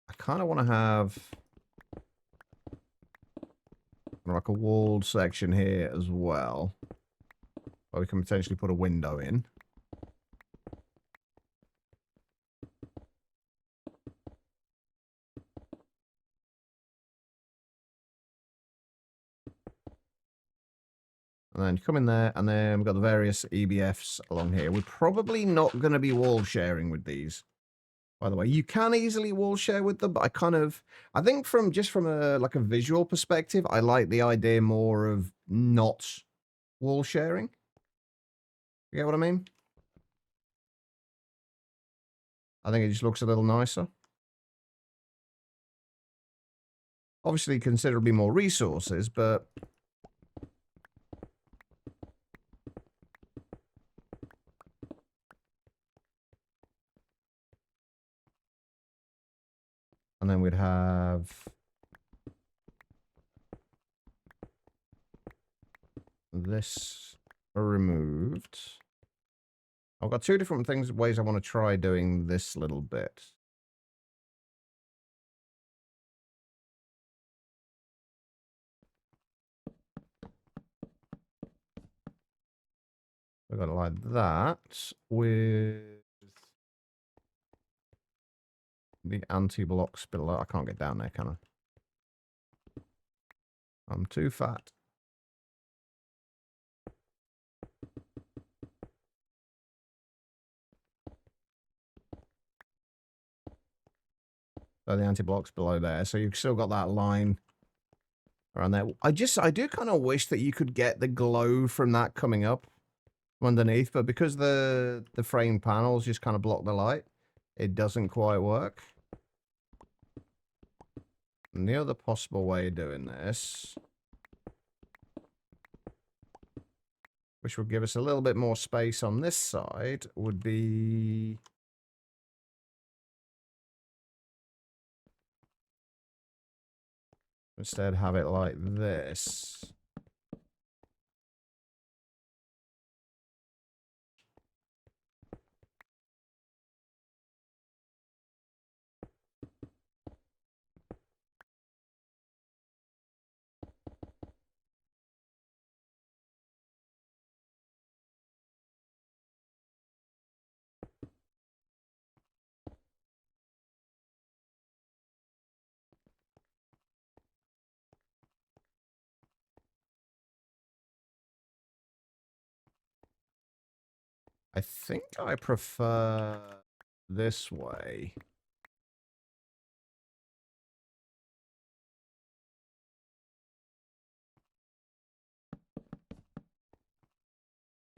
I kind of want to have like a walled section here as well, where we can potentially put a window in. And then you come in there, and then we've got the various EBFs along here. We're probably not going to be wall sharing with these. By the way, you can easily wall share with them, but I think from a like a visual perspective, I like the idea more of not wall sharing. You get what I mean? I think it just looks a little nicer. Obviously, considerably more resources, but... and then we'd have... this removed. I've got two different ways I want to try doing this little bit. We've got it like that with The anti-blocks below. I can't get down there, can I? I'm too fat. So the anti-blocks below there. So you've still got that line around there. I do kind of wish that you could get the glow from that coming up from underneath, but because the frame panels just kind of block the light, it doesn't quite work. And the other possible way of doing this, which would give us a little bit more space on this side, would be... instead have it like this. I think I prefer this way.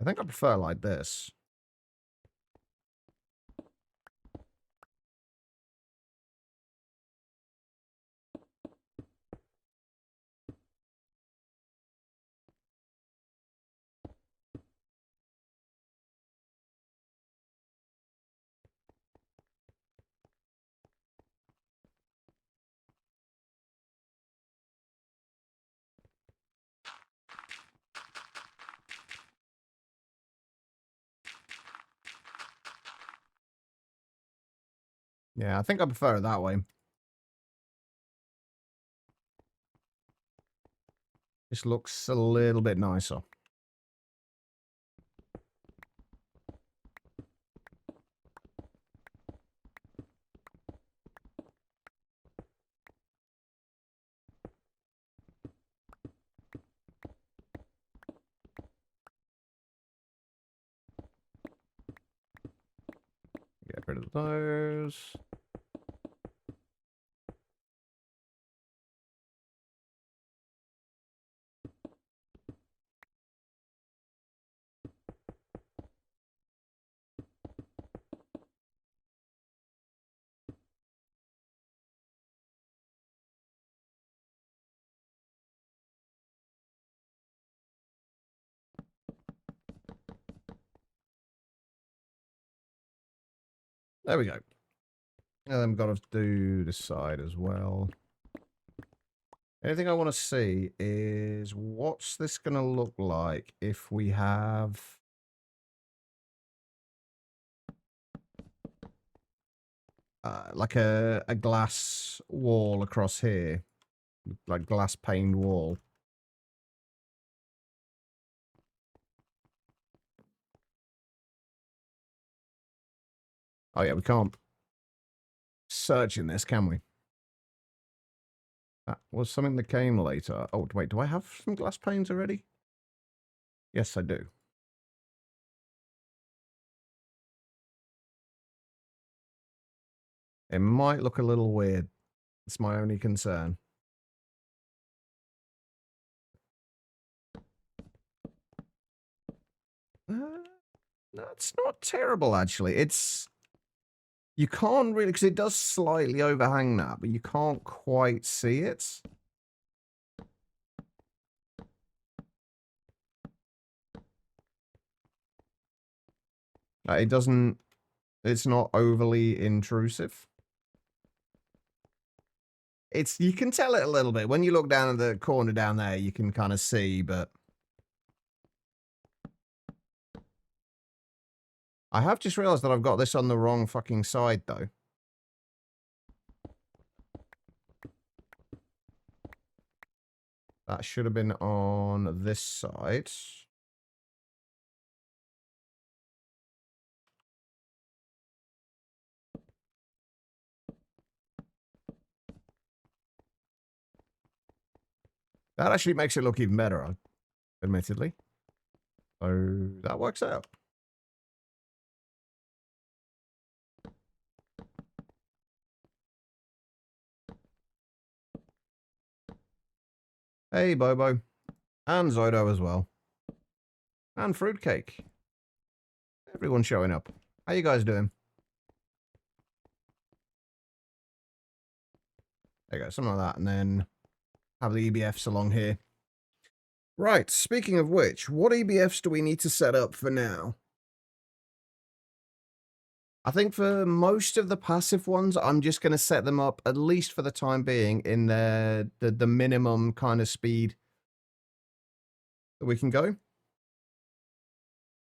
I think I prefer like this. Yeah, I think I prefer it that way. This looks a little bit nicer. Get rid of those. There we go. And then we've got to do this side as well. Anything I want to see is what's this going to look like if we have... like a glass wall across here. Like glass paned wall. Oh yeah, we can't search in this, can we? That was something that came later. Oh, wait, do I have some glass panes already? Yes, I do. It might look a little weird. It's my only concern. That's not terrible, actually. It's... you can't really... because it does slightly overhang that, but you can't quite see it. It doesn't... it's not overly intrusive. It's... you can tell it a little bit. When you look down at the corner down there, you can kind of see, but... I have just realized that I've got this on the wrong fucking side, though. That should have been on this side. That actually makes it look even better, admittedly. So that works out. Hey, Bobo. And Zodo as well. And Fruitcake. Everyone's showing up. How you guys doing? There you go, something like that. And then have the EBFs along here. Right, speaking of which, what EBFs do we need to set up for now? I think for most of the passive ones, I'm just going to set them up, at least for the time being, in the minimum kind of speed that we can go.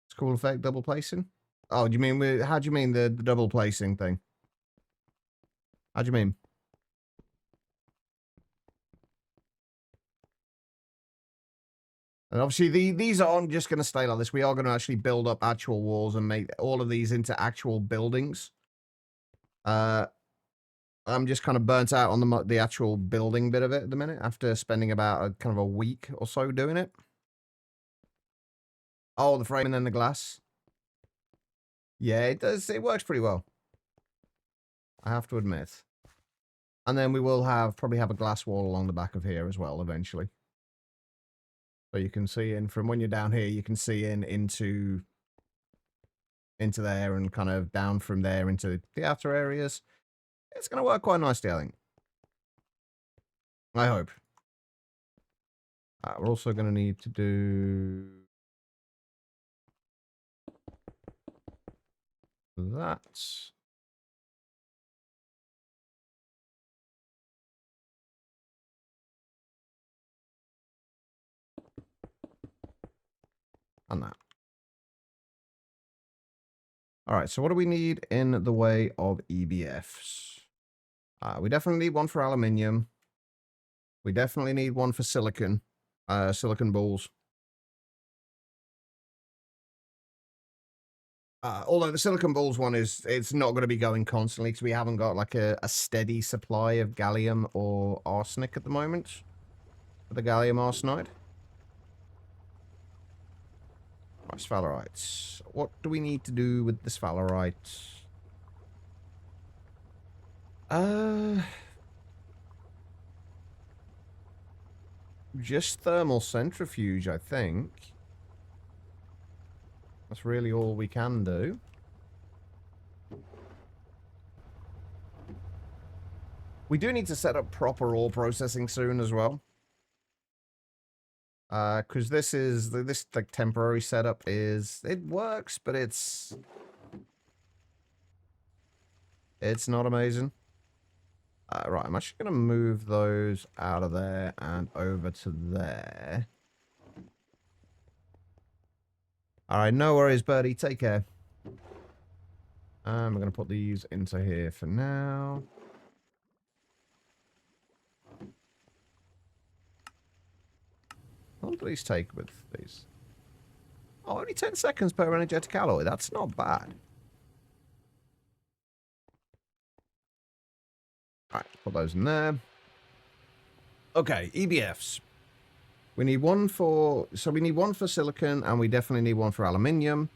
It's cool effect, double placing. Oh, do you mean, how do you mean the double placing thing? How do you mean? And obviously, these aren't just going to stay like this. We are going to actually build up actual walls and make all of these into actual buildings. I'm just kind of burnt out on the actual building bit of it at the minute after spending about kind of a week or so doing it. Oh, the frame and then the glass. Yeah, it does. It works pretty well, I have to admit. And then we will probably have a glass wall along the back of here as well eventually. So you can see in from when you're down here, you can see into there and kind of down from there into the outer areas. It's going to work quite nicely, I think. I hope. We're also going to need to do that. And that. All right, so what do we need in the way of EBFs? We definitely need one for aluminium. We definitely need one for silicon. Silicon balls. Although the silicon balls one it's not going to be going constantly because we haven't got like a steady supply of gallium or arsenic at the moment for the gallium arsenide. Right, sphalerite. What do we need to do with the sphalerite? Just thermal centrifuge, I think. That's really all we can do. We do need to set up proper ore processing soon as well. Because this like temporary setup it works, but it's not amazing. Right, I'm actually going to move those out of there and over to there. Alright, no worries, birdie. Take care. We're going to put these into here for now. How long do these take with these? Oh, only 10 seconds per energetic alloy. That's not bad. Alright, put those in there. Okay, EBFs. We need one for... So we need one for silicon, and we definitely need one for aluminium.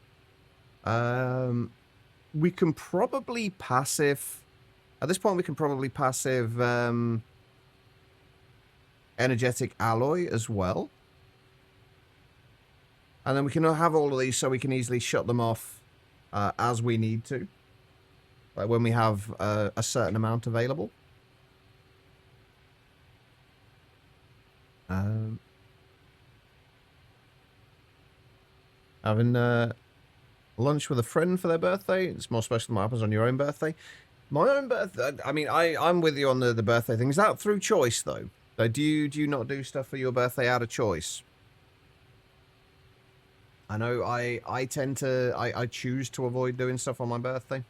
We can probably passive... At this point, we can probably passive energetic alloy as well. And then we can have all of these so we can easily shut them off as we need to. Like when we have a certain amount available. Having lunch with a friend for their birthday. It's more special than what happens on your own birthday. My own birthday, I mean, I'm with you on the birthday thing. Is that through choice, though? Like, do you not do stuff for your birthday out of choice? I know I tend to, I choose to avoid doing stuff on my birthday.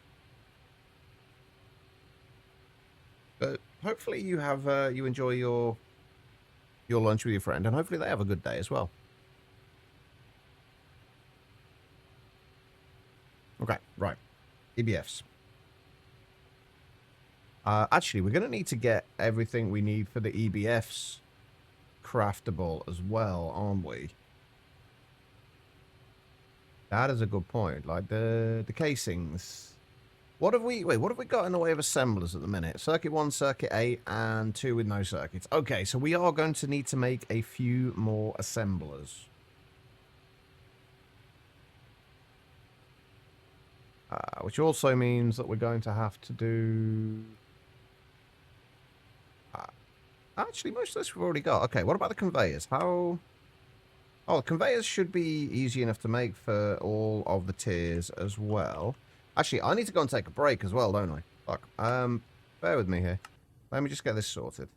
But hopefully you have, you enjoy your lunch with your friend, and hopefully they have a good day as well. Okay, right. EBFs. Actually, we're going to need to get everything we need for the EBFs craftable as well, aren't we? That is a good point. Like the casings. What have we got in the way of assemblers at the minute? Circuit 1, Circuit 8, and 2 with no circuits. Okay, so we are going to need to make a few more assemblers. Which also means that we're going to have to do... actually, most of this we've already got. Okay, what about the conveyors? How... Oh, the conveyors should be easy enough to make for all of the tiers as well. Actually, I need to go and take a break as well, don't I? Fuck. Bear with me here. Let me just get this sorted.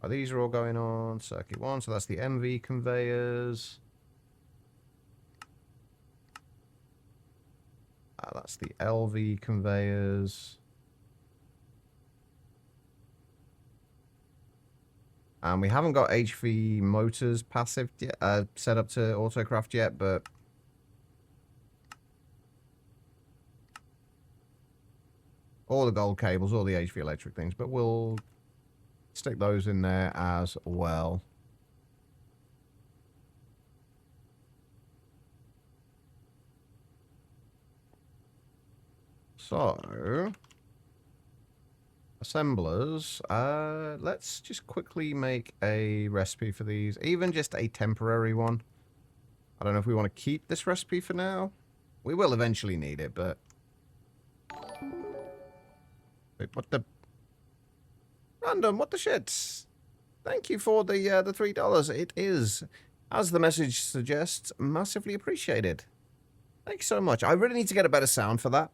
These are all going on circuit 1, so that's the MV conveyors. That's the LV conveyors. And we haven't got HV motors passive yet, set up to autocraft yet, but... all the gold cables, all the HV electric things, but we'll stick those in there as well. So, assemblers, let's just quickly make a recipe for these, even just a temporary one. I don't know if we want to keep this recipe for now. We will eventually need it, but... wait, what the... Random, what the shit? Thank you for the $3. It is, as the message suggests, massively appreciated. Thank you so much. I really need to get a better sound for that.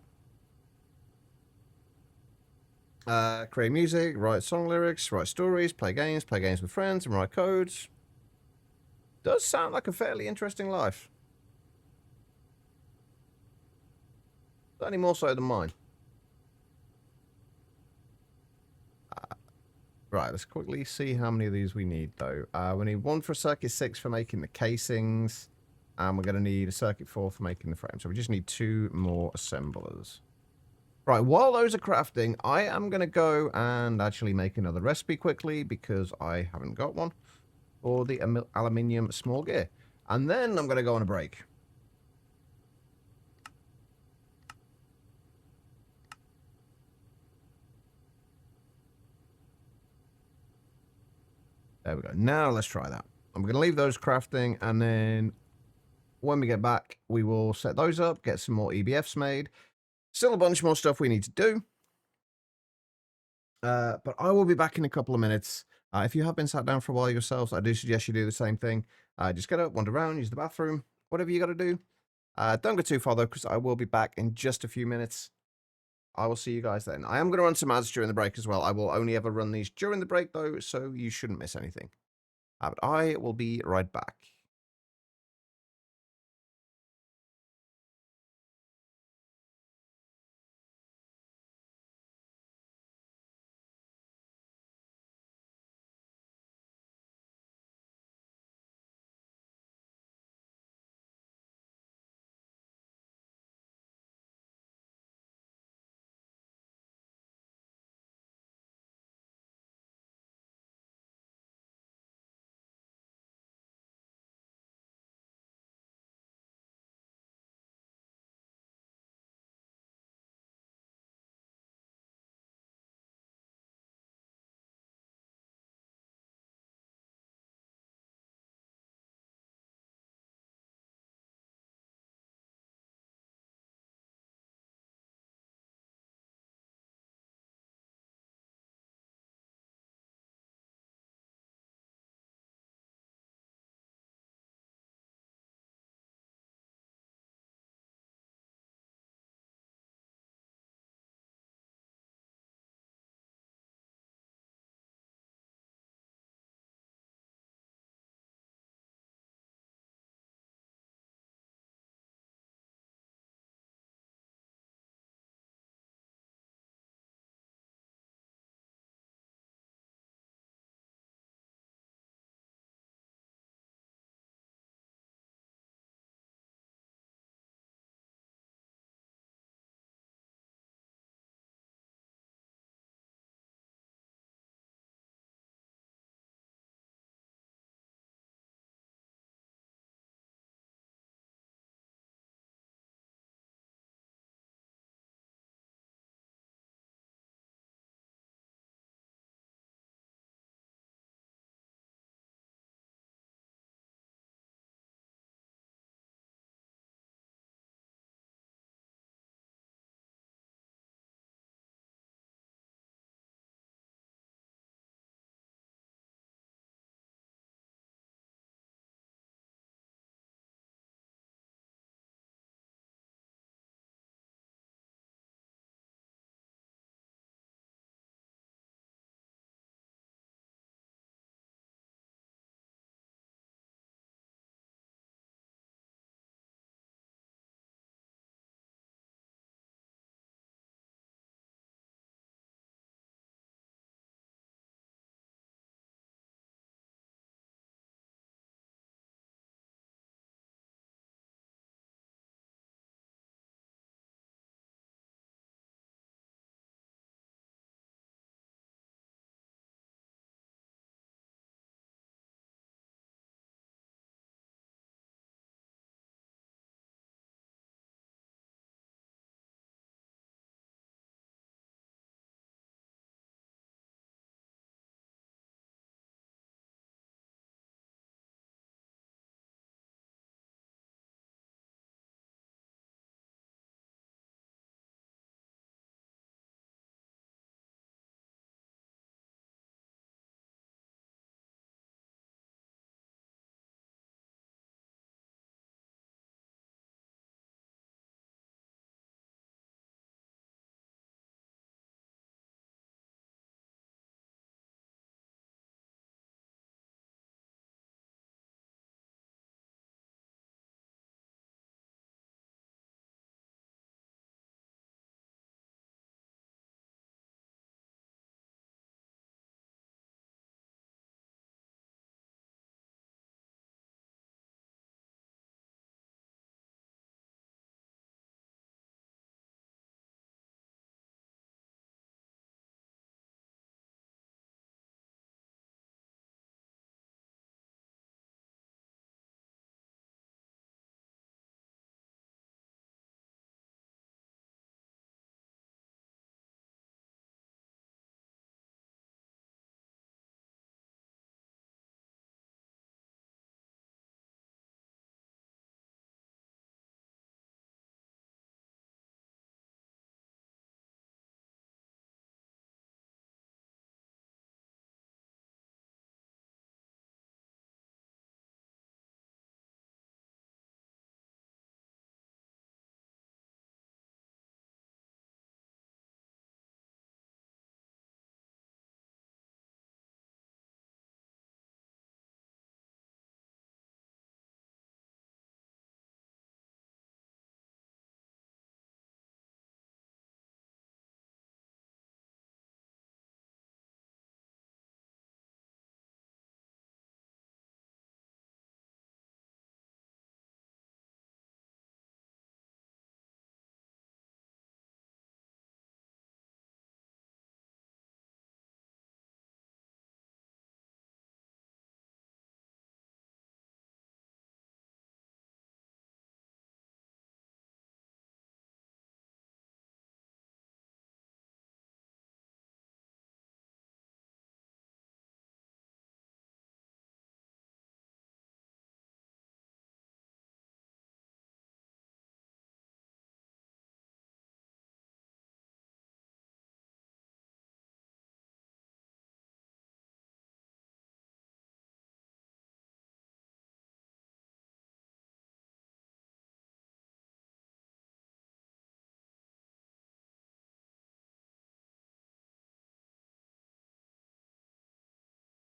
Create music, write song lyrics, write stories, play games with friends, and write codes. Does sound like a fairly interesting life. Certainly more so than mine. Right, let's quickly see how many of these we need, though. We need one for Circuit 6 for making the casings, and we're going to need a Circuit 4 for making the frame. So we just need 2 more assemblers. Right, while those are crafting, I am going to go and actually make another recipe quickly because I haven't got one for the aluminium small gear. And then I'm going to go on a break. There we go. Now let's try that. I'm going to leave those crafting, and then when we get back, we will set those up, get some more EBFs made. Still a bunch more stuff we need to do. But I will be back in a couple of minutes. If you have been sat down for a while yourselves, I do suggest you do the same thing. Just get up, wander around, use the bathroom, whatever you got to do. Don't go too far, though, because I will be back in just a few minutes. I will see you guys then. I am going to run some ads during the break as well. I will only ever run these during the break, though, so you shouldn't miss anything. But I will be right back.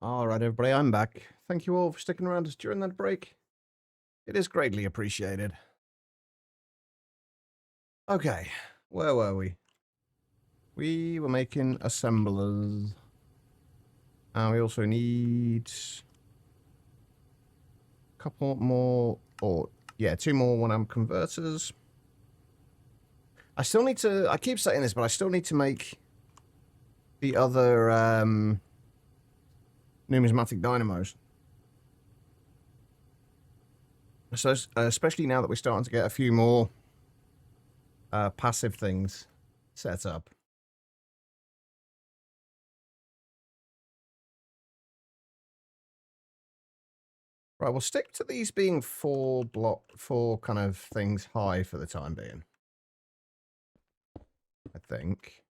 All right, everybody, I'm back. Thank you all for sticking around us during that break. It is greatly appreciated. Okay, where were we? We were making assemblers. And we also need a couple more, or yeah, 2 more 1-amp converters. I still need to, I keep saying this, but I still need to make the other numismatic dynamos. So, especially now that we're starting to get a few more passive things set up. Right, we'll stick to these being 4 kind of things high for the time being. I think.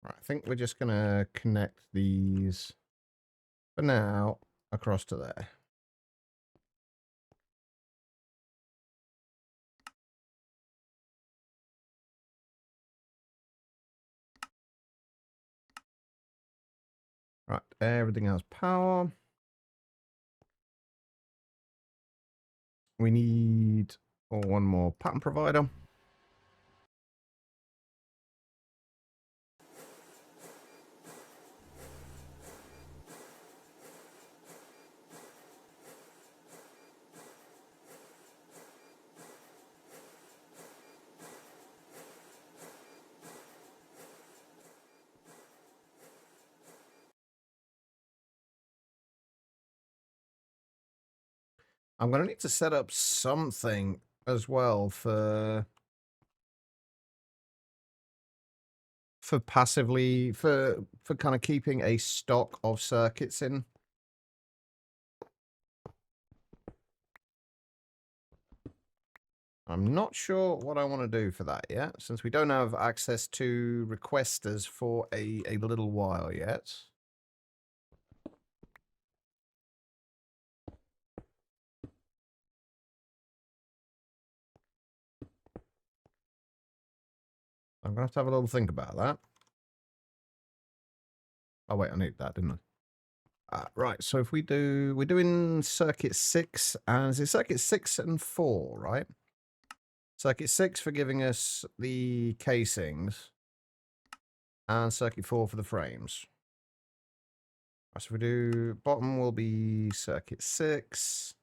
Right, I think we're just going to connect these, for now, across to there. Right, everything has power. We need one more pattern provider. I'm going to need to set up something as well for passively, for kind of keeping a stock of circuits in. I'm not sure what I want to do for that yet, since we don't have access to requesters for a little while yet. I'm going to have a little think about that. Oh, wait, I need that, didn't I? Right, so if we're doing circuit 6, and is it circuit 6 and 4, right? Circuit 6 for giving us the casings, and circuit 4 for the frames. Right, so if we do, bottom will be circuit 6.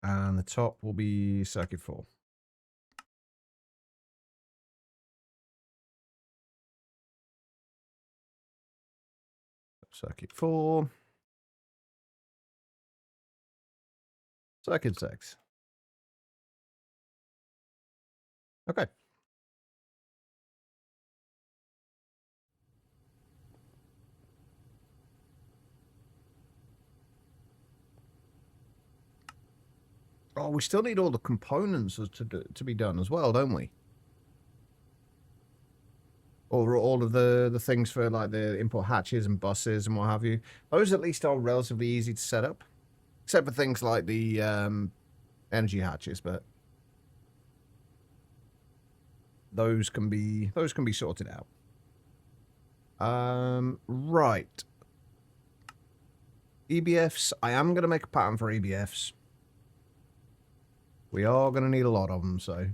And the top will be circuit 4. Circuit 4. Circuit 6. Okay. Oh, we still need all the components to be done as well, don't we? Or all of the things for like the import hatches and buses and what have you. Those at least are relatively easy to set up. Except for things like the energy hatches, but those can be sorted out. Right. EBFs. I am going to make a pattern for EBFs. We are going to need a lot of them, so.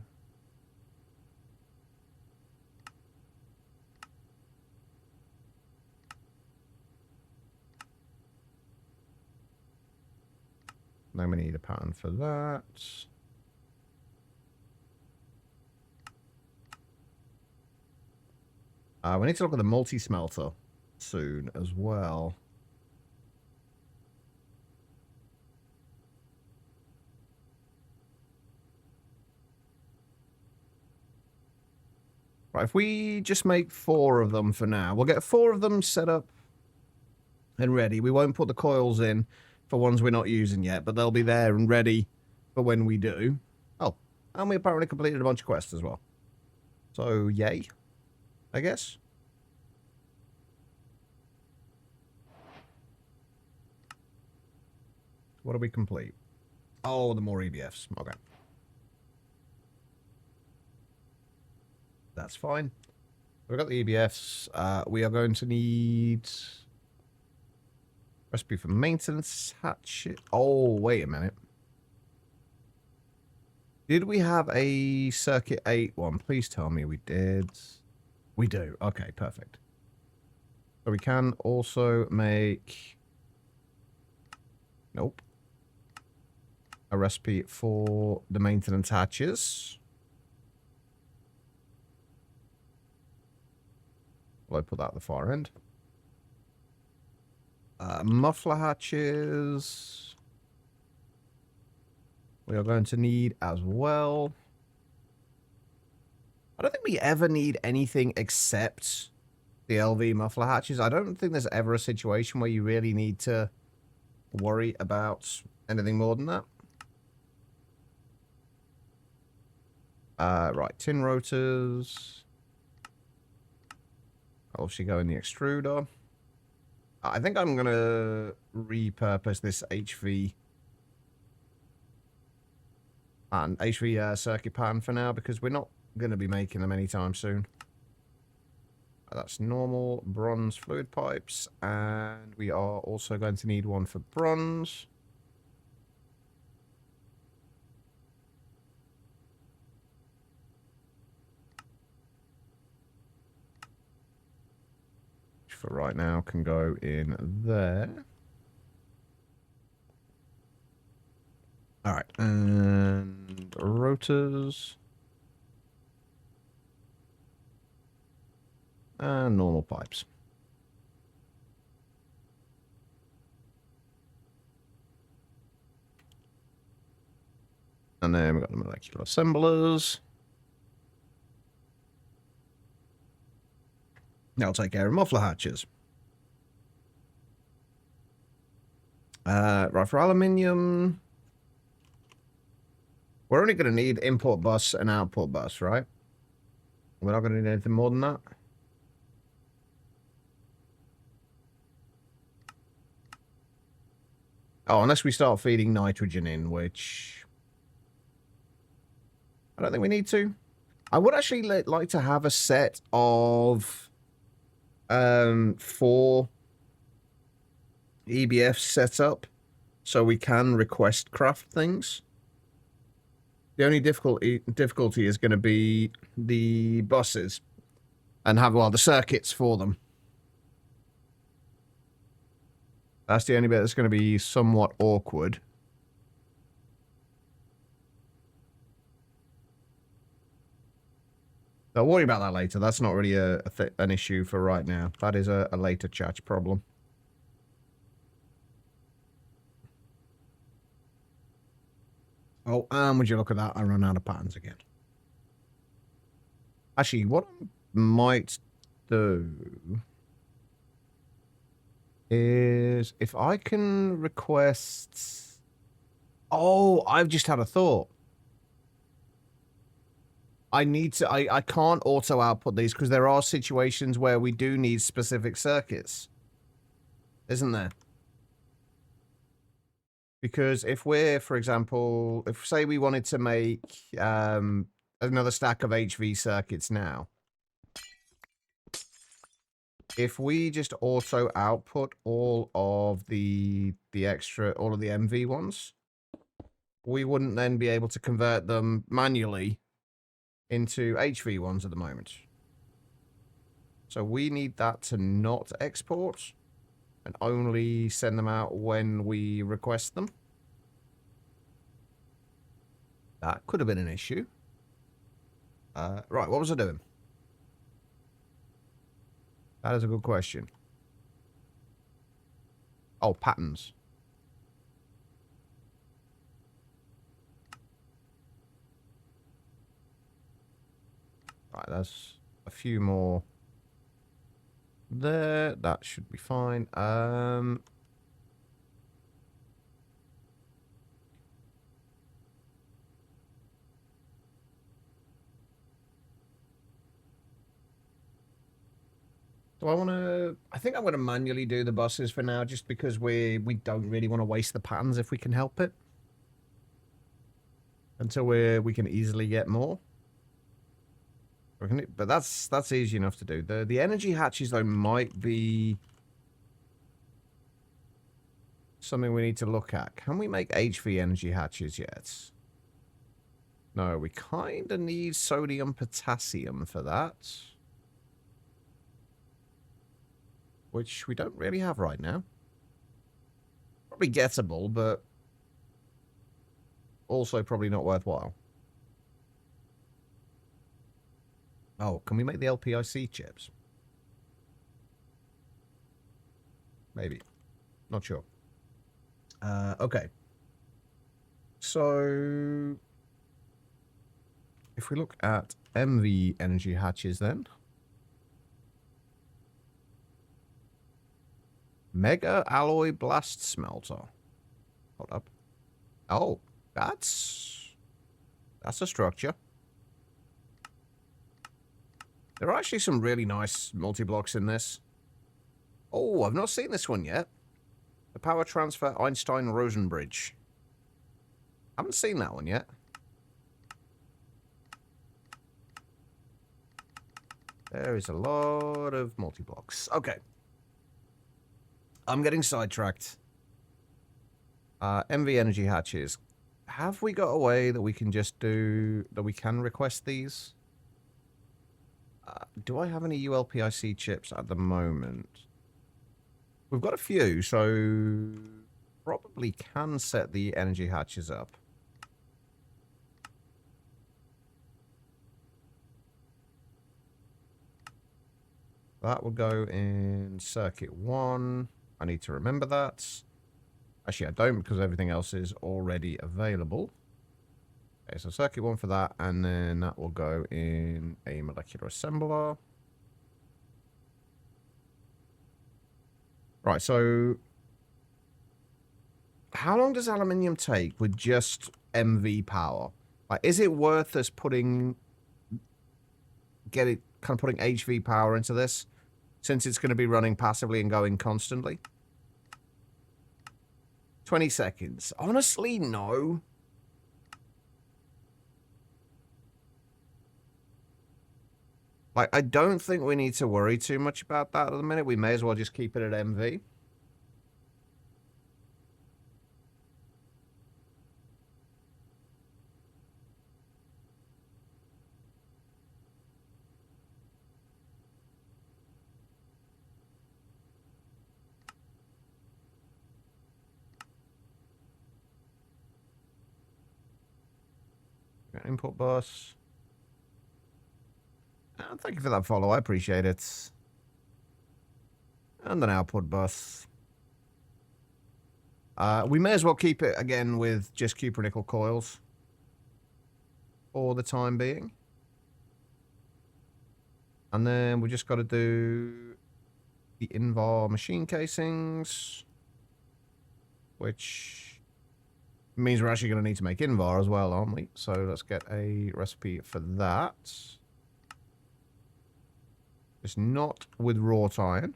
Then we need a pattern for that. We need to look at the multi-smelter soon as well. Right, if we just make 4 of them for now, we'll get 4 of them set up and ready. We won't put the coils in for ones we're not using yet, but they'll be there and ready for when we do. Oh, and we apparently completed a bunch of quests as well. So, yay, I guess. What do we complete? Oh, the more EBFs. Okay. That's fine. We've got the EBFs. We are going to need recipe for maintenance hatchet. Oh, wait a minute. Did we have a Circuit 8 one? Please tell me we did. We do. Okay, perfect. So we can also make... Nope. A recipe for the maintenance hatches. Will I put that at the far end? Muffler hatches. We are going to need as well. I don't think we ever need anything except the LV muffler hatches. I don't think there's ever a situation where you really need to worry about anything more than that. Right, tin rotors. I'll obviously go in the extruder. I think I'm going to repurpose this HV and HV circuit pan for now because we're not going to be making them anytime soon. That's normal bronze fluid pipes, and we are also going to need one for bronze. Which for right now can go in there. All right, and rotors. And normal pipes. And then we've got the molecular assemblers. Now I'll take care of muffler hatches. Right, for aluminium, we're only going to need input bus and output bus, right? We're not going to need anything more than that. Oh, unless we start feeding nitrogen in, which I don't think we need to. I would actually like to have a set of 4 EBFs set up so we can request craft things. The only difficulty is going to be the buses and have, well, the circuits for them. That's the only bit that's going to be somewhat awkward. I'll worry about that later. That's not really an issue for right now. That is a later chat problem. Oh, and would you look at that? I run out of patterns again. Actually, what I might do is if I can request... Oh, I've just had a thought. I need to... I can't auto-output these because there are situations where we do need specific circuits. Isn't there? Because if we're, for example, if say we wanted to make another stack of HV circuits now, if we just auto output all of the MV ones, we wouldn't then be able to convert them manually into HV ones at the moment. So we need that to not export and only send them out when we request them. That could have been an issue. Right, what was I doing? That is a good question. Oh, patterns. Right, that's a few more there. That should be fine. Do I want to... I think I'm going to manually do the buses for now, just because we don't really want to waste the patterns if we can help it. Until we can easily get more. But that's easy enough to do. The energy hatches, though, might be something we need to look at. Can we make HV energy hatches yet? No, we kind of need sodium potassium for that. Which we don't really have right now. Probably gettable, but also probably not worthwhile. Oh, can we make the LPIC chips? Maybe. Not sure. Okay. So, if we look at MV energy hatches then. Mega alloy blast smelter. Hold up. Oh, that's a structure. There are actually some really nice multi-blocks in this. Oh, I've not seen this one yet. The power transfer Einstein-Rosen bridge. Haven't seen that one yet. There is a lot of multi-blocks. Okay. I'm getting sidetracked. MV energy hatches. Have we got a way that we can just do... that we can request these? Do I have any ULPIC chips at the moment? We've got a few, so... probably can set the energy hatches up. That will go in circuit 1. I need to remember that. Actually, I don't, because everything else is already available. Okay, so circuit 1 for that, and then that will go in a molecular assembler. Right, so... how long does aluminium take with just MV power? Like, is it worth us putting... kind of putting HV power into this? Since it's going to be running passively and going constantly? 20 seconds. Honestly, no. Like, I don't think we need to worry too much about that at the minute. We may as well just keep it at MV. Input bus. Thank you for that follow. I appreciate it. And an output bus. We may as well keep it again with just cupronickel coils for the time being. And then we just got to do the Invar machine casings, which means we're actually going to need to make Invar as well, aren't we? So let's get a recipe for that. It's not with wrought iron.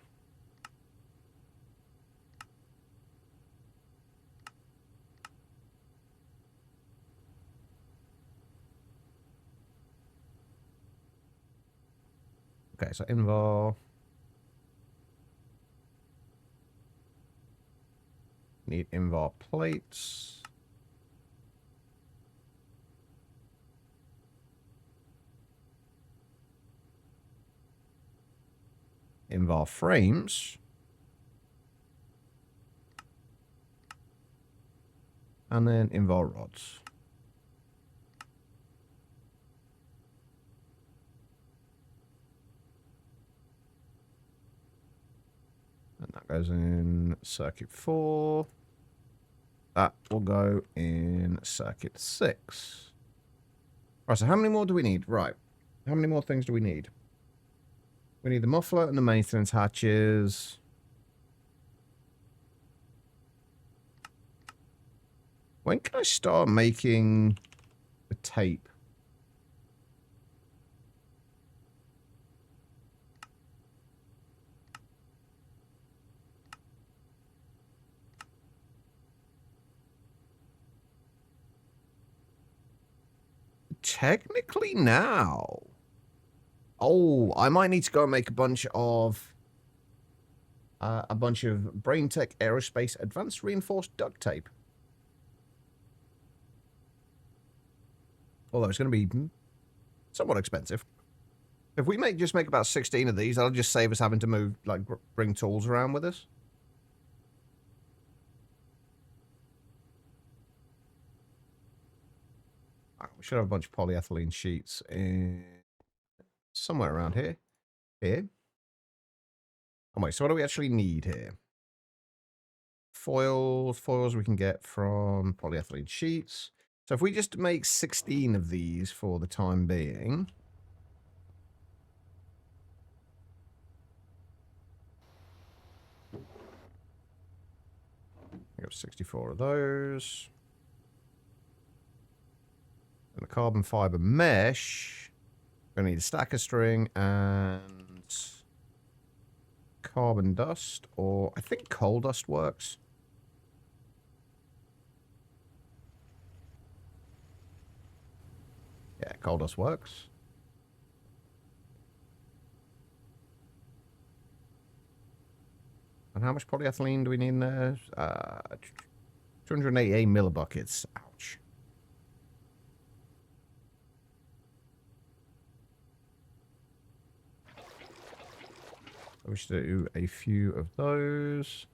Okay, so Invar. Need Invar plates. Invar frames. And then Invar rods. And that goes in circuit 4. That will go in circuit 6. Right, so how many more do we need? Right. How many more things do we need? We need the muffler and the maintenance hatches. When can I start making the tape? Technically now. Oh, I might need to go and make a bunch of Brain Tech Aerospace Advanced Reinforced Duct Tape. Although it's going to be somewhat expensive. If we just make about 16 of these, that'll just save us having to move, like, bring tools around with us. We should have a bunch of polyethylene sheets in somewhere around here. Here. Oh, wait, so what do we actually need here? Foils we can get from polyethylene sheets. So if we just make 16 of these for the time being. I got 64 of those. And the carbon fiber mesh. Gonna need a stack of string and carbon dust, or I think coal dust works. Yeah, coal dust works. And how much polyethylene do we need in there? 288 millibuckets. Ouch. We should do a few of those.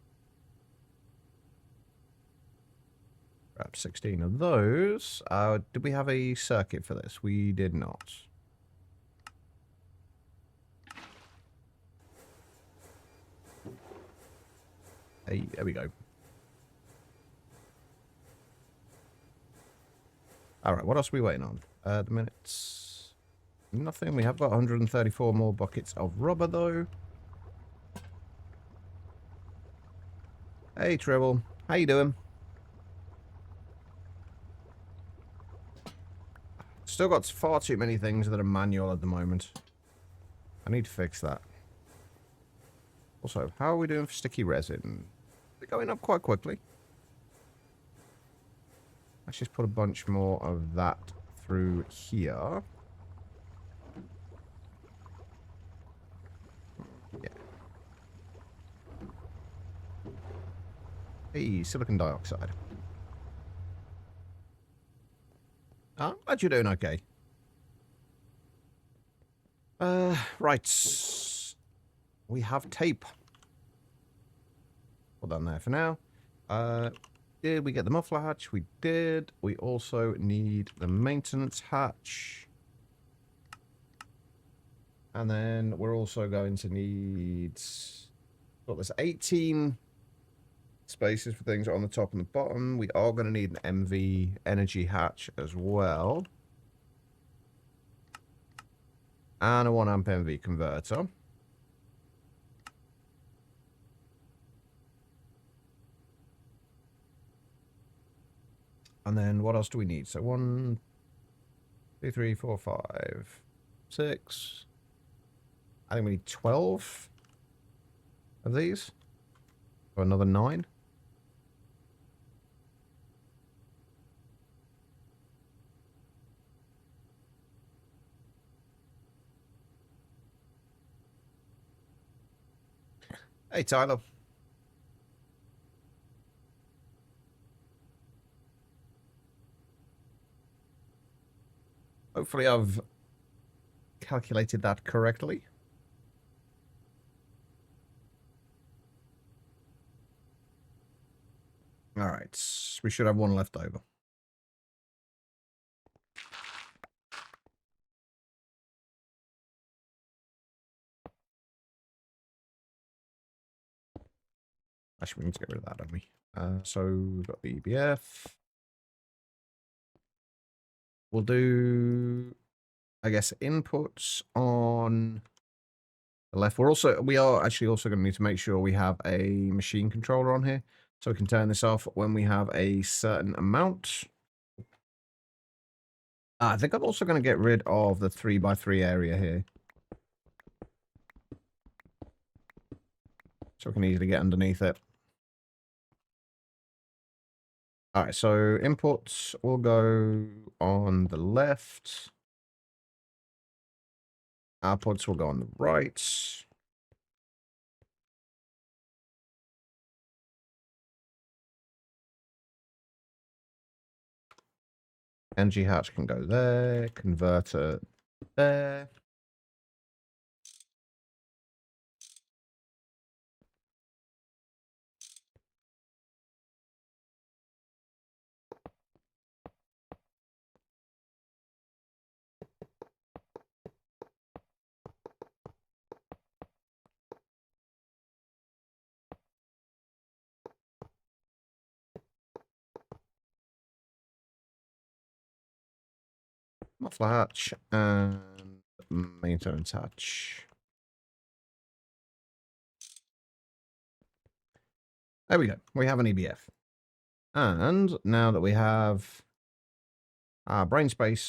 Grab 16 of those. Did we have a circuit for this? We did not. Hey, there we go. Alright, what else are we waiting on? The minutes. Nothing. We have got 134 more buckets of rubber, though. Hey, Tribble. How you doing? Still got far too many things that are manual at the moment. I need to fix that. Also, how are we doing for sticky resin? They're going up quite quickly. Let's just put a bunch more of that through here. Yeah. Hey, silicon dioxide. I'm glad you're doing okay. Right. We have tape. Put that on there for now. Did we get the muffler hatch? We did. We also need the maintenance hatch. And then we're also going to need... Well, there's 18 spaces for things on the top and the bottom. We are going to need an MV energy hatch as well. And a 1 amp MV converter. And then what else do we need? So 1, 2, 3, 4, 5, 6. I think we need 12 of these. Or another 9. Hey, Tyler. Hopefully I've calculated that correctly. Alright, we should have one left over. Actually, we need to get rid of that, don't we? So we've got the EBF. We'll do, I guess, inputs on the left. We are actually also going to need to make sure we have a machine controller on here, so we can turn this off when we have a certain amount. I think I'm also going to get rid of the 3x3 area here, so we can easily get underneath it. All right, so inputs will go on the left. Outputs will go on the right. Energy hatch can go there. Converter there. Muffler hatch and maintenance hatch. There we go. We have an EBF. And now that we have our Brain Tech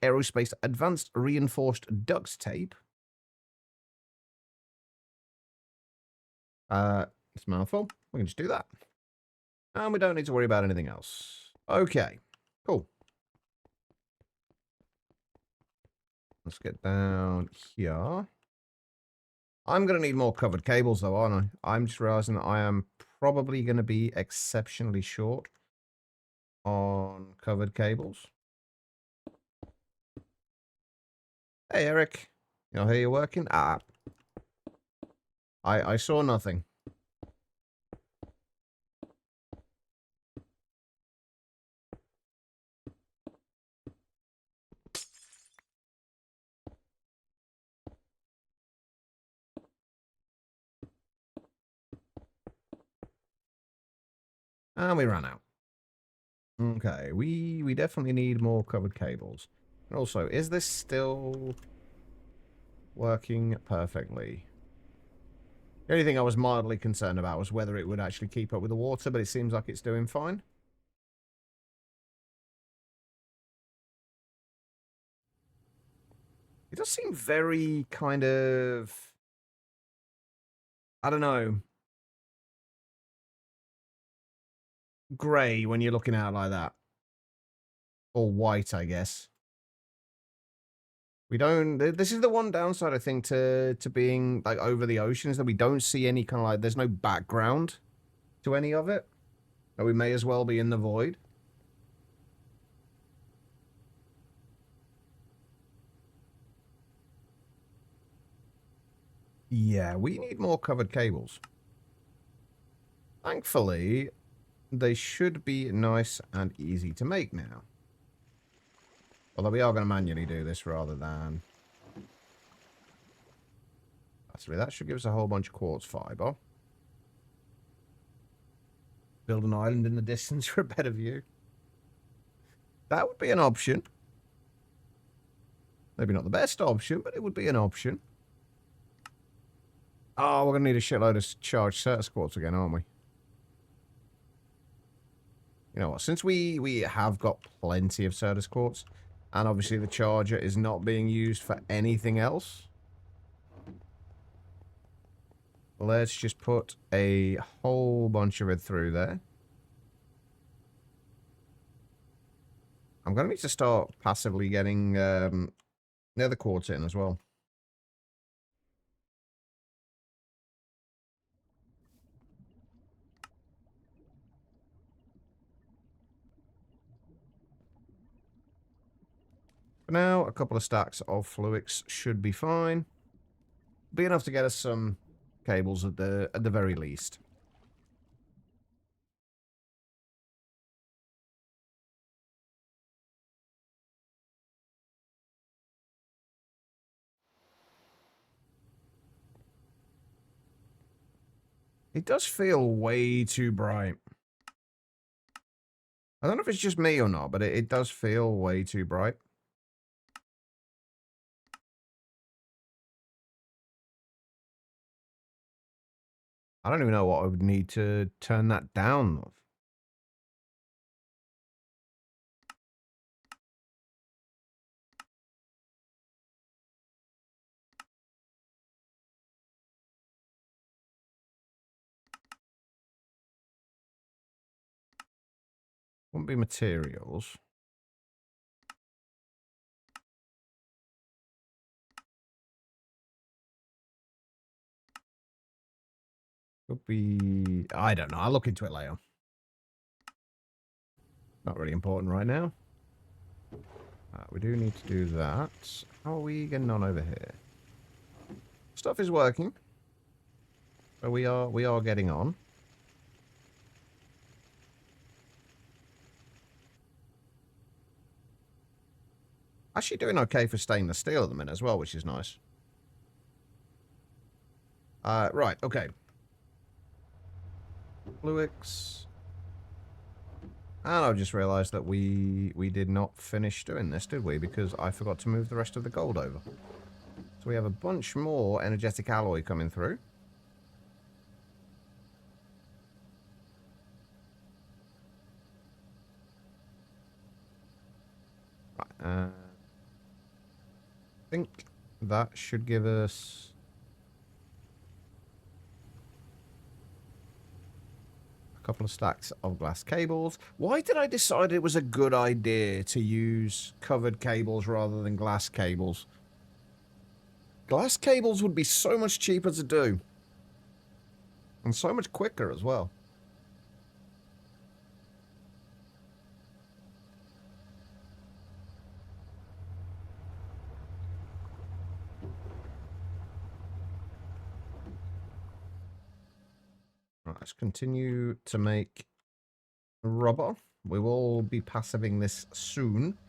Aerospace Advanced Reinforced Duct Tape. It's a mouthful. We can just do that. And we don't need to worry about anything else. Okay. Cool. Let's get down here. I'm going to need more covered cables, though, aren't I? I'm just realizing that I am probably going to be exceptionally short on covered cables. Hey, Eric. You know how you're working? I saw nothing. And we ran out. Okay, we definitely need more covered cables. And also, is this still working perfectly? The only thing I was mildly concerned about was whether it would actually keep up with the water, but it seems like it's doing fine. It does seem very kind of... I don't know. Grey when you're looking at it like that. Or white, I guess. We don't... This is the one downside, I think, to being like over the ocean, is that we don't see any kind of like... There's no background to any of it. But we may as well be in the void. Yeah, we need more covered cables. Thankfully, they should be nice and easy to make now. Although we are going to manually do this rather than... Actually, that should give us a whole bunch of quartz fiber. Build an island in the distance for a better view. That would be an option. Maybe not the best option, but it would be an option. Oh, we're going to need a shitload of charged Certus quartz again, aren't we? You know what? Since we have got plenty of Certus quartz, and obviously the charger is not being used for anything else, let's just put a whole bunch of it through there. I'm going to need to start passively getting nether quartz in as well. For now, a couple of stacks of fluix should be fine. Be enough to get us some cables at the very least. It does feel way too bright. I don't know if it's just me or not, but it does feel way too bright. I don't even know what I would need to turn that down. Wouldn't be materials. Could be... I don't know. I'll look into it later. Not really important right now. We do need to do that. How are we getting on over here? Stuff is working. So we are getting on. Actually doing okay for stainless steel at the minute as well, which is nice. Right, okay. Fluix. And I've just realised that we did not finish doing this, did we? Because I forgot to move the rest of the gold over. So we have a bunch more energetic alloy coming through. Right, I think that should give us... a couple of stacks of glass cables. Why did I decide it was a good idea to use covered cables rather than glass cables? Glass cables would be so much cheaper to do. And so much quicker as well. Right, let's continue to make rubber. We will be passiving this soon.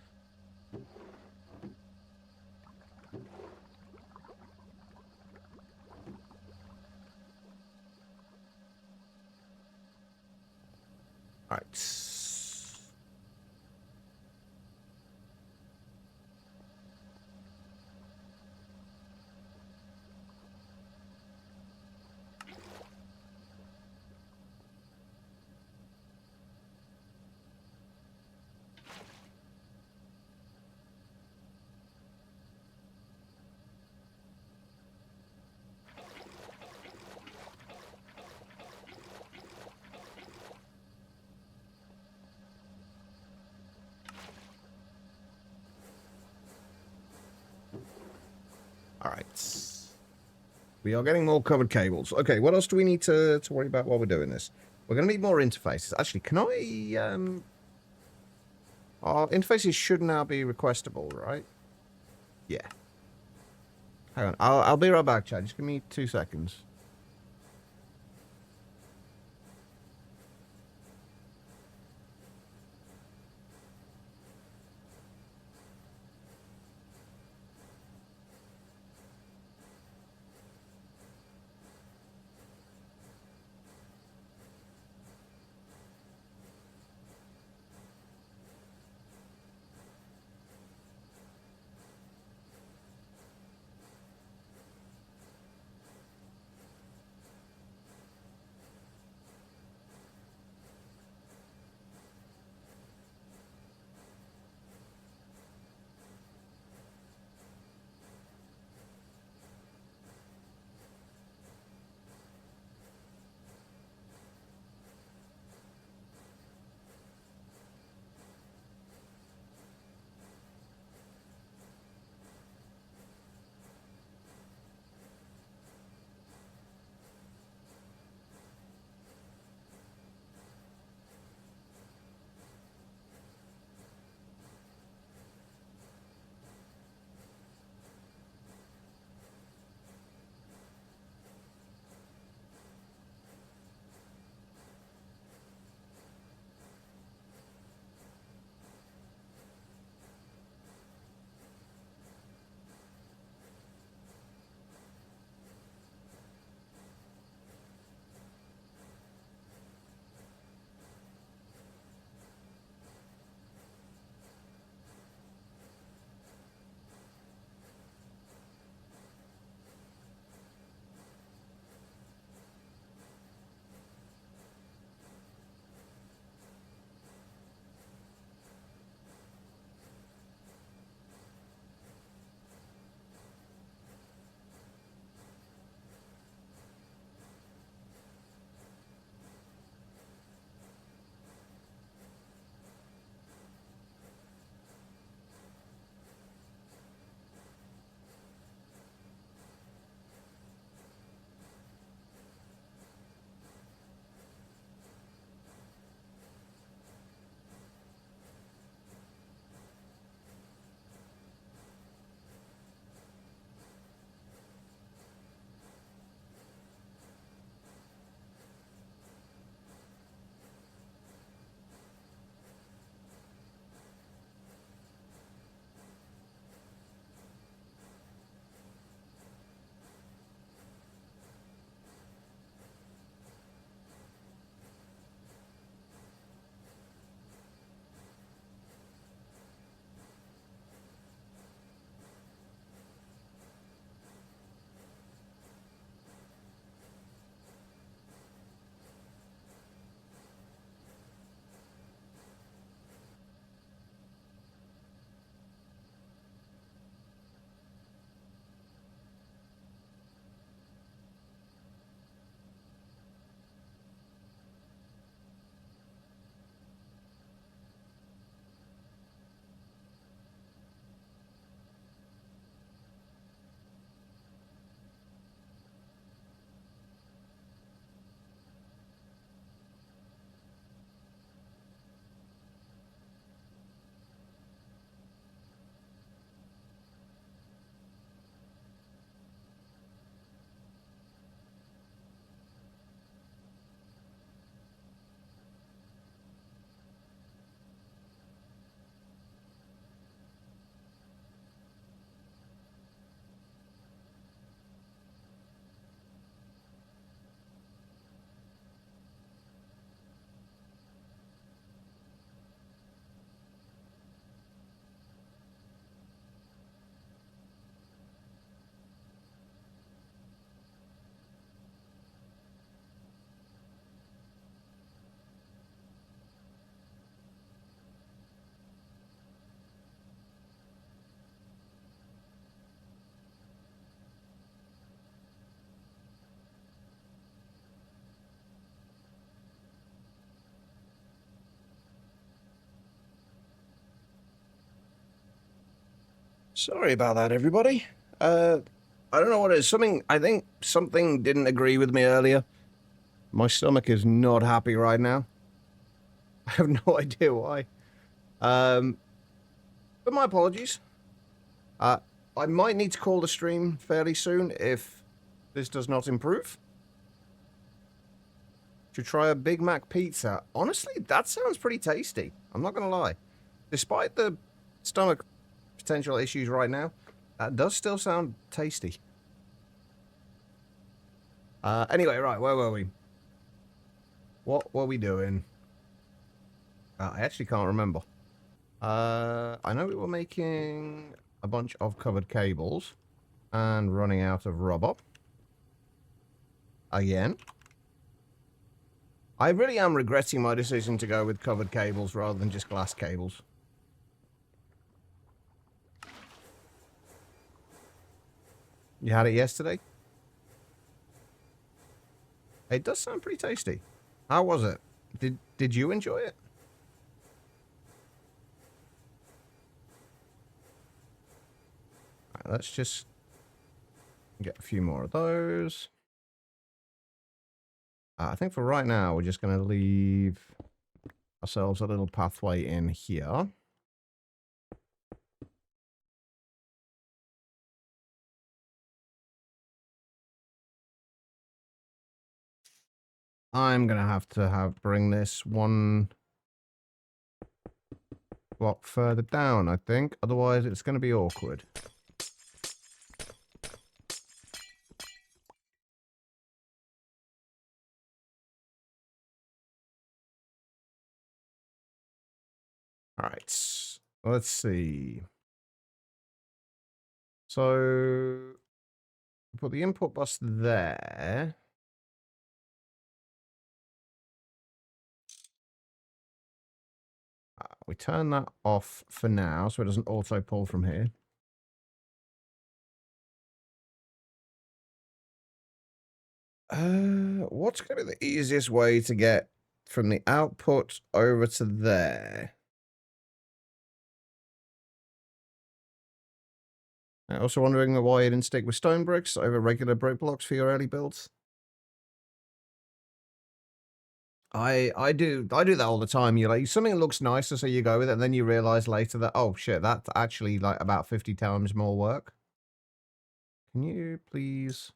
Right. Alright. We are getting more covered cables. Okay, what else do we need to worry about while we're doing this? We're going to need more interfaces. Actually, can I... our interfaces should now be requestable, right? Yeah. Hang on. I'll be right back, Chad. Just give me 2 seconds. Sorry about that, everybody. I don't know what it is. I think something didn't agree with me earlier. My stomach is not happy right now. I have no idea why. But my apologies. I might need to call the stream fairly soon if this does not improve. To try a Big Mac pizza. Honestly, that sounds pretty tasty. I'm not going to lie. Despite the stomach potential issues right now, that does still sound tasty. Anyway, right, where were we? What were we doing? I actually can't remember. I know we were making a bunch of covered cables and running out of rubber. Again. I really am regretting my decision to go with covered cables rather than just glass cables. You had it yesterday? It does sound pretty tasty. How was it? Did you enjoy it? Right, let's just get a few more of those. I think for right now, we're just going to leave ourselves a little pathway in here. I'm going to have bring this one block further down, I think. Otherwise, it's going to be awkward. All right. Let's see. So, put the input bus there. We turn that off for now so it doesn't auto pull from here. What's going to be the easiest way to get from the output over to there? Also wondering why you didn't stick with stone bricks over regular brick blocks for your early builds. I do that all the time. You like something looks nicer, so you go with it, and then you realize later that, oh shit, that's actually like about 50 times more work. Can you please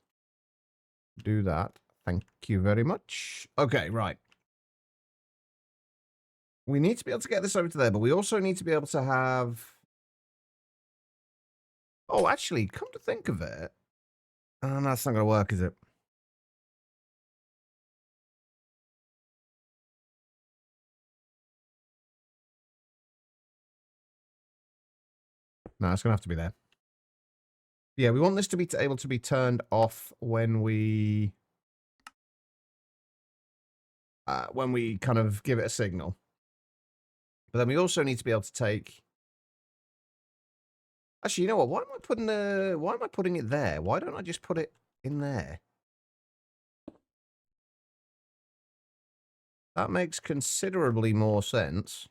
do that? Thank you very much. Okay, right. We need to be able to get this over to there, but we also need to be able to have... Oh, actually, come to think of it. That's not going to work, is it? No, it's going to have to be there. Yeah, we want this to be able to be turned off when we kind of give it a signal. But then we also need to be able to take... Actually, you know what? Why am I putting it there? Why don't I just put it in there? That makes considerably more sense.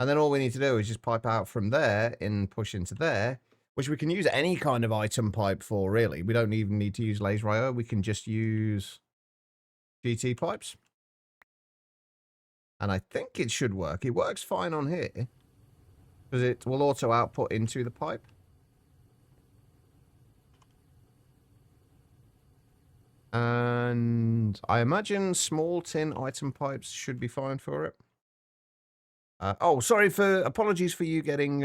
And then all we need to do is just pipe out from there and push into there, which we can use any kind of item pipe for, really. We don't even need to use laser IO. We can just use GT pipes. And I think it should work. It works fine on here, because it will auto output into the pipe. And I imagine small tin item pipes should be fine for it. Oh, apologies for you getting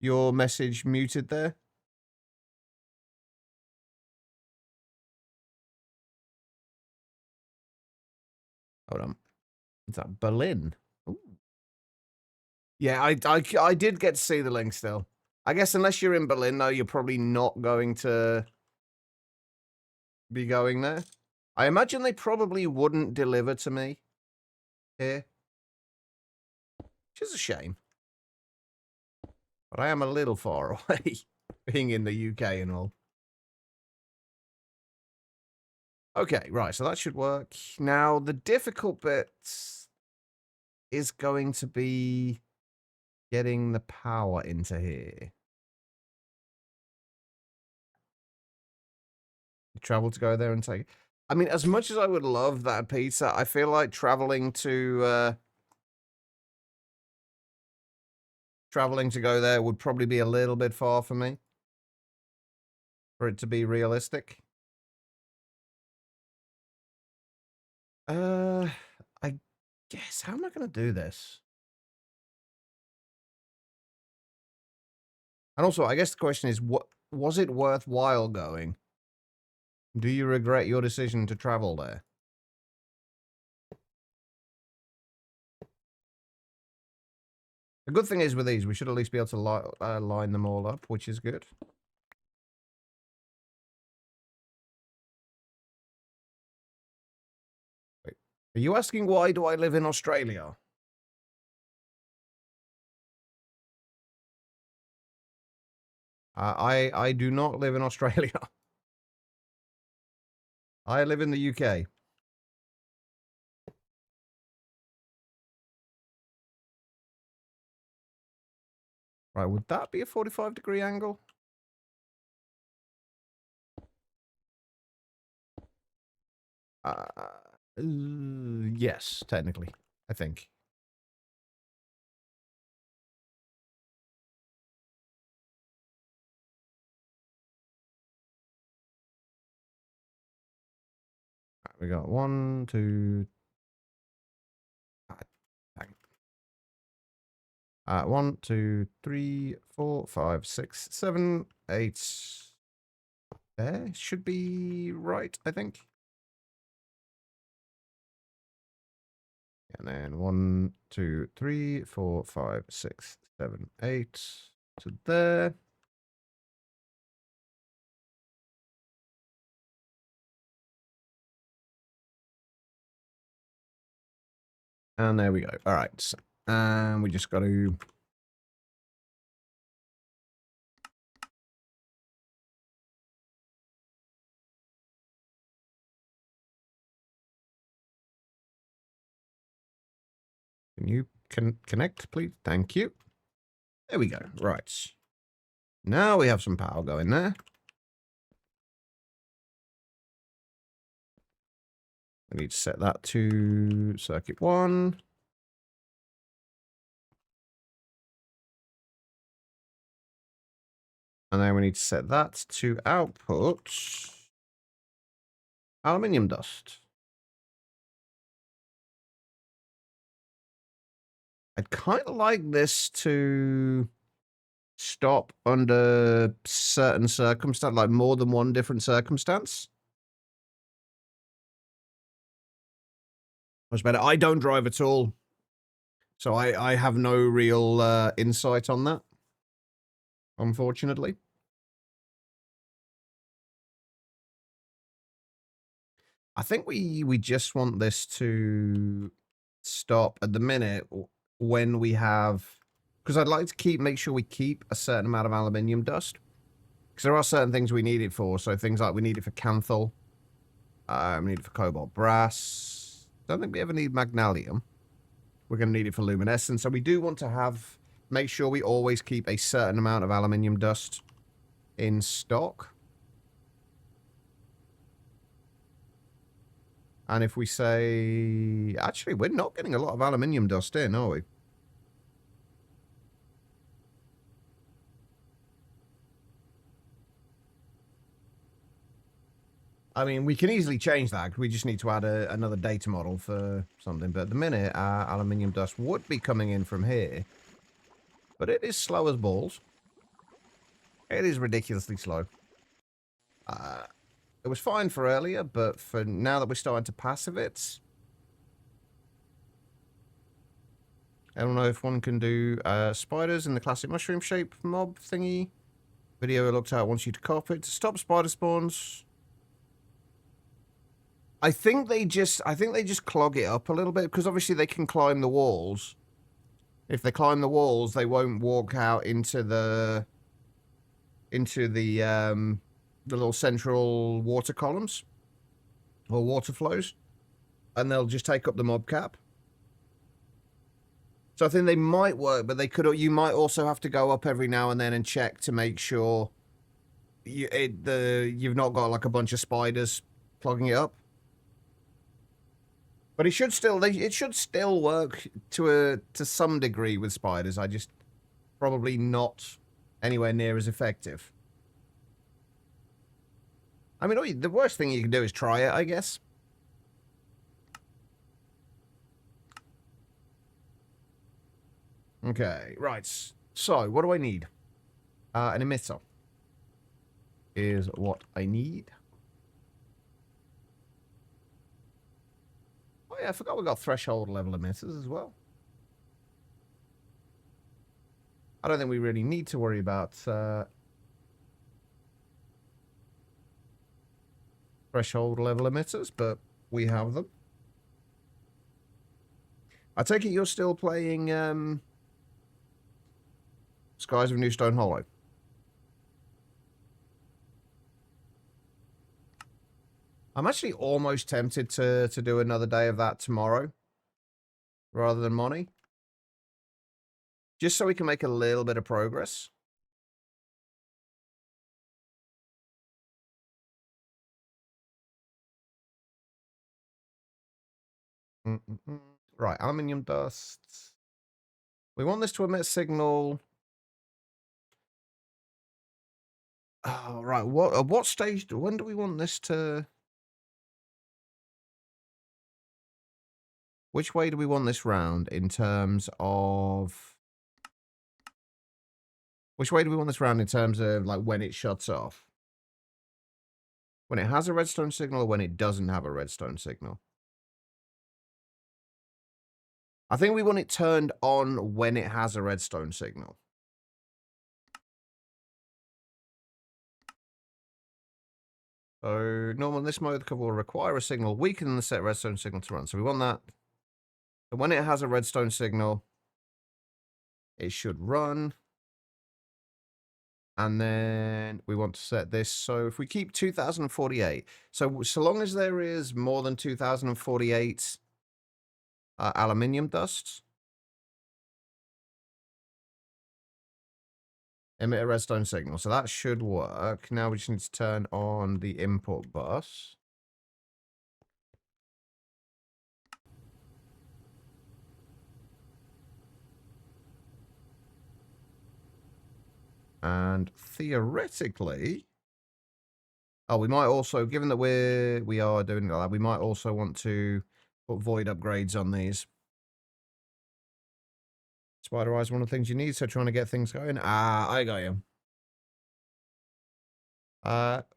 your message muted there. Hold on. Is that Berlin? Ooh. Yeah, I did get to see the link still. I guess unless you're in Berlin, though, you're probably not going to be going there. I imagine they probably wouldn't deliver to me here. Which is a shame. But I am a little far away, being in the UK and all. Okay, right, so that should work. Now, the difficult bit is going to be getting the power into here. Travel to go there and take... I mean, as much as I would love that pizza, I feel like traveling to go there would probably be a little bit far for me. For it to be realistic. I guess, how am I going to do this? And also, I guess the question is, what was it worthwhile going? Do you regret your decision to travel there? The good thing is with these, we should at least be able to line them all up, which is good. Wait, are you asking why do I live in Australia? I do not live in Australia. I live in the UK. Right, would that be a 45-degree angle? Yes, technically, I think. Right, we got 1, 2... Dang. 1, 2, 3, 4, 5, 6, 7, 8. There should be right, I think. And then 1, 2, 3, 4, 5, 6, 7, 8 to there. And there we go. All right. And we just got to... Can you connect, please? Thank you. There we go. Right. Now we have some power going there. We need to set that to circuit 1. And then we need to set that to output aluminium dust. I'd kind of like this to stop under certain circumstance, like more than one different circumstance. Much better. I don't drive at all, so I have no real insight on that, unfortunately. I think we just want this to stop at the minute when we have... Because I'd like to make sure we keep a certain amount of aluminium dust. Because there are certain things we need it for. So things like we need it for canthal. We need it for cobalt brass. Don't think we ever need magnesium. We're going to need it for luminescence. So we do want to make sure we always keep a certain amount of aluminium dust in stock. And if we say... Actually, we're not getting a lot of aluminium dust in, are we? I mean, we can easily change that. We just need to add another data model for something. But at the minute, our aluminium dust would be coming in from here. But it is slow as balls. It is ridiculously slow. It was fine for earlier, but for now that we're starting to passive it... I don't know if one can do spiders in the classic mushroom shape mob thingy. Video looked at wants you to copy it to stop spider spawns. I think they just clog it up a little bit because obviously they can climb the walls. If they climb the walls, they won't walk out into the little central water columns or water flows, and they'll just take up the mob cap. So I think they might work, but they could. You might also have to go up every now and then and check to make sure you've not got like a bunch of spiders clogging it up. But it should still work to some degree with spiders. I just probably not anywhere near as effective. I mean, the worst thing you can do is try it, I guess. Okay, right. So, what do I need? An emitter is what I need. Oh yeah, I forgot we got threshold level emitters as well. I don't think we really need to worry about threshold level emitters, but we have them. I take it you're still playing Skies of New Stone Hollow. I'm actually almost tempted to do another day of that tomorrow rather than Moni. Just so we can make a little bit of progress. Right, aluminium dust. We want this to emit a signal. Oh, right. At what stage? When do we want this to? Which way do we want this round in terms of? Which way do we want this round in terms of like when it shuts off? When it has a redstone signal or when it doesn't have a redstone signal? I think we want it turned on when it has a redstone signal. So, normal in this mode, the cover will require a signal weaker than the set redstone signal to run. So we want that. So when it has a redstone signal, it should run. And then we want to set this. So if we keep 2048, so long as there is more than 2048 aluminium dust, emit a redstone signal. So that should work. Now we just need to turn on the input bus. And theoretically, we might also, given that we are doing that, we might also want to put void upgrades on these. Spider Eye's one of the things you need, so trying to get things going. Ah, I got you.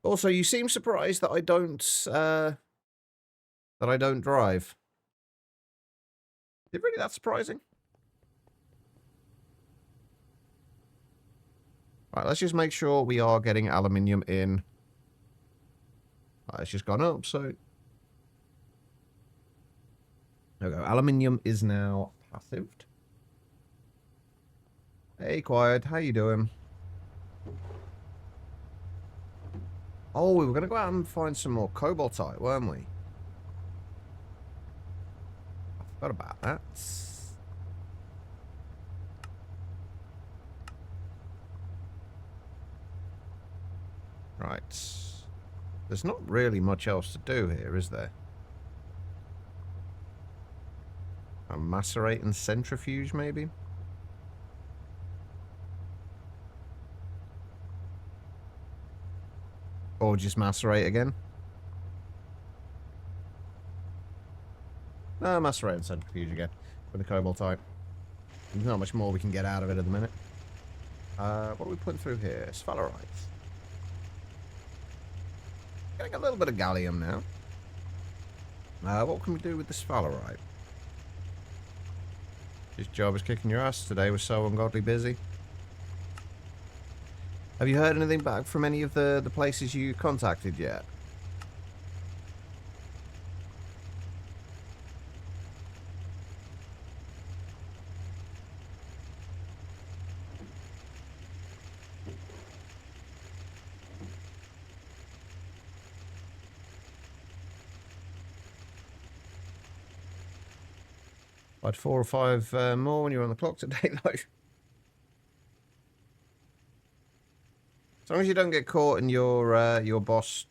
Also, you seem surprised that I don't drive. Is it really that surprising? Right, let's just make sure we are getting aluminium in. It's just gone up, so there we go. Aluminium is now passived. Hey, Quiet, how you doing? Oh, we were going to go out and find some more cobaltite, weren't we? I forgot about that. Right. There's not really much else to do here, is there? A macerate and centrifuge, maybe? Or just macerate again? No, macerate and centrifuge again. With the cobaltite. There's not much more we can get out of it at the minute. What are we putting through here? Sphalerite. Getting a little bit of gallium now. What can we do with the sphalerite? This job is kicking your ass today. We're so ungodly busy. Have you heard anything back from any of the places you contacted yet? Like 4 or 5 more when you're on the clock today, though. As long as you don't get caught and your boss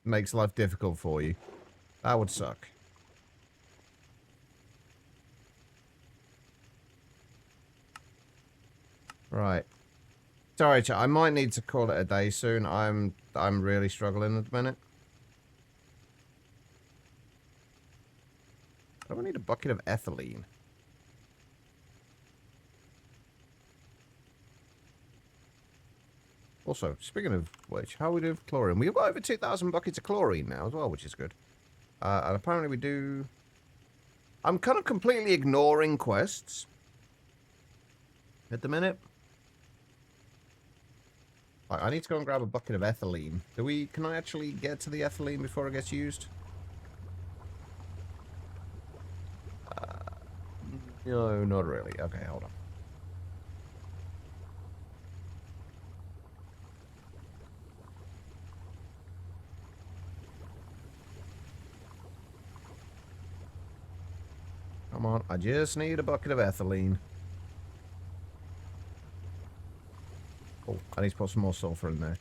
makes life difficult for you. That would suck. Right. Sorry, chat. I might need to call it a day soon. I'm really struggling at the minute. I don't need a bucket of ethylene. Also, speaking of which, how are we doing for chlorine? We've got over 2,000 buckets of chlorine now as well, which is good. And apparently we do... I'm kind of completely ignoring quests at the minute. Like, I need to go and grab a bucket of ethylene. Can I actually get to the ethylene before it gets used? No, not really. Okay, hold on. Come on, I just need a bucket of ethylene. Oh, I need to put some more sulfur in there.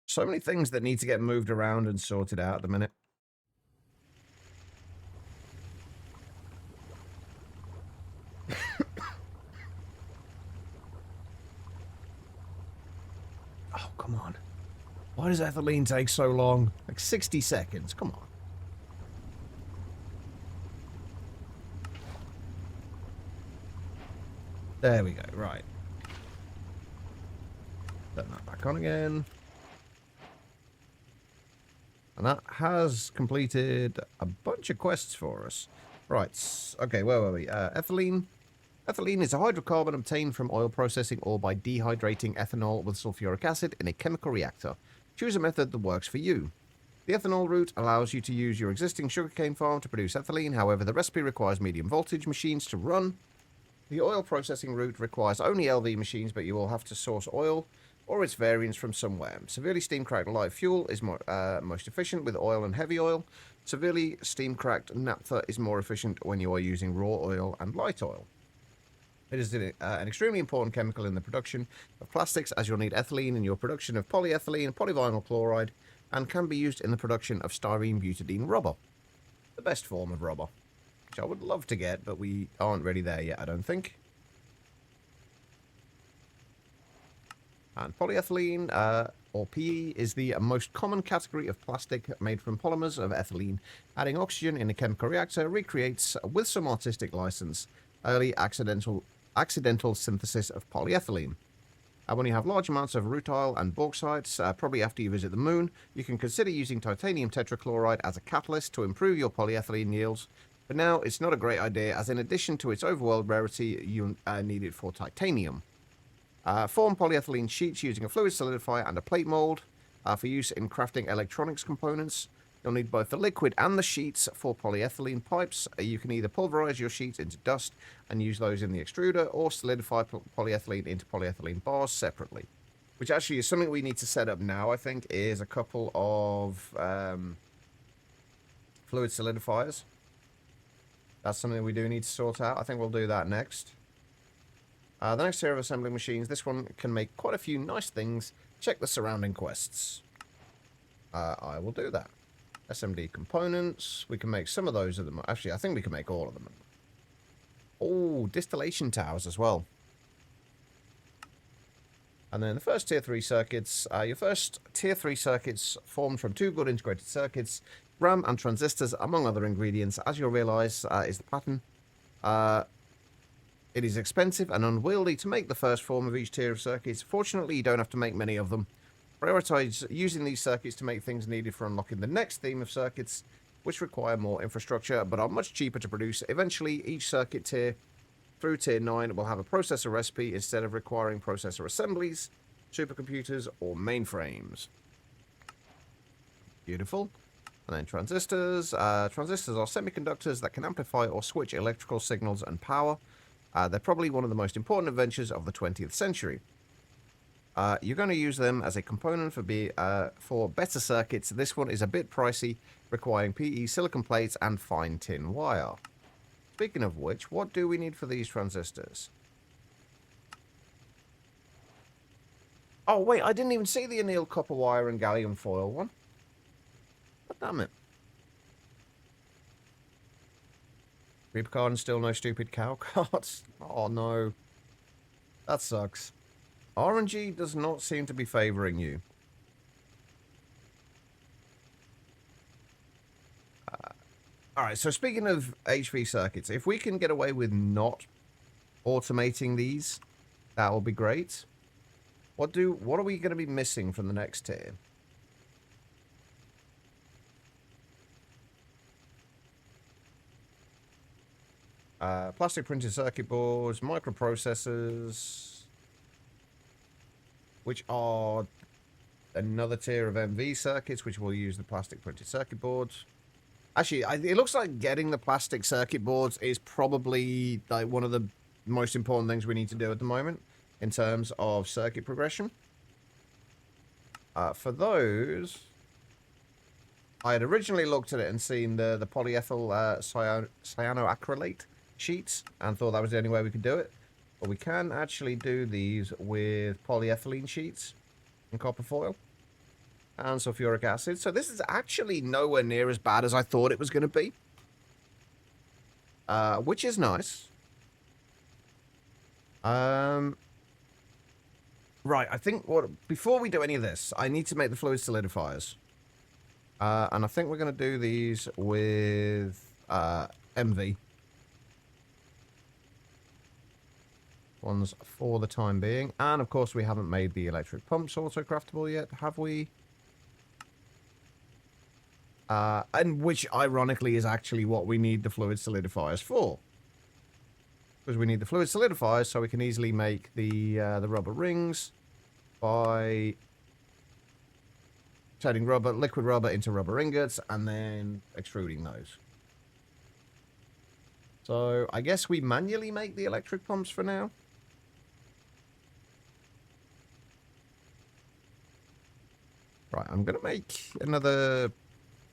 So many things that need to get moved around and sorted out at the minute. Oh, come on. Why does ethylene take so long? Like 60 seconds. Come on. There we go. Right. Turn that back on again. And that has completed a bunch of quests for us. Right. Okay, where were we? Ethylene. Ethylene is a hydrocarbon obtained from oil processing or by dehydrating ethanol with sulfuric acid in a chemical reactor. Choose a method that works for you. The ethanol route allows you to use your existing sugarcane farm to produce ethylene. However, the recipe requires medium voltage machines to run. The oil processing route requires only LV machines, but you will have to source oil or its variants from somewhere. Severely steam-cracked light fuel is most efficient with oil and heavy oil. Severely steam-cracked naphtha is more efficient when you are using raw oil and light oil. It is an extremely important chemical in the production of plastics, as you'll need ethylene in your production of polyethylene, polyvinyl chloride, and can be used in the production of styrene butadiene rubber. The best form of rubber, which I would love to get, but we aren't ready there yet, I don't think. And polyethylene, or PE, is the most common category of plastic made from polymers of ethylene. Adding oxygen in a chemical reactor recreates, with some artistic license, early accidental synthesis of polyethylene. When you have large amounts of rutile and bauxite, probably after you visit the moon, you can consider using titanium tetrachloride as a catalyst to improve your polyethylene yields. But now, it's not a great idea, as in addition to its overworld rarity, you need it for titanium. Form polyethylene sheets using a fluid solidifier and a plate mold for use in crafting electronics components. You'll need both the liquid and the sheets for polyethylene pipes. You can either pulverize your sheets into dust and use those in the extruder, or solidify polyethylene into polyethylene bars separately. Which actually is something we need to set up now, I think, is a couple of fluid solidifiers. That's something we do need to sort out. I think we'll do that next. The next tier of assembling machines, this one can make quite a few nice things. Check the surrounding quests. I will do that. SMD components. We can make some of those at the moment. Actually, I think we can make all of them. Oh, distillation towers as well. And then the first tier 3 circuits. Your first tier 3 circuits formed from 2 good integrated circuits, RAM and transistors, among other ingredients. As you'll realize, is the pattern. It is expensive and unwieldy to make the first form of each tier of circuits. Fortunately, you don't have to make many of them. Prioritize using these circuits to make things needed for unlocking the next theme of circuits, which require more infrastructure, but are much cheaper to produce. Eventually, each circuit tier through tier 9 will have a processor recipe instead of requiring processor assemblies, supercomputers, or mainframes. Beautiful. And then transistors. Transistors are semiconductors that can amplify or switch electrical signals and power. They're probably one of the most important inventions of the 20th century. You're going to use them as a component for better circuits. This one is a bit pricey, requiring PE silicon plates and fine tin wire. speaking of which, what do we need for these transistors? Oh, wait, I didn't even see the annealed copper wire and gallium foil one. God damn it. Reaper card and still no stupid cow cards. Oh, no. That sucks. RNG does not seem to be favoring you. Alright, so speaking of HV circuits, if we can get away with not automating these, that will be great. What are we going to be missing from the next tier? Plastic printed circuit boards, microprocessors, which are another tier of MV circuits, which will use the plastic printed circuit boards. Actually, it looks like getting the plastic circuit boards is probably like one of the most important things we need to do at the moment in terms of circuit progression. For those, I had originally looked at it and seen the polyethyl cyanoacrylate sheets and thought that was the only way we could do it. But we can actually do these with polyethylene sheets and copper foil and sulfuric acid. So this is actually nowhere near as bad as I thought it was going to be. Which is nice. Right, I think before we do any of this, I need to make the fluid solidifiers. And I think we're going to do these with MV. Ones for the time being. And, of course, we haven't made the electric pumps auto-craftable yet, have we? And which, ironically, is actually what we need the fluid solidifiers for. Because we need the fluid solidifiers so we can easily make the rubber rings by turning liquid rubber into rubber ingots and then extruding those. So I guess we manually make the electric pumps for now. Right, I'm going to make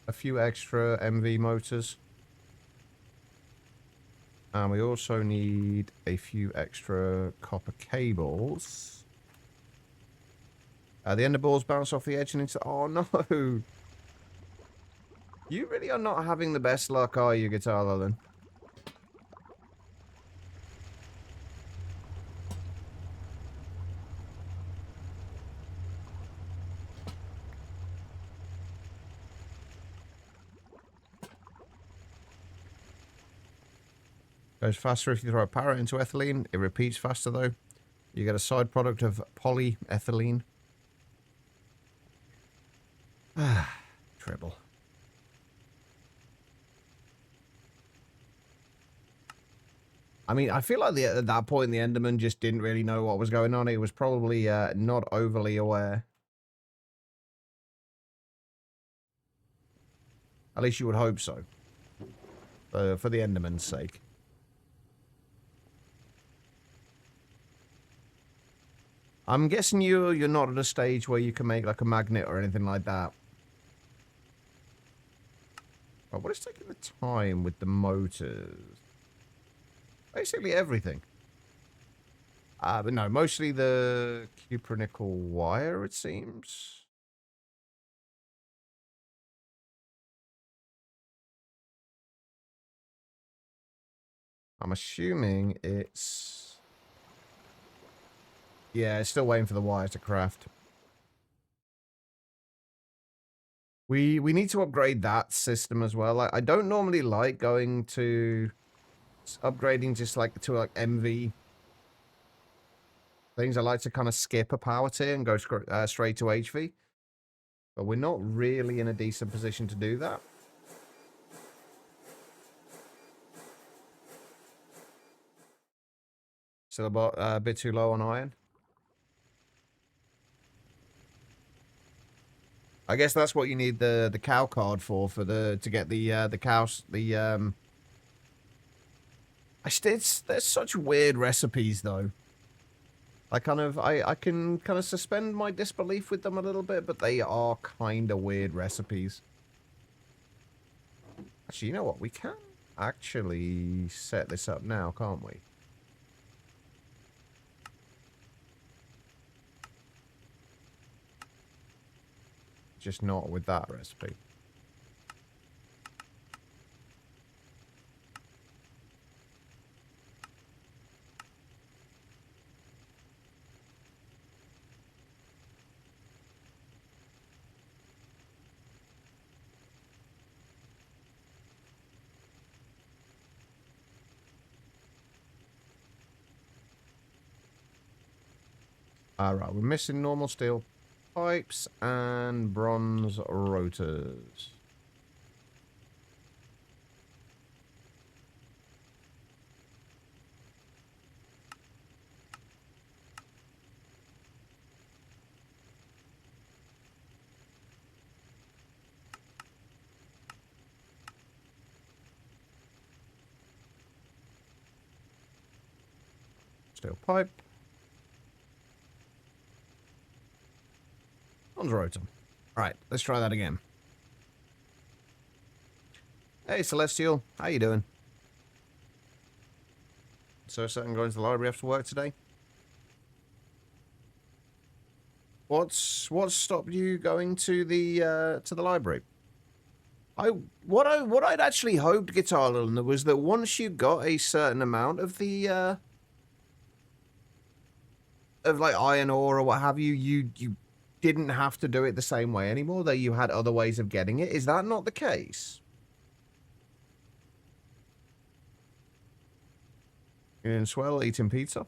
a few extra MV motors. And we also need a few extra copper cables. The ender balls bounce off the edge and into... Oh, no! You really are not having the best luck, are you, Guitar Lolin? Goes faster if you throw a parrot into ethylene. It repeats faster, though. You get a side product of polyethylene. Triple. I mean, I feel like at that point, the Enderman just didn't really know what was going on. He was probably not overly aware. At least you would hope so. For the Enderman's sake. I'm guessing you're not at a stage where you can make like a magnet or anything like that. Oh, what is taking the time with the motors? Basically everything. But no, mostly the cupronickel wire, it seems. I'm assuming it's... Yeah, it's still waiting for the wire to craft. We need to upgrade that system as well. I don't normally like going to... upgrading just like to like MV things. I like to kind of skip a power tier and go straight to HV. But we're not really in a decent position to do that. Still a bit too low on iron. I guess that's what you need the cow card for to get the cows there's such weird recipes though. I can kind of suspend my disbelief with them a little bit, but they are kind of weird recipes. Actually, you know what? We can. actually set this up now, can't we? Just not with that recipe. Alright, we're missing normal steel pipes and bronze rotors. Steel pipe. Bronze rotor. Alright, let's try that again. Hey, Celestial. How you doing? So certain going to the library after work today? What's stopped you going to the library? What I'd actually hoped, Guitar Luna, was that once you got a certain amount of the of like iron ore or what have you, you didn't have to do it the same way anymore, that you had other ways of getting it. Is that not the case? In Swell, eating pizza.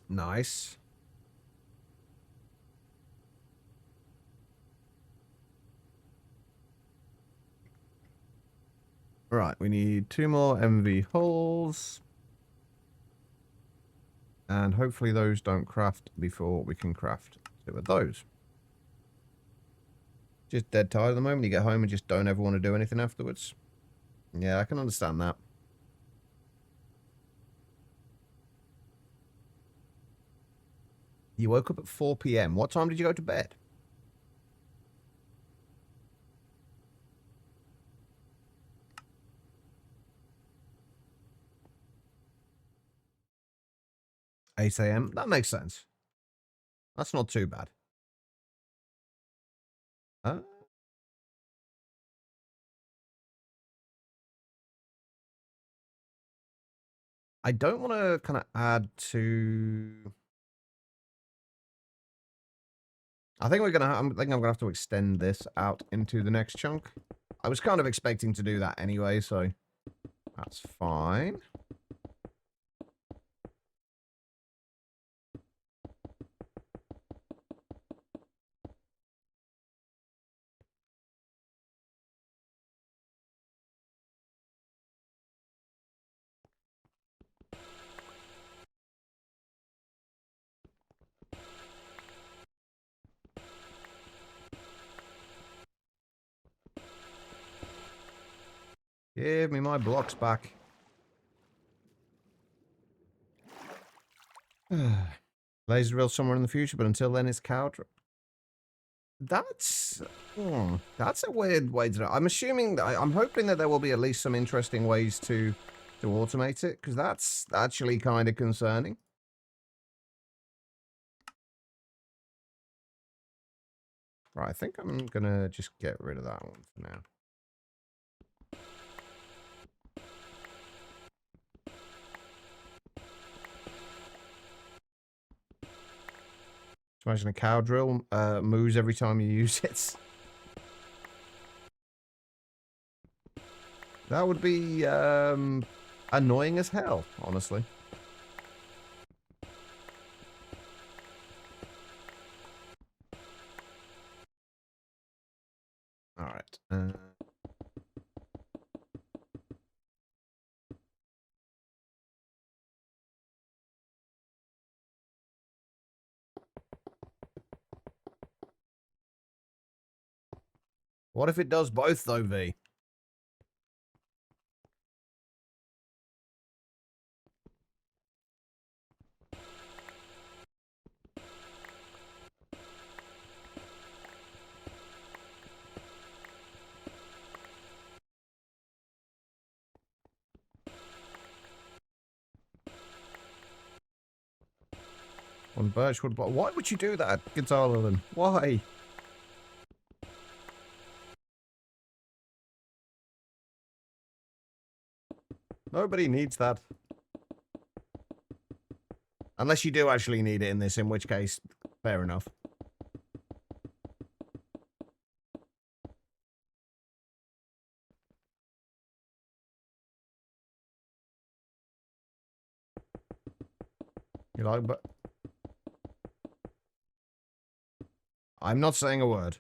Nice. Right, we need 2 more MV hulls. And hopefully those don't craft before we can craft 2 of those. Just dead tired at the moment. You get home and just don't ever want to do anything afterwards. Yeah, I can understand that. You woke up at 4 PM. What time did you go to bed? Eight AM. That makes sense. That's not too bad. I don't want to kind of add to... I think I'm gonna have to extend this out into the next chunk. I was kind of expecting to do that anyway, so that's fine. Give me my blocks back. Laser drill somewhere in the future, but until then, it's cow. That's that's a weird way to do it. I'm assuming that I'm hoping that there will be at least some interesting ways to automate it, because that's actually kind of concerning. Right, I think I'm gonna just get rid of that one for now. Imagine a cow drill moves every time you use it. That would be annoying as hell, honestly. All right. What if it does both, though, V? On birchwood block. Why would you do that, Guitar Lilin? Why? Nobody needs that. Unless you do actually need it in this, in which case, fair enough. You like, but I'm not saying a word.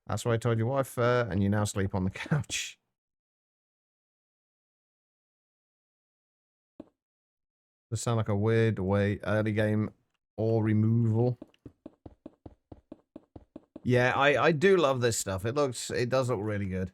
That's what I told your wife, and you now sleep on the couch. Does sound like a weird way early game or removal. Yeah, I do love this stuff. It does look really good.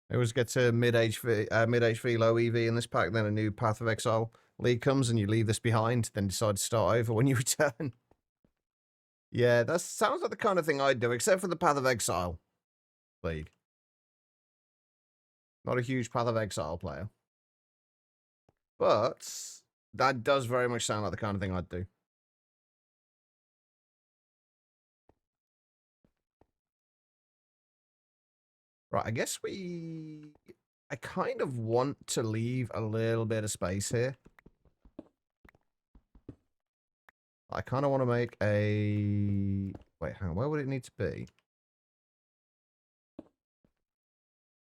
It always gets to mid HP low EV in this pack, then a new Path of Exile league comes and you leave this behind, then decide to start over when you return. Yeah, that sounds like the kind of thing I'd do, except for the Path of Exile league. Not a huge Path of Exile player. But that does very much sound like the kind of thing I'd do. Right, I guess I kind of want to leave a little bit of space here. I kind of want to make a... Wait, hang on, where would it need to be?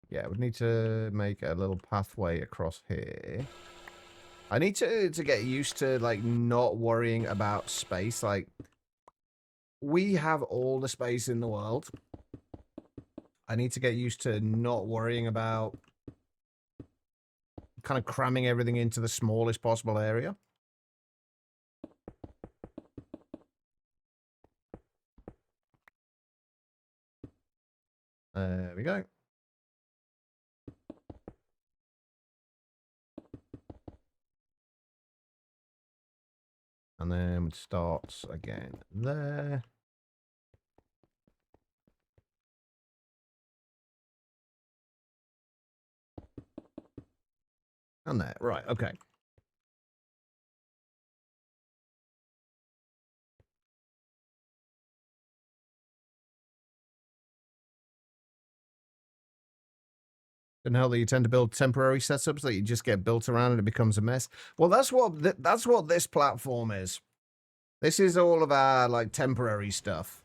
Yeah, it would need to make a little pathway across here. I need to get used to, like, not worrying about space. Like, we have all the space in the world. I need to get used to not worrying about kind of cramming everything into the smallest possible area. There we go. And then it starts again there. And there. Right, okay. And how you tend to build temporary setups that you just get built around and it becomes a mess. Well, that's what this platform is. This is all of our like temporary stuff.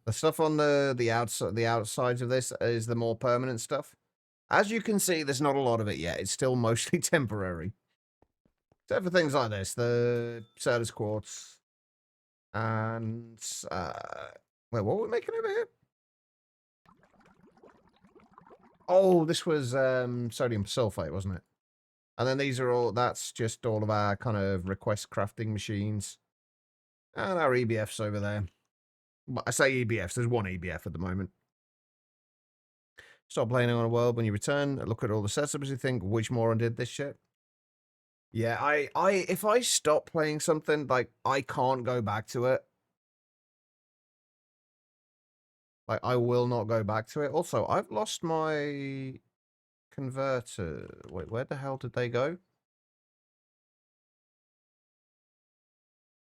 The stuff on the outsides of this is the more permanent stuff. As you can see, there's not a lot of it yet. It's still mostly temporary. Except for things like this, the Certus quartz and wait, what were we making over here? Oh, this was sodium sulfate, wasn't it? And then these are that's just all of our kind of request crafting machines. And our EBFs over there. But I say EBFs, there's one EBF at the moment. Stop playing on a world when you return. Look at all the setups, you think, which moron did this shit? Yeah, if I stop playing something, like, I can't go back to it. Like, I will not go back to it. Also, I've lost my converter. Wait, where the hell did they go?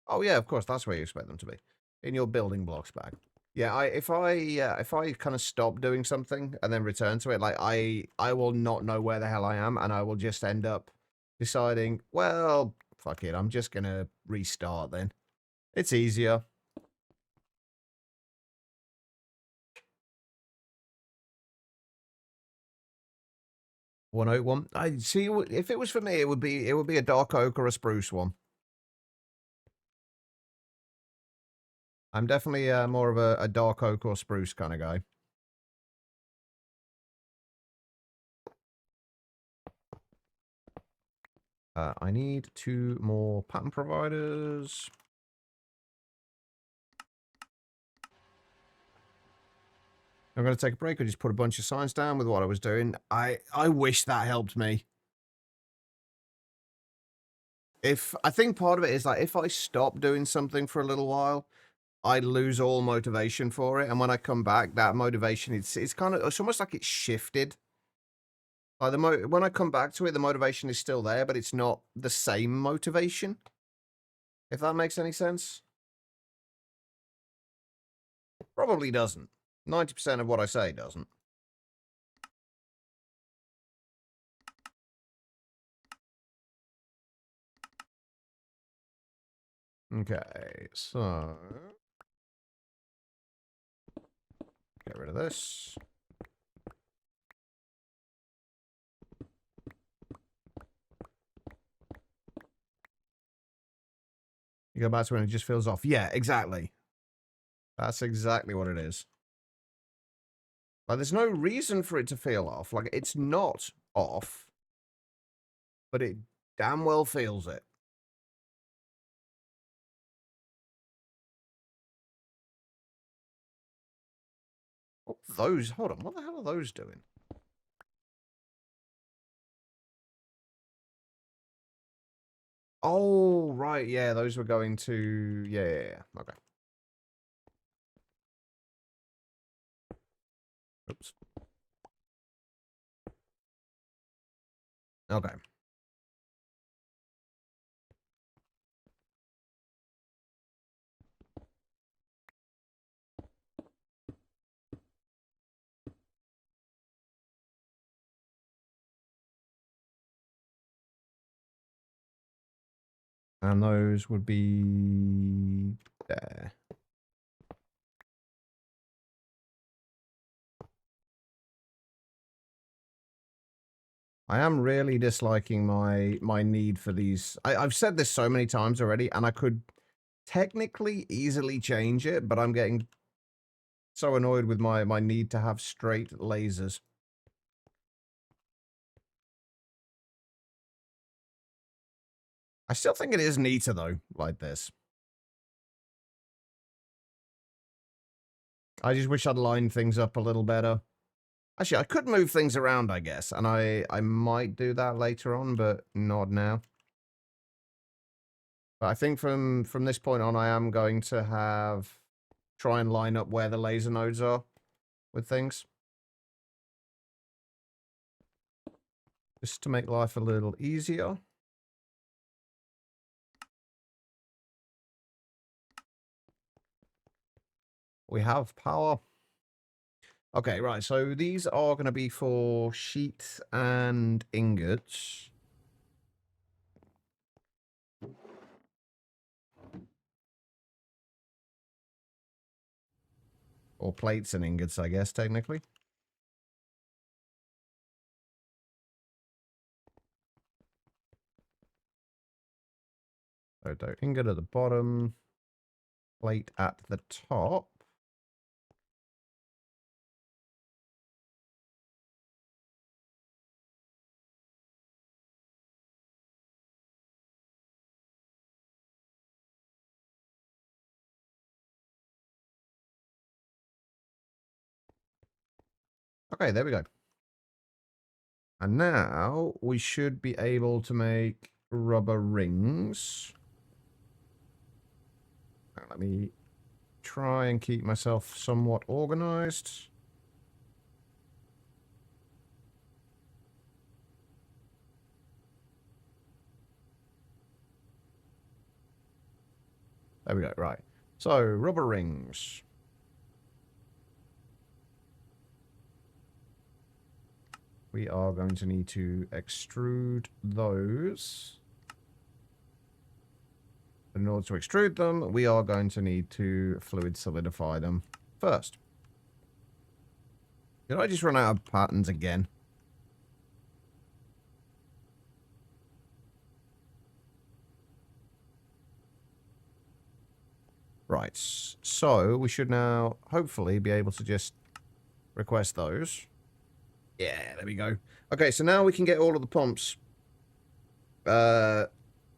Oh, yeah, of course, that's where you expect them to be. In your building blocks bag. Yeah, if I kind of stop doing something and then return to it, like, I will not know where the hell I am, and I will just end up deciding, well, fuck it, I'm just gonna restart then. It's easier. One oak one. I see. If it was for me, it would be a dark oak or a spruce one. I'm definitely more of a dark oak or spruce kind of guy. I need 2 more pattern providers. I'm going to take a break. I just put a bunch of signs down with what I was doing. I wish that helped me. I think part of it is like if I stop doing something for a little while, I lose all motivation for it, and when I come back, that motivation, it's kind of, it's almost like it's shifted. Like when I come back to it, the motivation is still there, but it's not the same motivation. If that makes any sense. Probably doesn't. 90% of what I say doesn't. Okay, so get rid of this. You go back to when it just feels off. Yeah, exactly. That's exactly what it is. Like, there's no reason for it to feel off. Like, it's not off, but it damn well feels it. Oh, those, hold on, what the hell are those doing? Oh, right, yeah, those were going to, yeah, okay. Oops. Okay. And those would be there. I am really disliking my need for these. I've said this so many times already, and I could technically easily change it, but I'm getting so annoyed with my need to have straight lasers. I still think it is neater, though, like this. I just wish I'd lined things up a little better. Actually, I could move things around, I guess, and I might do that later on, but not now. But I think from this point on, I am going to try and line up where the laser nodes are with things. Just to make life a little easier. We have power. Okay, right, so these are going to be for sheet and ingots. Or plates and ingots, I guess, technically. So, ingot at the bottom. Plate at the top. Okay, there we go. And now we should be able to make rubber rings. Now, let me try and keep myself somewhat organized. There we go, right. So, rubber rings. We are going to need to extrude those. In order to extrude them, we are going to need to fluid solidify them first. Did I just run out of patterns again? Right, so we should now hopefully be able to just request those. Yeah, there we go. Okay, so now we can get all of the pumps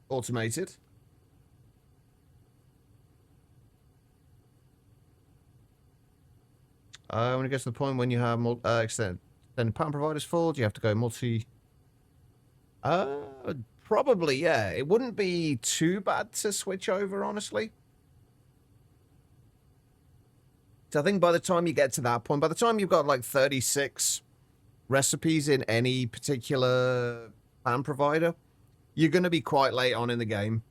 automated. When it gets to the point when you have extended pattern providers full, do you have to go multi? Probably, yeah. It wouldn't be too bad to switch over, honestly. So I think by the time you get to that point, by the time you've got like 36 recipes in any particular pan provider, you're going to be quite late on in the game.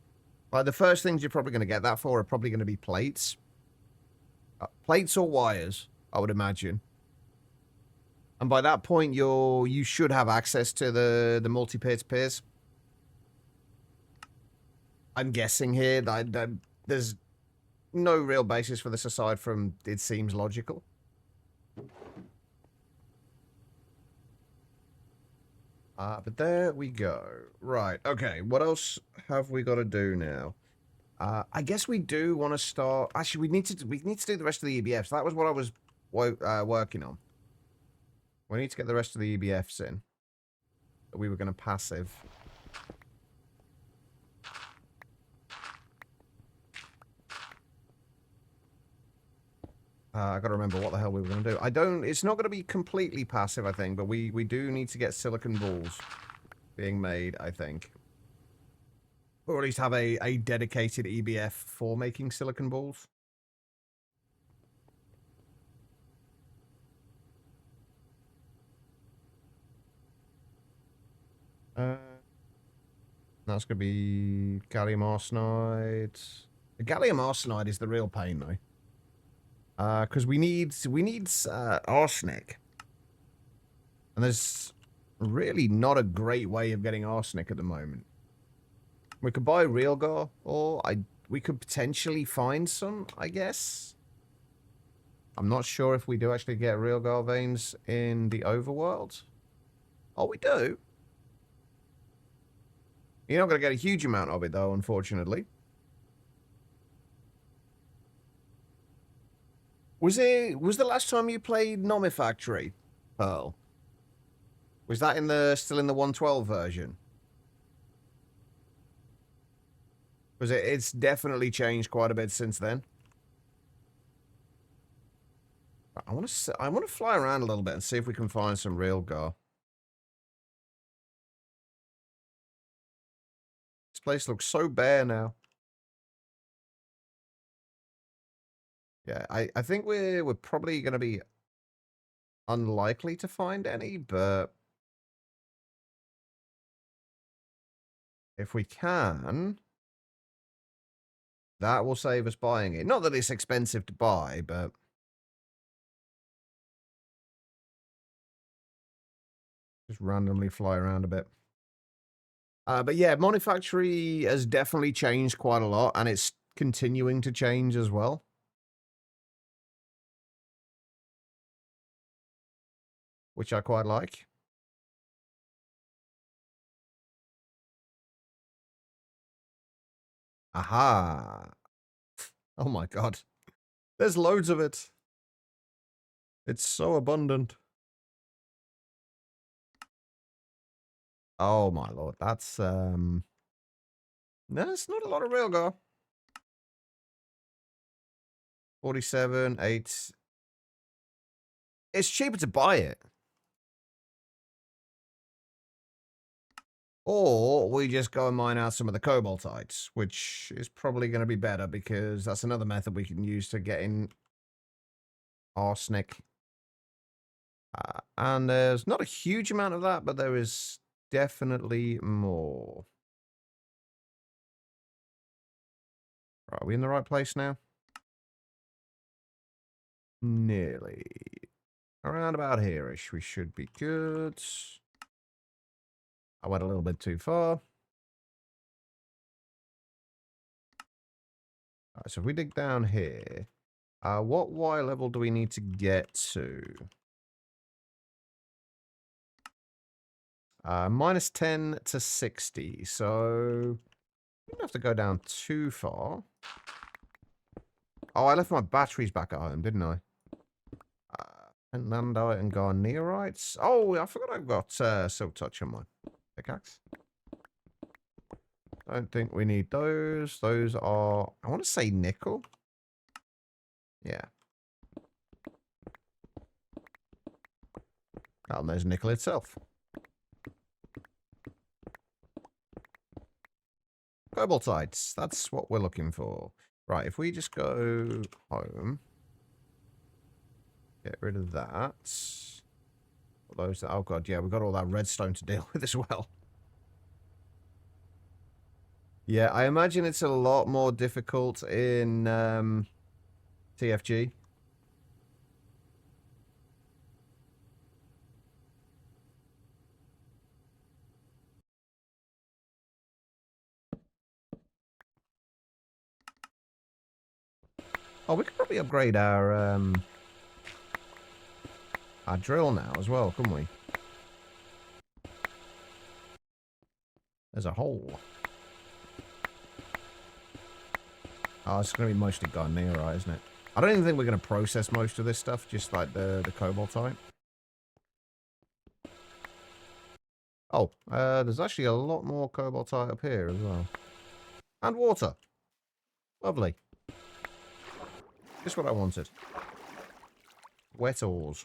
Like the first things you're probably going to get that for are probably going to be plates. Plates or wires, I would imagine. And by that point, you should have access to the multi-peer-to-peers. I'm guessing here that there's no real basis for this aside from it seems logical. But there we go. Right, okay, what else have we got to do now? I guess we do want to start... Actually, we need to do the rest of the EBFs. That was what I was working on. We need to get the rest of the EBFs in. We were going to passive. I got to remember what the hell we were going to do. It's not going to be completely passive, I think, but we do need to get silicon balls being made, I think. Or at least have a dedicated EBF for making silicon balls. That's going to be gallium arsenide. The gallium arsenide is the real pain, though. Because we need arsenic. And there's really not a great way of getting arsenic at the moment. We could buy real gar, or we could potentially find some, I guess. I'm not sure if we do actually get real gar veins in the overworld. Oh, we do. You're not going to get a huge amount of it, though, unfortunately. Was the last time you played Monifactory, Pearl? Was that still in the 112 version? Because it's definitely changed quite a bit since then. I want to fly around a little bit and see if we can find some real gar. This place looks so bare now. Yeah, I think we're probably going to be unlikely to find any, but if we can, that will save us buying it. Not that it's expensive to buy, but just randomly fly around a bit. But yeah, Monifactory has definitely changed quite a lot, and it's continuing to change as well. Which I quite like. Aha. Oh my god. There's loads of it. It's so abundant. Oh my lord, that's no, it's not a lot of real gar. 47, 8. It's cheaper to buy it. Or we just go and mine out some of the cobaltites, which is probably going to be better because that's another method we can use to get in arsenic. And there's not a huge amount of that, but there is definitely more. Right, are we in the right place now? Nearly. Around about here-ish, we should be good. I went a little bit too far. Alright, so if we dig down here, what Y level do we need to get to? -10 to 60, so we don't have to go down too far. Oh, I left my batteries back at home, didn't I? Nandite and Garnerites. Oh, I forgot I've got Silk Touch on my pickaxe. Don't think we need those. Those are, I want to say nickel. Yeah. Oh, and there's nickel itself. Cobaltites. That's what we're looking for. Right, if we just go home. Get rid of that. Those, oh god, yeah, we've got all that redstone to deal with as well. Yeah, I imagine it's a lot more difficult in TFG. Oh, we could probably upgrade our drill now as well, couldn't we? There's a hole. Oh, it's going to be mostly garnerite, isn't it? I don't even think we're going to process most of this stuff, just like the cobaltite. Oh, there's actually a lot more cobaltite up here as well. And water. Lovely. Just what I wanted. Wet ores.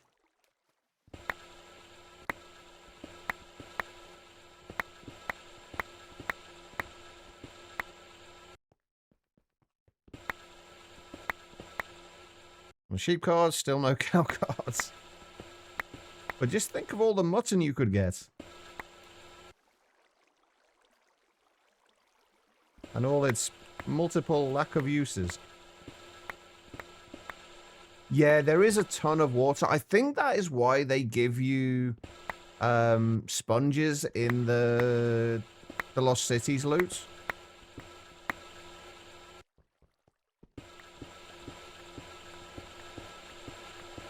Sheep cards, still no cow cards. But just think of all the mutton you could get. And all its multiple lack of uses. Yeah, there is a ton of water. I think that is why they give you sponges in the Lost Cities loot.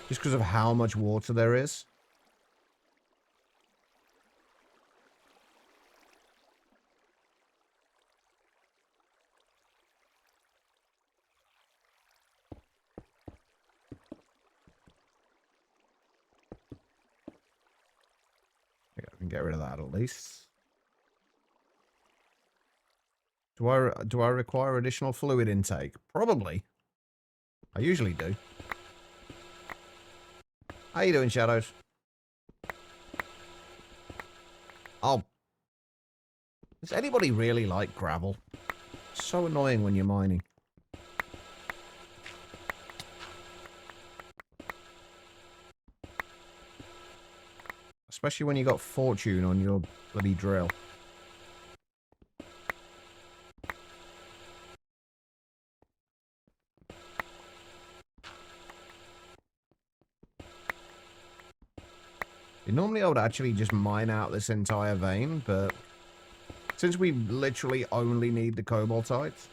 Just because of how much water there is. I can get rid of that at least. Do I require additional fluid intake? Probably. I usually do. How you doing, Shadows? Oh. Does anybody really like gravel? It's so annoying when you're mining. Especially when you got fortune on your bloody drill. Normally I would actually just mine out this entire vein, but since we literally only need the cobaltite...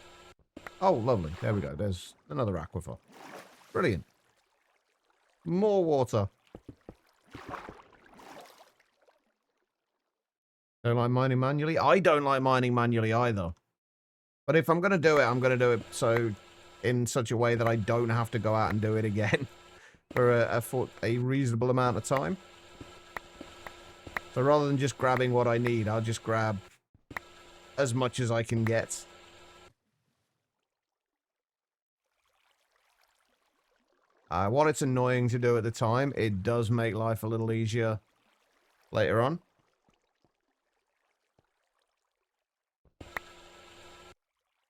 Oh, lovely. There we go. There's another aquifer. Brilliant. More water. Don't like mining manually? I don't like mining manually either. But if I'm going to do it, I'm going to do it so in such a way that I don't have to go out and do it again for a reasonable amount of time. So rather than just grabbing what I need, I'll just grab as much as I can get. While it's annoying to do at the time, it does make life a little easier later on.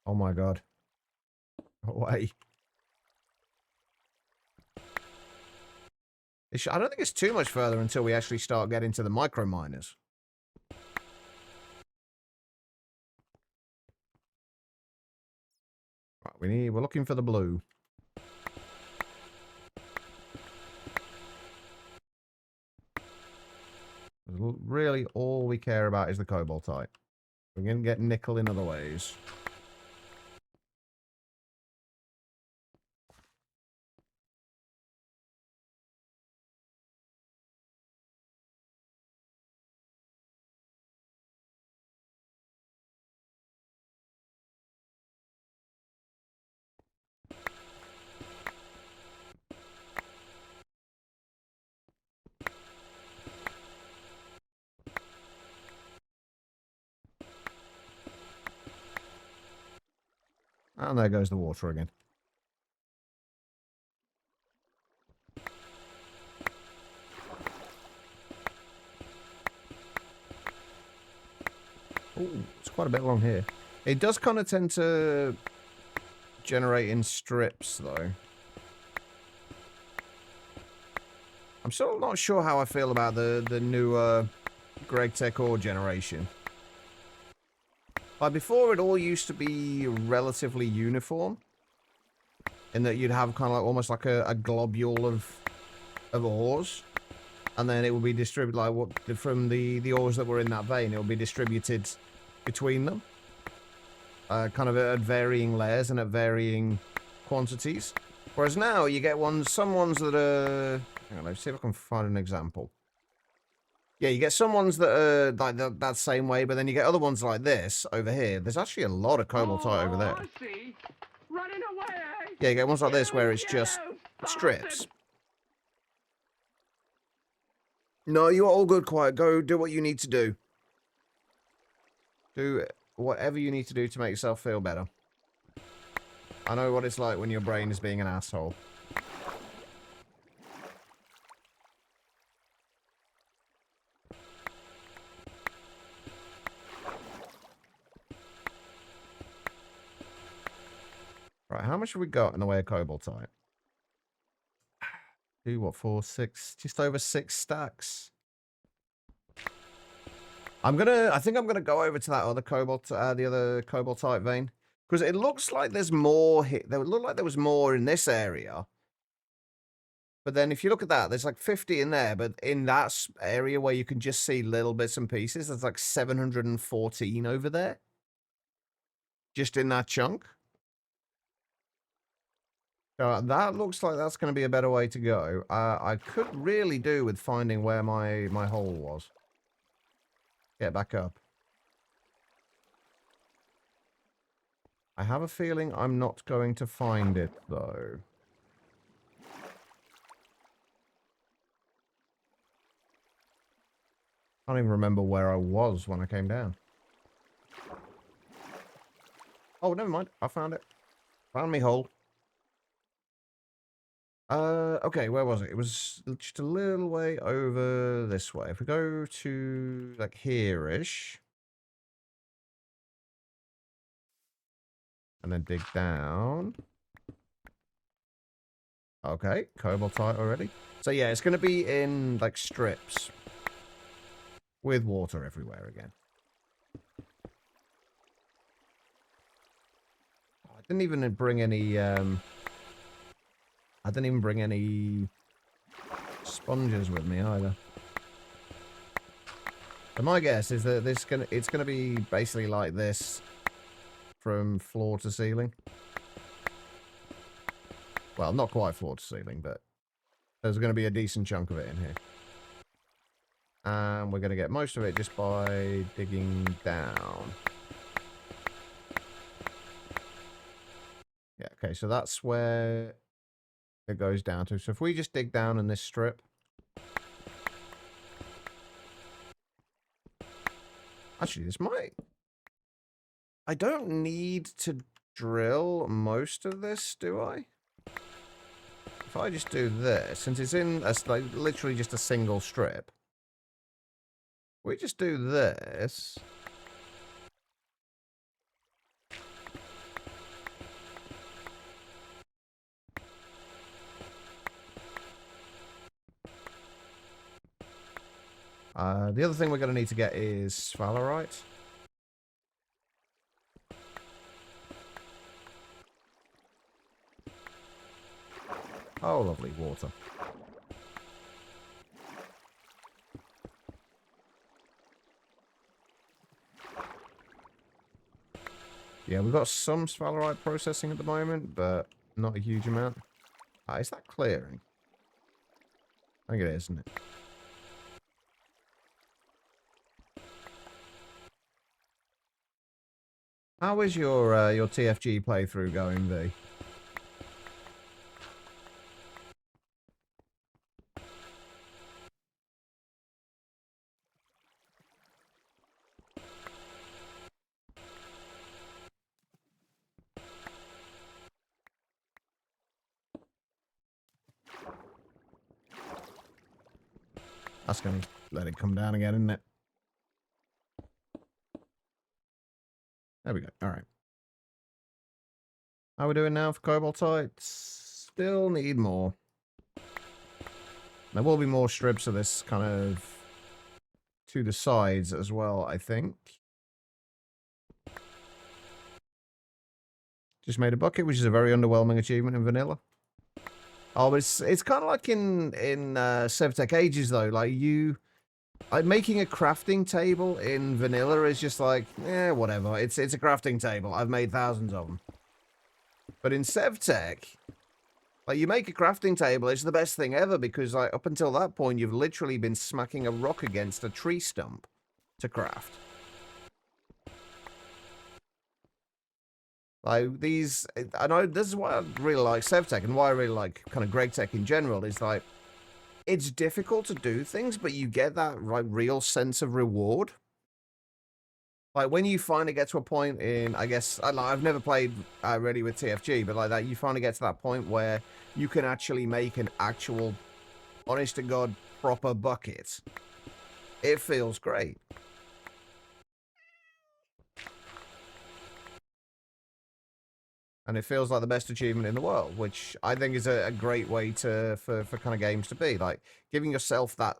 Oh my god. Away. I don't think it's too much further until we actually start getting to the micro miners. Right, we're looking for the blue. Really, all we care about is the cobaltite. We're going to get nickel in other ways. And there goes the water again. Ooh, it's quite a bit along here. It does kind of tend to generate in strips, though. I'm still not sure how I feel about the new Greg Tech ore generation. Like before, it all used to be relatively uniform, in that you'd have kind of like almost like a globule of ores, and then it would be distributed like what from the ores that were in that vein. It would be distributed between them, kind of at varying layers and at varying quantities. Whereas now you get some ones that are. Hang on, let's see if I can find an example. Yeah, you get some ones that are like that same way, but then you get other ones like this over here. There's actually a lot of cobaltite over there. I see. Running away. Yeah, you get ones like this where it's You just yellow strips. bastard. No, you're all good, quiet. Go do what you need to do. Do whatever you need to do to make yourself feel better. I know what it's like when your brain is being an asshole. Right, how much have we got in the way of cobaltite? 2, what, 4, 6, just over 6 stacks. I think I'm gonna go over to that other the other cobaltite vein. Because it looks like there's more there would look like there was more in this area. But then if you look at that, there's like 50 in there, but in that area where you can just see little bits and pieces, there's like 714 over there. Just in that chunk. So that looks like that's going to be a better way to go. I could really do with finding where my hole was. Get back up. I have a feeling I'm not going to find it, though. I don't even remember where I was when I came down. Oh, never mind. I found it. Found me hole. Okay, where was it? It was just a little way over this way. If we go to, like, here-ish. And then dig down. Okay, cobaltite already. So yeah, it's going to be in, like, strips. With water everywhere again. I didn't even bring any, I didn't even bring any sponges with me either. So my guess is that it's gonna be basically like this from floor to ceiling. Well, not quite floor to ceiling, but there's going to be a decent chunk of it in here. And we're going to get most of it just by digging down. Yeah, okay, so that's where it goes down to. So if we just dig down in this strip. Actually, this might... I don't need to drill most of this, do I? If I just do this, since it's in like literally just a single strip, we just do this. The other thing we're going to need to get is sphalerite. Oh, lovely, water. Yeah, we've got some sphalerite processing at the moment, but not a huge amount. Is that clearing? I think it is, isn't it? How is your TFG playthrough going, V? That's going to let it come down again, isn't it? There we go. All right. How are we doing now for cobaltite? Still need more. There will be more strips of this kind of to the sides as well, I think. Just made a bucket, which is a very underwhelming achievement in vanilla. Oh, but it's kind of like in Sevtech Ages though. Like making a crafting table in vanilla is just like, whatever. It's a crafting table. I've made thousands of them. But in Sevtech, like you make a crafting table, it's the best thing ever because like up until that point, you've literally been smacking a rock against a tree stump to craft. Like these, I know this is why I really like Sevtech and why I really like kind of GregTech in general is like, it's difficult to do things, but you get that like real sense of reward. Like when you finally get to a point in, I guess, I've never played really with TFG, but like that, you finally get to that point where you can actually make an actual, honest to God, proper bucket. It feels great. And it feels like the best achievement in the world, which I think is a great way for kind of games to be. Like, giving yourself that,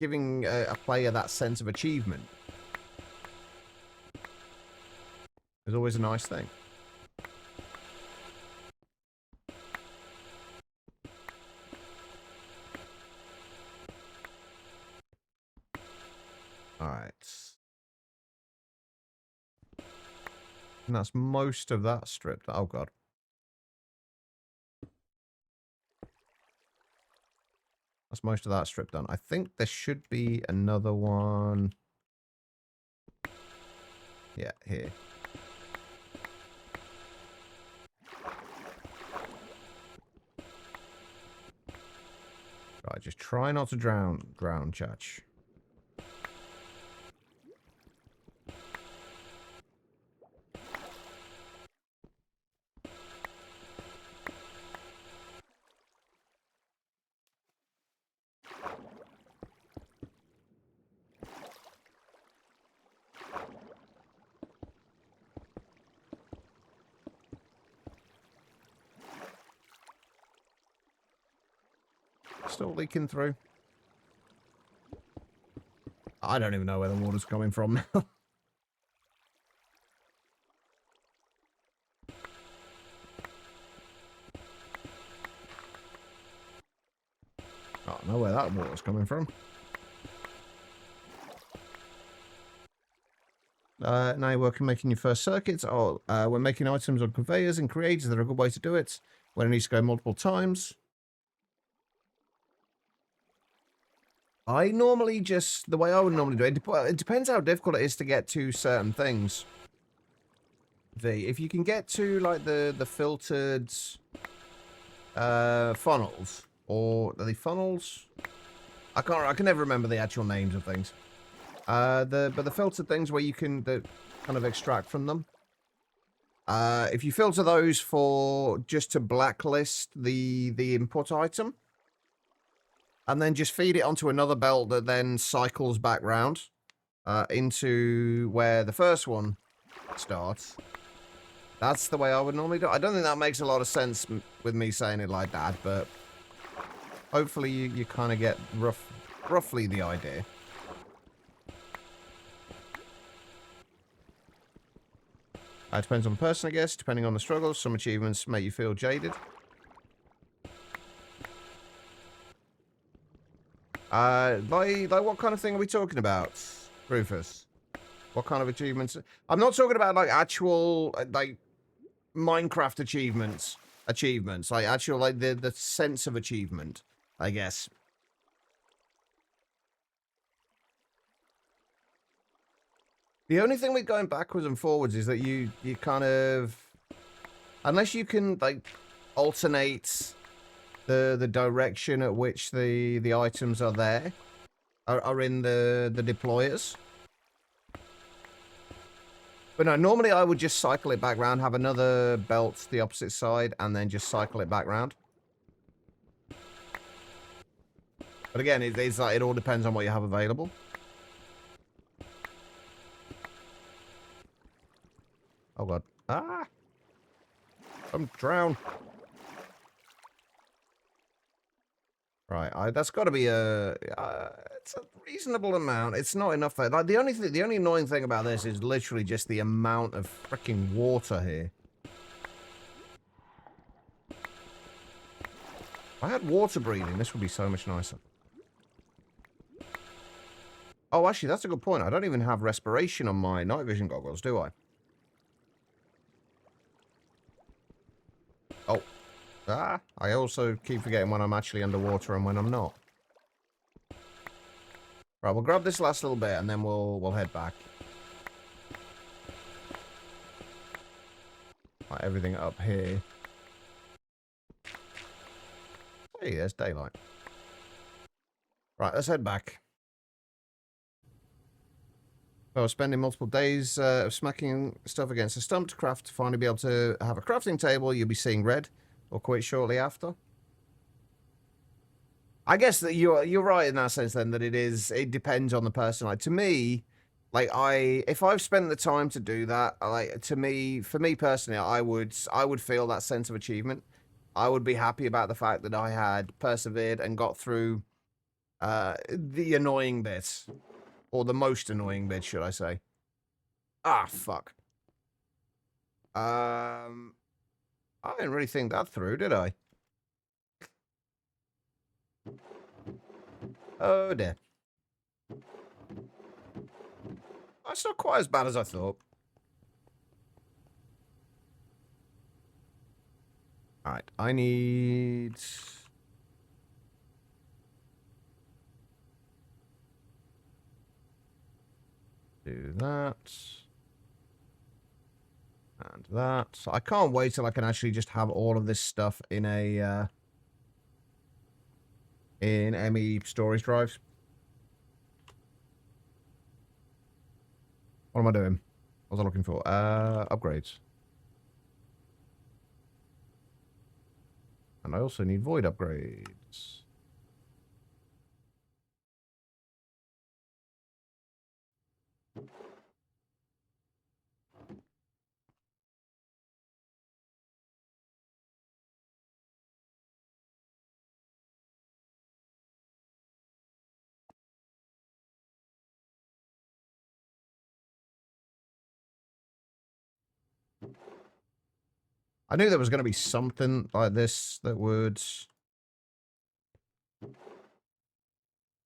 giving a player that sense of achievement is always a nice thing. Alright. And that's most of that stripped. Oh, God. That's most of that strip done. I think there should be another one. Yeah, here. Right, just try not to drown, Chach. Still leaking through. I don't even know where the water's coming from now. I don't know where that water's coming from. Now you're working making your first circuits. Oh, when making items on conveyors and creators, they're a good way to do it. When it needs to go multiple times. I normally just, the way I would normally do it, it depends how difficult it is to get to certain things. If you can get to like the filtered funnels, or are they funnels? I can never remember the actual names of things. But the filtered things where you can kind of extract from them. If you filter those for just to blacklist the input item, and then just feed it onto another belt that then cycles back round into where the first one starts. That's the way I would normally do it. I don't think that makes a lot of sense with me saying it like that, but hopefully you kind of get roughly the idea. It depends on the person, I guess, depending on the struggles. Some achievements make you feel jaded. Like what kind of thing are we talking about, Rufus? What kind of achievements? I'm not talking about, like, actual, like, Minecraft achievements. Like, actual, like, the sense of achievement, I guess. The only thing with going backwards and forwards is that you kind of... Unless you can, like, alternate the direction at which the items are there, are in the deployers. But no, normally I would just cycle it back round, have another belt the opposite side, and then just cycle it back round. But again, it's like, it all depends on what you have available. Oh god. Ah! I'm drowned. Right, that's got to be it's a reasonable amount. It's not enough though. Like the only annoying thing about this is literally just the amount of freaking water here. If I had water breathing, this would be so much nicer. Oh, actually, that's a good point. I don't even have respiration on my night vision goggles, do I? Oh. I also keep forgetting when I'm actually underwater and when I'm not. Right, we'll grab this last little bit and then we'll head back. Right, everything up here. Hey, there's daylight. Right, let's head back. So spending multiple days of smacking stuff against a stump to craft to finally be able to have a crafting table, you'll be seeing red or quite shortly after. I guess that you're right in that sense then that it depends on the person. Like to me, like if I've spent the time to do that, like for me personally, I would feel that sense of achievement. I would be happy about the fact that I had persevered and got through the annoying bit. Or the most annoying bit, should I say. Ah, fuck. I didn't really think that through, did I? Oh, dear. That's not quite as bad as I thought. Alright, I need... do that. And that. I can't wait till I can actually just have all of this stuff in a, in ME storage drives. What am I doing? What was I looking for? Upgrades. And I also need void upgrades. I knew there was going to be something like this that would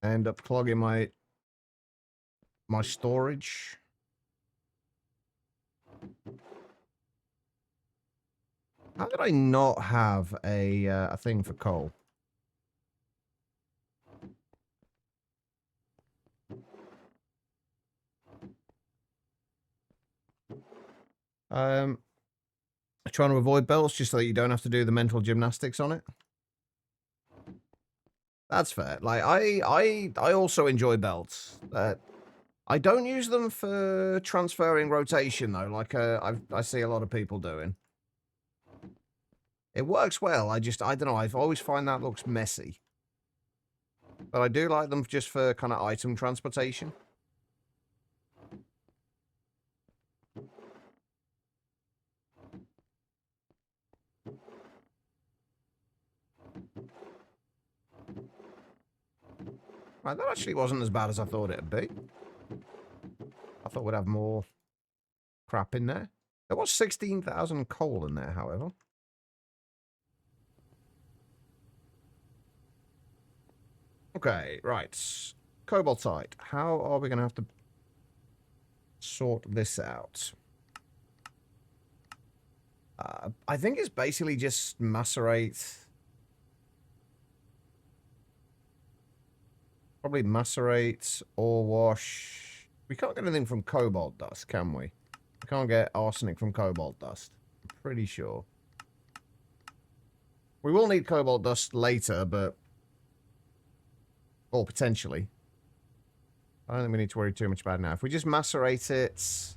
end up clogging my storage. How did I not have a thing for coal? Trying to avoid belts just so that you don't have to do the mental gymnastics on it. That's fair. Like I also enjoy belts. I don't use them for transferring rotation though, like I see a lot of people doing. It works well. I don't know. I've always find that looks messy. But I do like them just for kind of item transportation. Right, that actually wasn't as bad as I thought it'd be. I thought we'd have more crap in there. There was 16,000 coal in there, however. Okay, right. Cobaltite. How are we going to have to sort this out? I think it's basically just macerate. Probably macerate, ore wash. We can't get anything from cobalt dust, can we? We can't get arsenic from cobalt dust. I'm pretty sure. We will need cobalt dust later, but... or potentially. I don't think we need to worry too much about it now. If we just macerate it...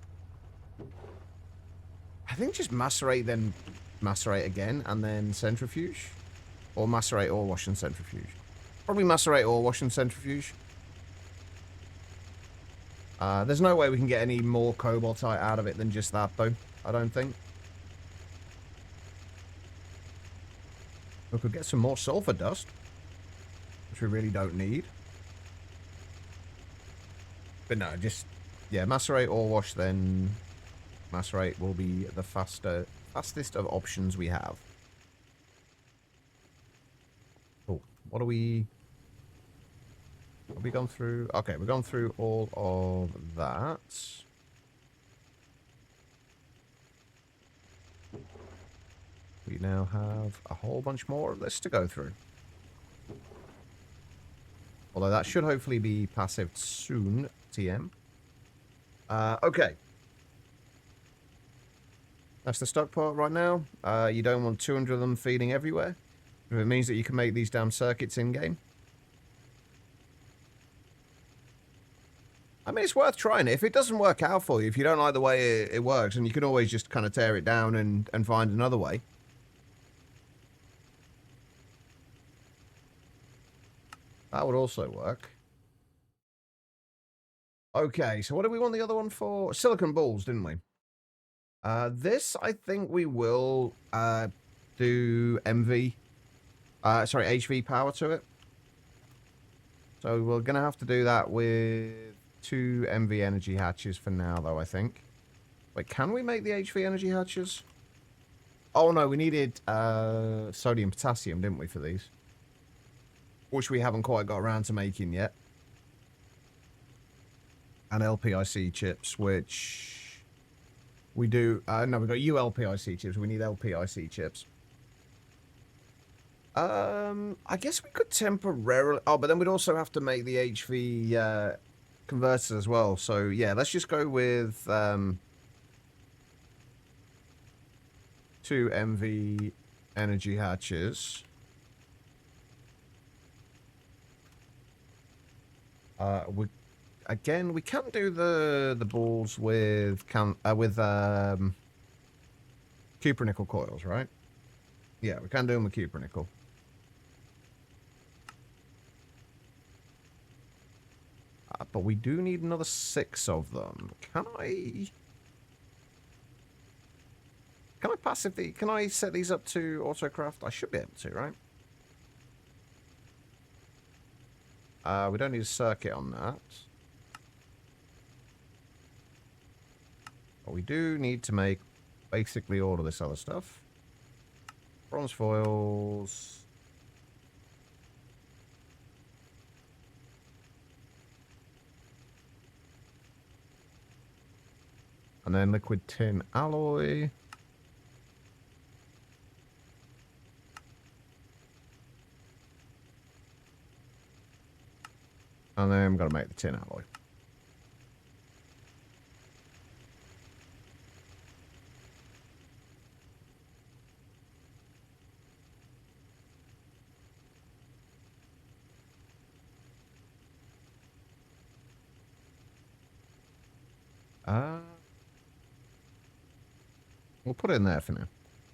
I think just macerate, then macerate again, and then centrifuge. Or macerate, ore wash, and centrifuge. Probably macerate, ore wash, and centrifuge. There's no way we can get any more cobaltite out of it than just that, though. I don't think. We could get some more sulfur dust. which we really don't need. But no, just, yeah, macerate or wash, then macerate will be the fastest of options we have. Cool. What are we... Have we gone through? Okay, we've gone through all of that. We now have a whole bunch more of this to go through. Although that should hopefully be passive soon, TM. Okay. That's the stuck part right now. You don't want 200 of them feeding everywhere. If it means that you can make these damn circuits in-game. I mean, it's worth trying it. If it doesn't work out for you, if you don't like the way it works, and you can always just kind of tear it down and find another way. That would also work. Okay, so what did we want the other one for? Silicon balls, didn't we? This, I think we will do HV power to it. So we're going to have to do that with 2 MV energy hatches for now, though, I think. Wait, can we make the HV energy hatches? Oh, no, we needed sodium potassium, didn't we, for these? Which we haven't quite got around to making yet. And LPIC chips, which we do... no, we've got ULPIC chips. We need LPIC chips. I guess we could temporarily... Oh, but then we'd also have to make the HV converters as well. So, yeah, let's just go with 2 MV energy hatches. Again, we can do the balls with cupronickel coils, right? Yeah, we can do them with cupronickel. But we do need another 6 of them. Can I passively... Can I set these up to autocraft? I should be able to, right? We don't need a circuit on that. But we do need to make basically all of this other stuff. Bronze foils. And then liquid tin alloy. And then I'm going to make the tin alloy. We'll put it in there for now.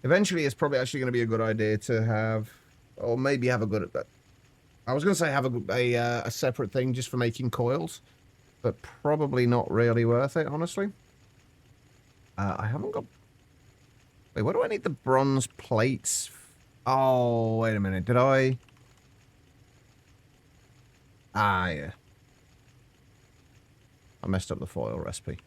Eventually, it's probably actually going to be a good idea to have, or maybe have a good... I was going to say have a separate thing just for making coils, but probably not really worth it, honestly. I haven't got... Wait, what do I need the bronze plates? Oh, wait a minute. Did I... Ah, yeah. I messed up the foil recipe.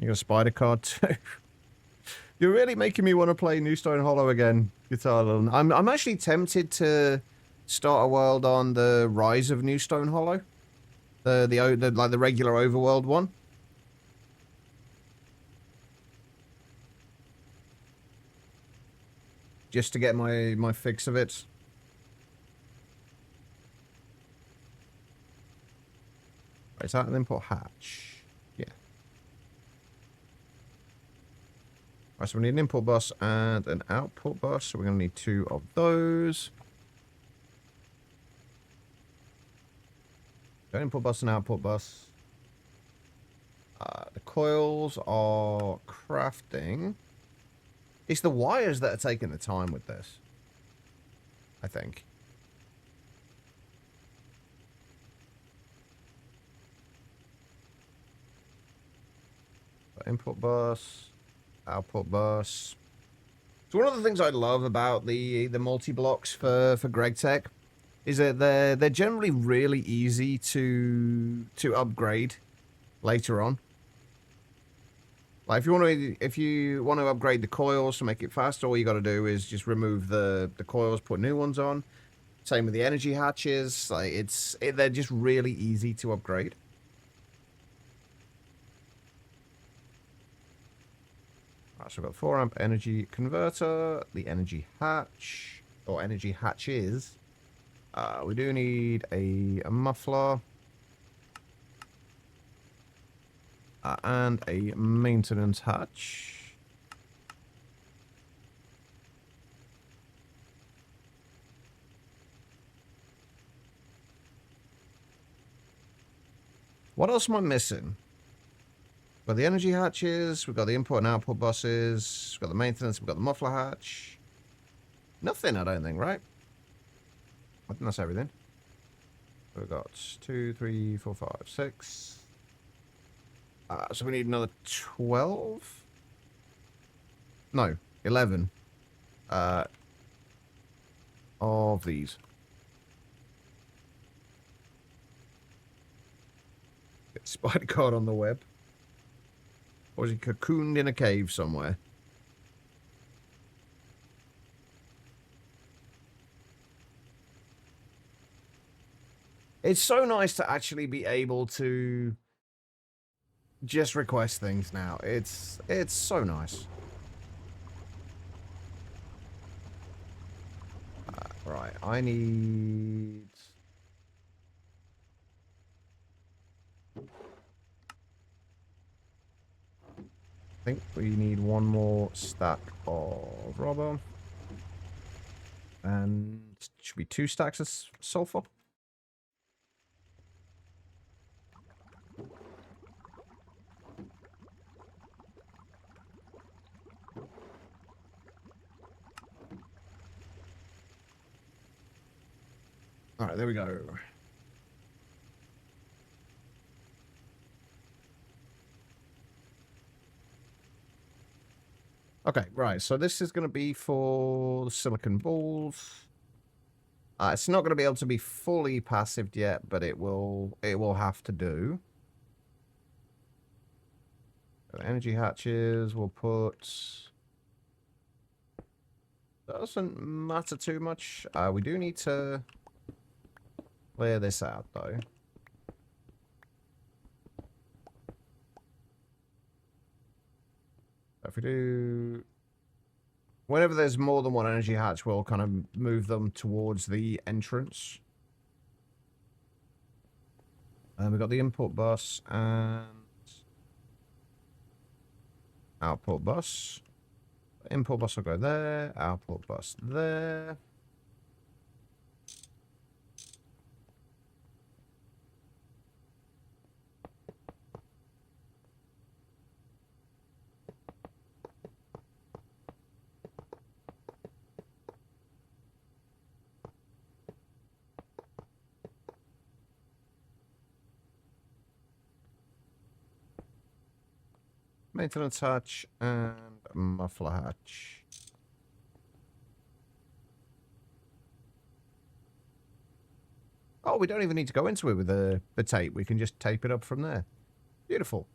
You got a spider card too? You're really making me want to play New Stone Hollow again, Guitar Lil. I'm actually tempted to start a world on the Rise of New Stone Hollow, the like the regular overworld one. Just to get my fix of it. Is that an import hatch? Yeah. Right, so we need an input bus and an output bus. So we're going to need 2 of those. An input bus and output bus. The coils are crafting. It's the wires that are taking the time with this, I think. Input bus, output bus. So one of the things I love about the multi-blocks for GregTech is that they're generally really easy to upgrade later on. Like if you want to upgrade the coils to make it faster, all you got to do is just remove the coils, put new ones on. Same with the energy hatches. Like they're just really easy to upgrade. Right, so we've got 4 amp energy converter, the energy hatch, or energy hatches. We do need a muffler. And a maintenance hatch. What else am I missing? We've got the energy hatches, we've got the input and output buses, we've got the maintenance, we've got the muffler hatch. Nothing, I don't think, right? I think that's everything. We've got 2, 3, 4, 5, 6. So we need another 12? No, 11. Of these. Get spider caught on the web. Or is he cocooned in a cave somewhere? It's so nice to actually be able to just request things now. It's so nice. Right, I need... I think we need one more stack of rubber. And should be 2 stacks of sulfur. Alright, there we go. Okay, right, so this is going to be for the silicon balls. It's not going to be able to be fully passived yet, but it will have to do. The energy hatches, we'll put... Doesn't matter too much. We do need to clear this out, though. If we do... Whenever there's more than one energy hatch, we'll kind of move them towards the entrance. And we've got the input bus and... output bus. Input bus will go there. Output bus there. Maintenance hatch and muffler hatch. Oh, we don't even need to go into it with the tape. We can just tape it up from there. Beautiful.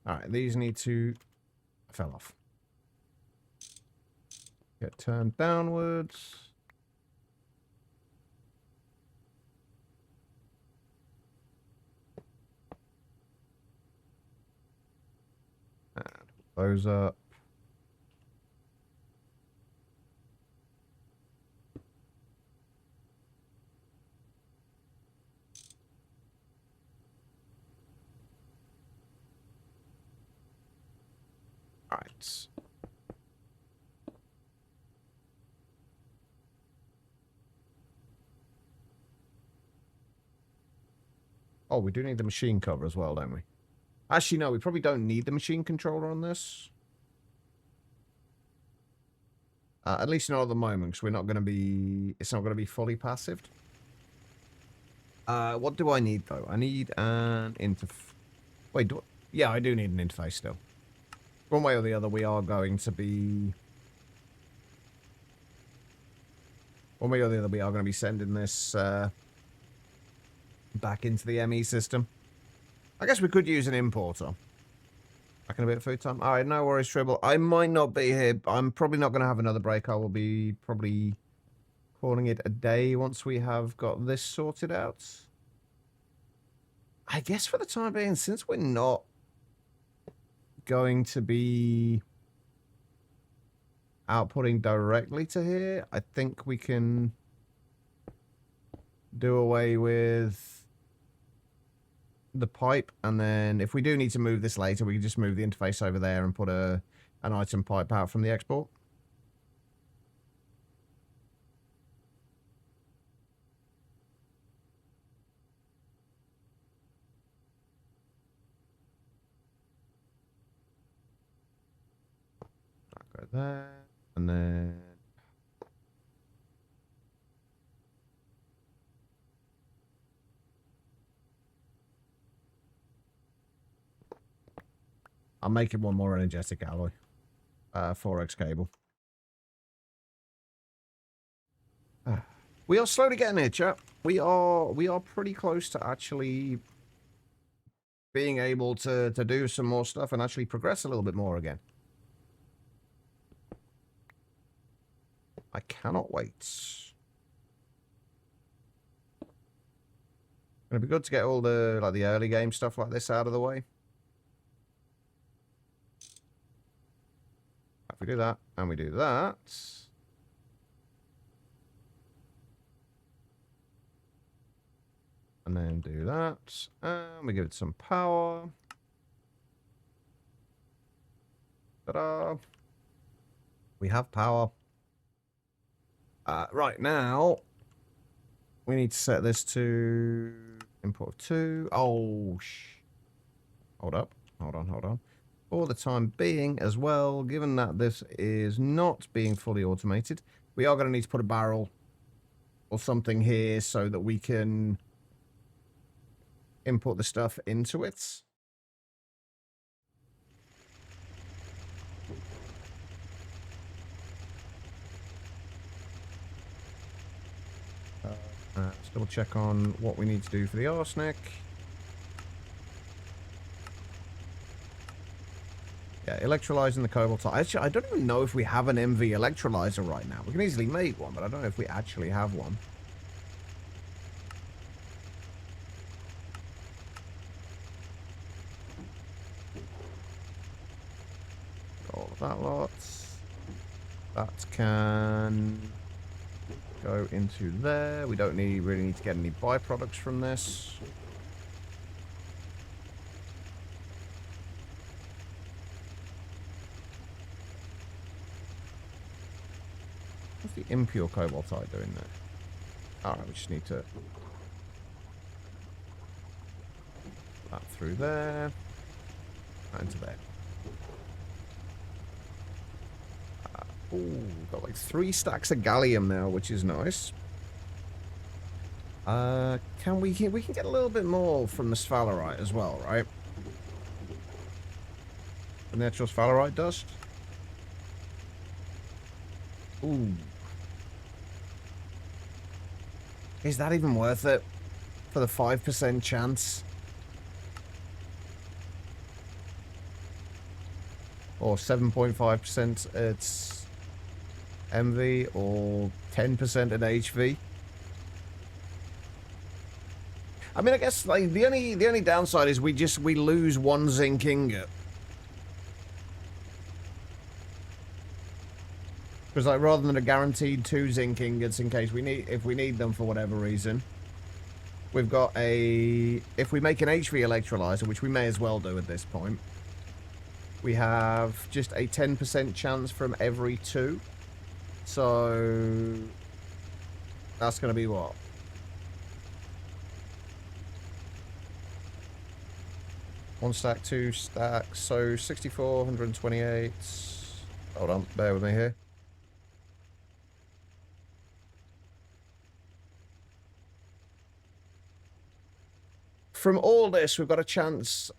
Alright, these need to... I fell off. Get turned downwards. And those up. Alright. Oh, we do need the machine cover as well, don't we? Actually, no, we probably don't need the machine controller on this. At least not at the moment, because we're not going to be... It's not going to be fully passived. What do I need, though? I need an interface. Wait, yeah, I do need an interface still. one way or the other, we are going to be... One way or the other, we are going to be sending this back into the ME system. I guess we could use an importer. Back in a bit of food time. All right, no worries, Tribble. I might not be here. I'm probably not going to have another break. I will be probably calling it a day once we have got this sorted out. I guess for the time being, since we're not going to be outputting directly to here, I think we can do away with the pipe, and then if we do need to move this later, we can just move the interface over there and put an item pipe out from the export. Go there, and then I'll make it one more energetic alloy. 4x cable. We are slowly getting here, chap. We are pretty close to actually being able to do some more stuff and actually progress a little bit more again. I cannot wait. It'd be good to get all the the early game stuff like this out of the way. If we do that and we do that, and then do that, and we give it some power. Ta-da! We have power. Right now, we need to set this to import 2. Oh, hold up. Hold on. For the time being as well, given that this is not being fully automated, we are going to need to put a barrel or something here so that we can input the stuff into it. Let's double check on what we need to do for the arsenic. Yeah, electrolyzing the cobalt. Actually, I don't even know if we have an MV electrolyzer right now. We can easily make one, but I don't know if we actually have one. All of that lot. That can go into there. We don't really need to get any byproducts from this. What's the impure cobaltite doing there? Alright, we just need to put that through there and to there. Ooh, got like 3 stacks of gallium now, which is nice. We can get a little bit more from the sphalerite as well, right? The natural sphalerite dust. Ooh. Is that even worth it? For the 5% chance? Or 7.5% it's MV, or 10% at HV? I mean, I guess like the only downside is we lose 1 zinc ingot. Because like rather than a guaranteed 2 zinc ingots in case if we need them for whatever reason, we've got if we make an HV electrolyzer, which we may as well do at this point, we have just a 10% chance from every 2. So that's going to be what? One stack, 2 stacks, so 64, 128. Hold on, bear with me here. From all this, we've got a chance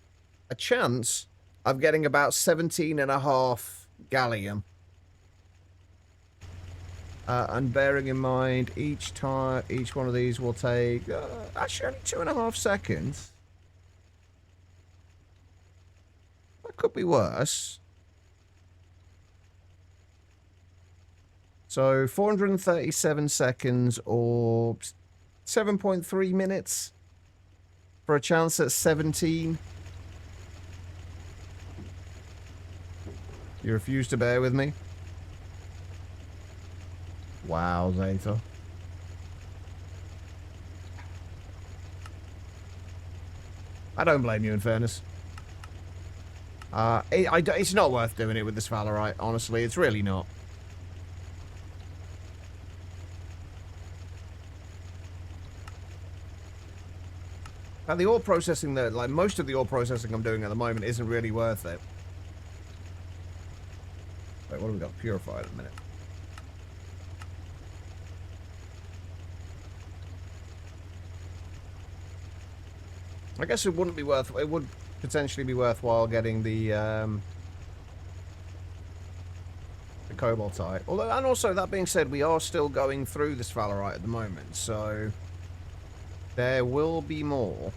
I'm getting about 17.5 gallium. And bearing in mind, each one of these will take actually only 2.5 seconds. That could be worse. So 437 seconds or 7.3 minutes for a chance at 17. You refuse to bear with me? Wow, Zeta. I don't blame you, in fairness. It's not worth doing it with this Valerite, honestly. It's really not. And the ore processing, like most of the ore processing I'm doing at the moment isn't really worth it. Wait, what have we got? Purified in a minute. I guess it wouldn't be worth. It would potentially be worthwhile getting the cobaltite. Although, and also that being said, we are still going through this Valerite at the moment, so there will be more.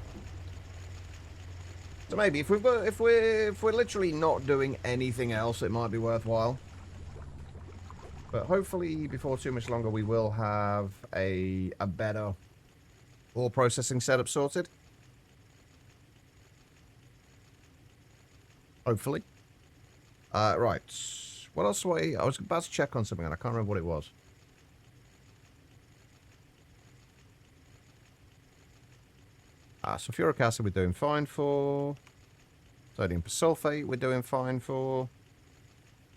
So maybe if we're literally not doing anything else, it might be worthwhile. But hopefully, before too much longer, we will have a better ore processing setup sorted. Hopefully. Right. What else I was about to check on something and I can't remember what it was. Sulfuric acid we're doing fine for. Sodium persulfate we're doing fine for.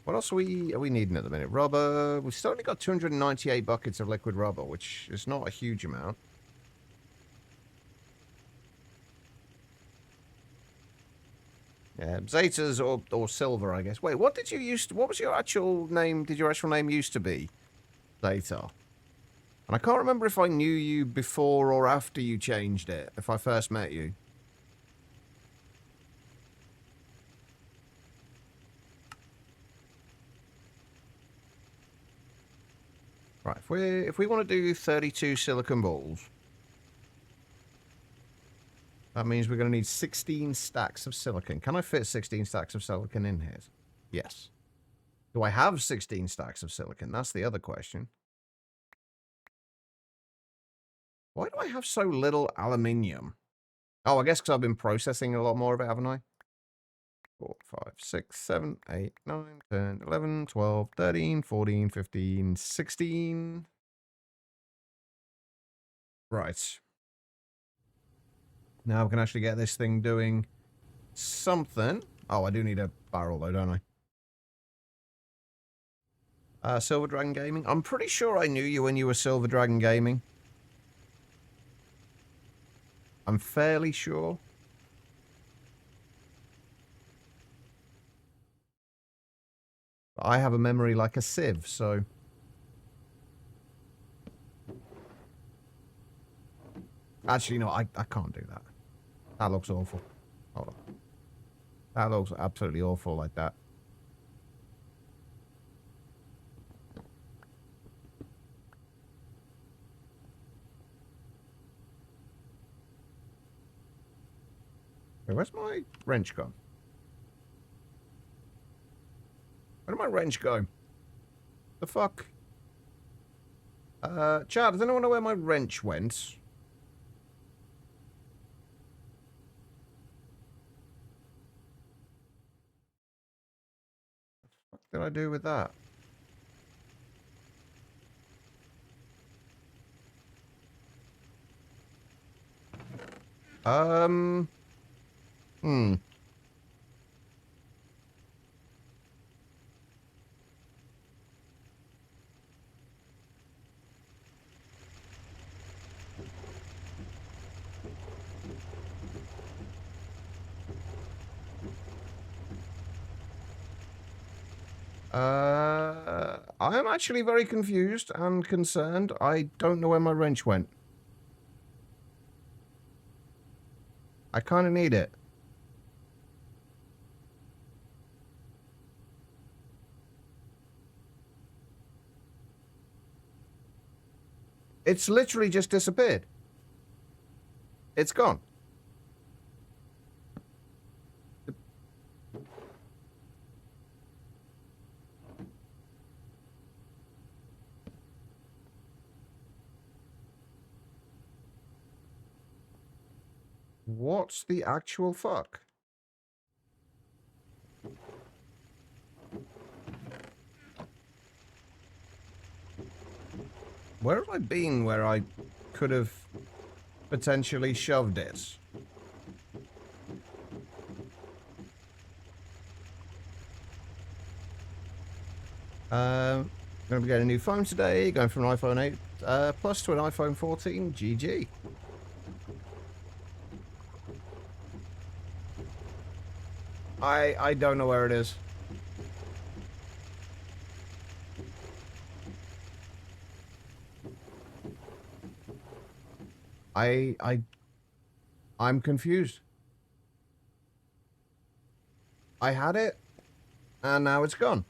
What else are we needing at the minute? Rubber. We've still only got 298 buckets of liquid rubber, which is not a huge amount. Yeah, Zetas or silver, I guess. Wait, what did you use to, what was your actual name? Did your actual name used to be Zeta? And I can't remember if I knew you before or after you changed it, if I first met you. Right, if we want to do 32 silicon balls, that means we're going to need 16 stacks of silicon. Can I fit 16 stacks of silicon in here? Yes. Do I have 16 stacks of silicon? That's the other question. Why do I have so little aluminium? Oh, I guess because I've been processing a lot more of it, haven't I? 4, 5, 6, 7, 8, 9, 10, 11, 12, 13, 14, 15, 16. Right. Now we can actually get this thing doing something. Oh, I do need a barrel though, don't I? Silver Dragon Gaming. I'm pretty sure I knew you when you were Silver Dragon Gaming. I'm fairly sure. I have a memory like a sieve, so... Actually, no, I can't do that. That looks awful. Hold on. That looks absolutely awful like that. Wait, where's my wrench gone? Where did my wrench go? The fuck? Chad, does anyone know where my wrench went? What did I do with that? Hmm. I am actually very confused and concerned. I don't know where my wrench went. I kind of need it. It's literally just disappeared. It's gone. What's the actual fuck? Where have I been where I could have potentially shoved it? Gonna be getting a new phone today, going from an iPhone 8 Plus to an iPhone 14. GG. I don't know where it is. I'm confused. I had it, and now it's gone.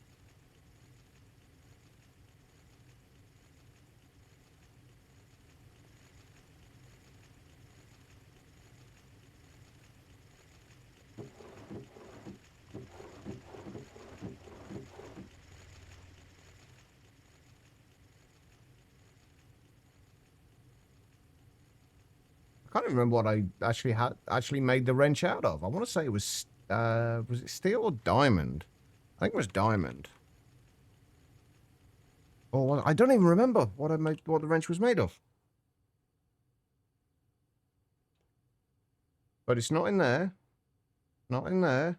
I can't even remember what I actually made the wrench out of. I want to say it was it steel or diamond? I think it was diamond. Or I don't even remember what the wrench was made of. But it's not in there. Not in there.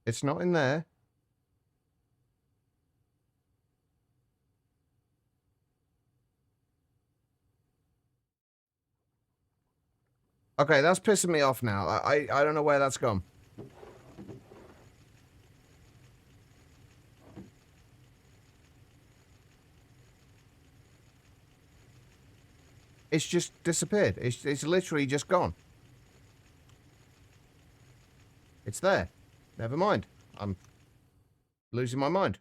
It's not in there. Okay, that's pissing me off now. I don't know where that's gone. It's just disappeared. It's literally just gone. It's there. Never mind. I'm losing my mind.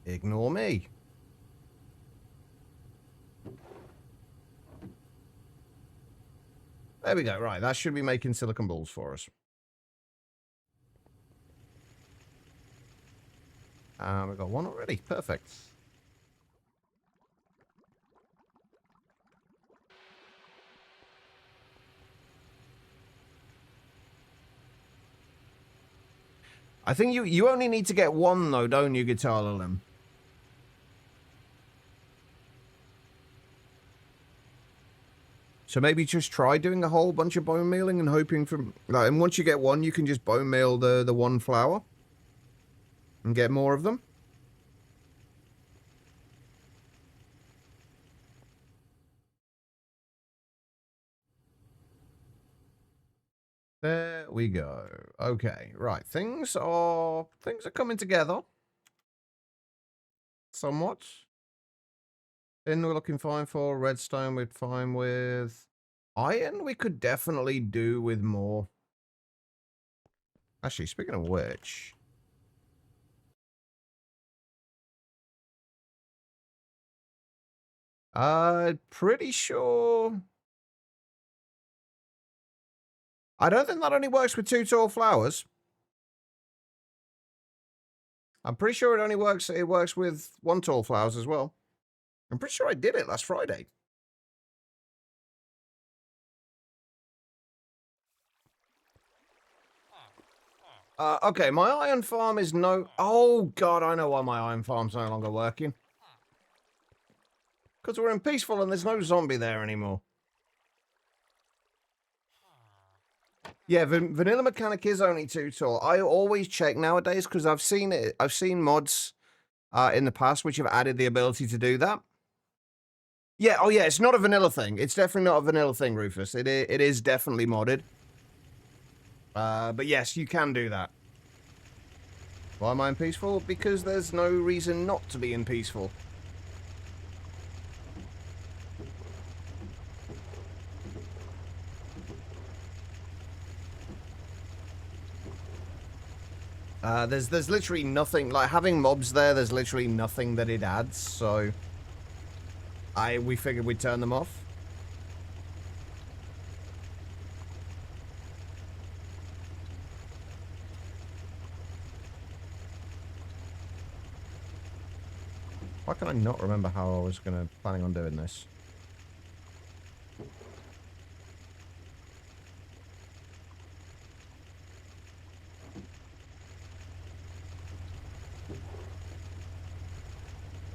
Ignore me. There we go. Right, that should be making silicon balls for us. We've got one already. Perfect. I think you only need to get one, though, don't you, Guitar Limb? So maybe just try doing a whole bunch of bone mealing and hoping for... Like, and once you get one, you can just bone meal the one flower. And get more of them. There we go. Okay, right. Things are coming together. Somewhat. Tin we're looking fine for. Redstone we're fine with. Iron we could definitely do with more. Actually, speaking of which... pretty sure... I don't think that only works with 2 tall flowers. I'm pretty sure it works with 1 tall flowers as well. I'm pretty sure I did it last Friday. Okay, my iron farm is no... Oh, God, I know why my iron farm's no longer working. Because we're in peaceful and there's no zombie there anymore. Yeah, vanilla mechanic is only 2 tall. I always check nowadays because I've seen mods in the past which have added the ability to do that. Yeah, oh yeah, it's not a vanilla thing. It's definitely not a vanilla thing, Rufus. It is definitely modded. But yes, you can do that. Why am I in peaceful? Because there's no reason not to be in peaceful. There's literally nothing, like, having mobs there's literally nothing that it adds, so we figured we'd turn them off. Why can I not remember how I was planning on doing this?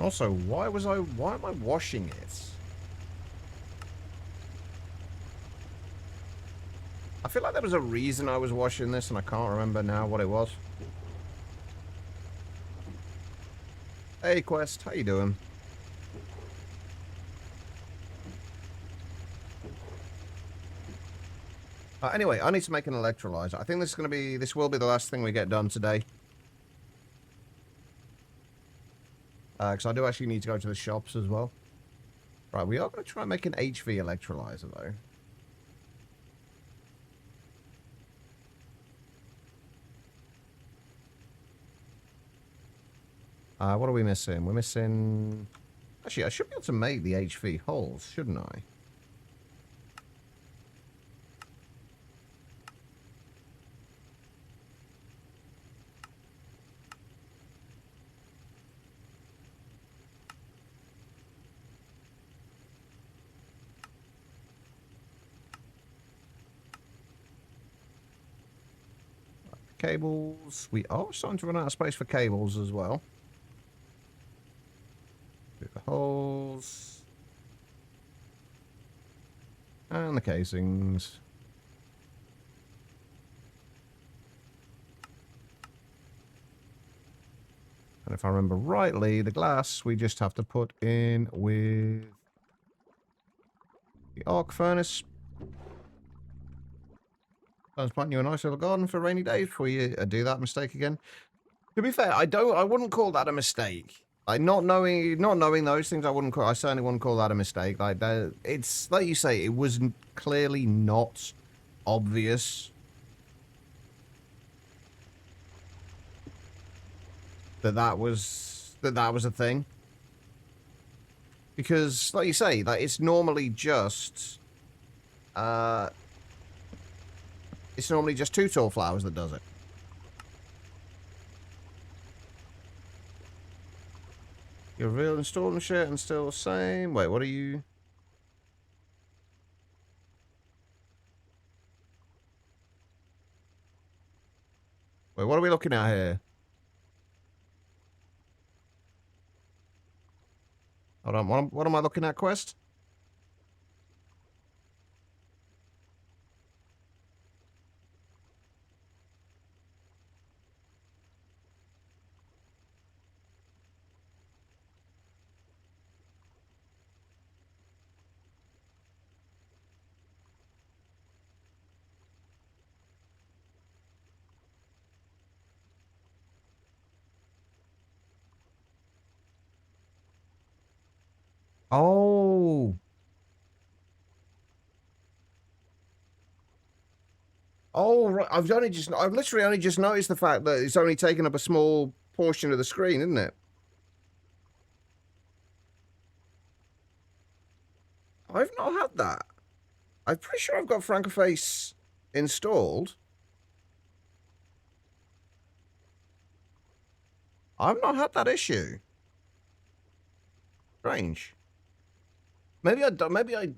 Also, why am I washing it? I feel like there was a reason I was washing this and I can't remember now what it was. Hey Quest, how you doing? Anyway, I need to make an electrolyzer. I think this will be the last thing we get done today. Because I do actually need to go to the shops as well. Right, we are going to try and make an HV electrolyzer, though. What are we missing? We're missing... Actually, I should be able to make the HV holes, shouldn't I? Cables. We are starting to run out of space for cables as well. Do the holes. And the casings. And if I remember rightly, the glass we just have to put in with the arc furnace. I was planting you a nice little garden for rainy days before you do that mistake again. To be fair, I wouldn't call that a mistake. Like, not knowing those things, I certainly wouldn't call that a mistake. Like, it's, like you say, it was clearly not obvious that was a thing. Because, like you say, like, it's normally just, two tall flowers that does it. Your real installing shit and still the same. Wait, what are you? Wait, what are we looking at here? Hold on, what am I looking at, Quest? Oh. Oh, right. I've literally only just noticed the fact that it's only taken up a small portion of the screen, isn't it? I've not had that. I'm pretty sure I've got Francoface installed. I've not had that issue. Strange. Maybe I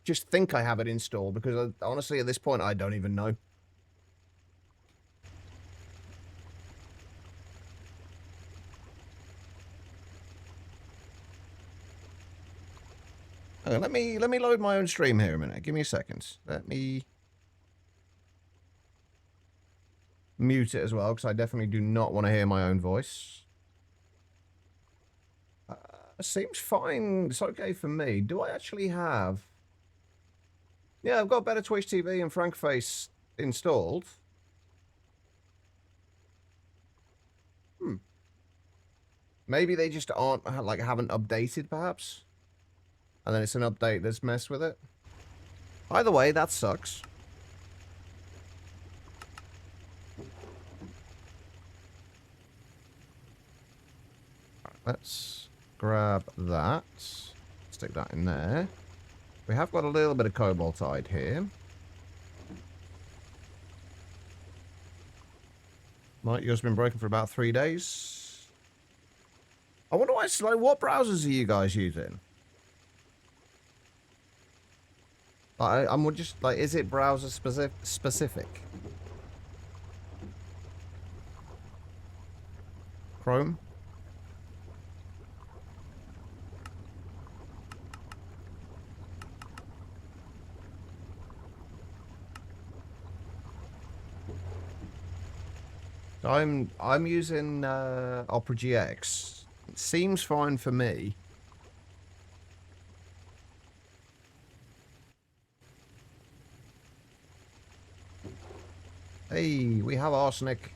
just think I have it installed because honestly, at this point, I don't even know. Let me load my own stream here a minute. Give me a second. Let me mute it as well because I definitely do not want to hear my own voice. Seems fine. It's okay for me. Do I actually have... Yeah, I've got Better Twitch TV and Frankface installed. Maybe they just aren't, like, haven't updated, perhaps? And then it's an update that's messed with it. Either way, that sucks. Let's grab that. Stick that in there. We have got a little bit of cobaltite here. Might yours been broken for about 3 days? I wonder why it's like, what browsers are you guys using? I'm just like, is it browser specific? Chrome? I'm using Opera GX. It seems fine for me. Hey, we have arsenic.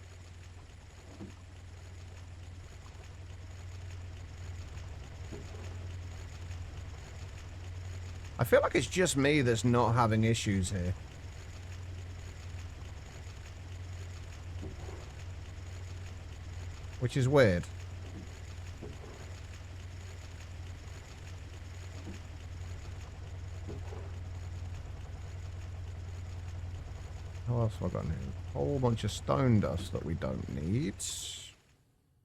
I feel like it's just me that's not having issues here. Which is weird. What else have I got here? A whole bunch of stone dust that we don't need.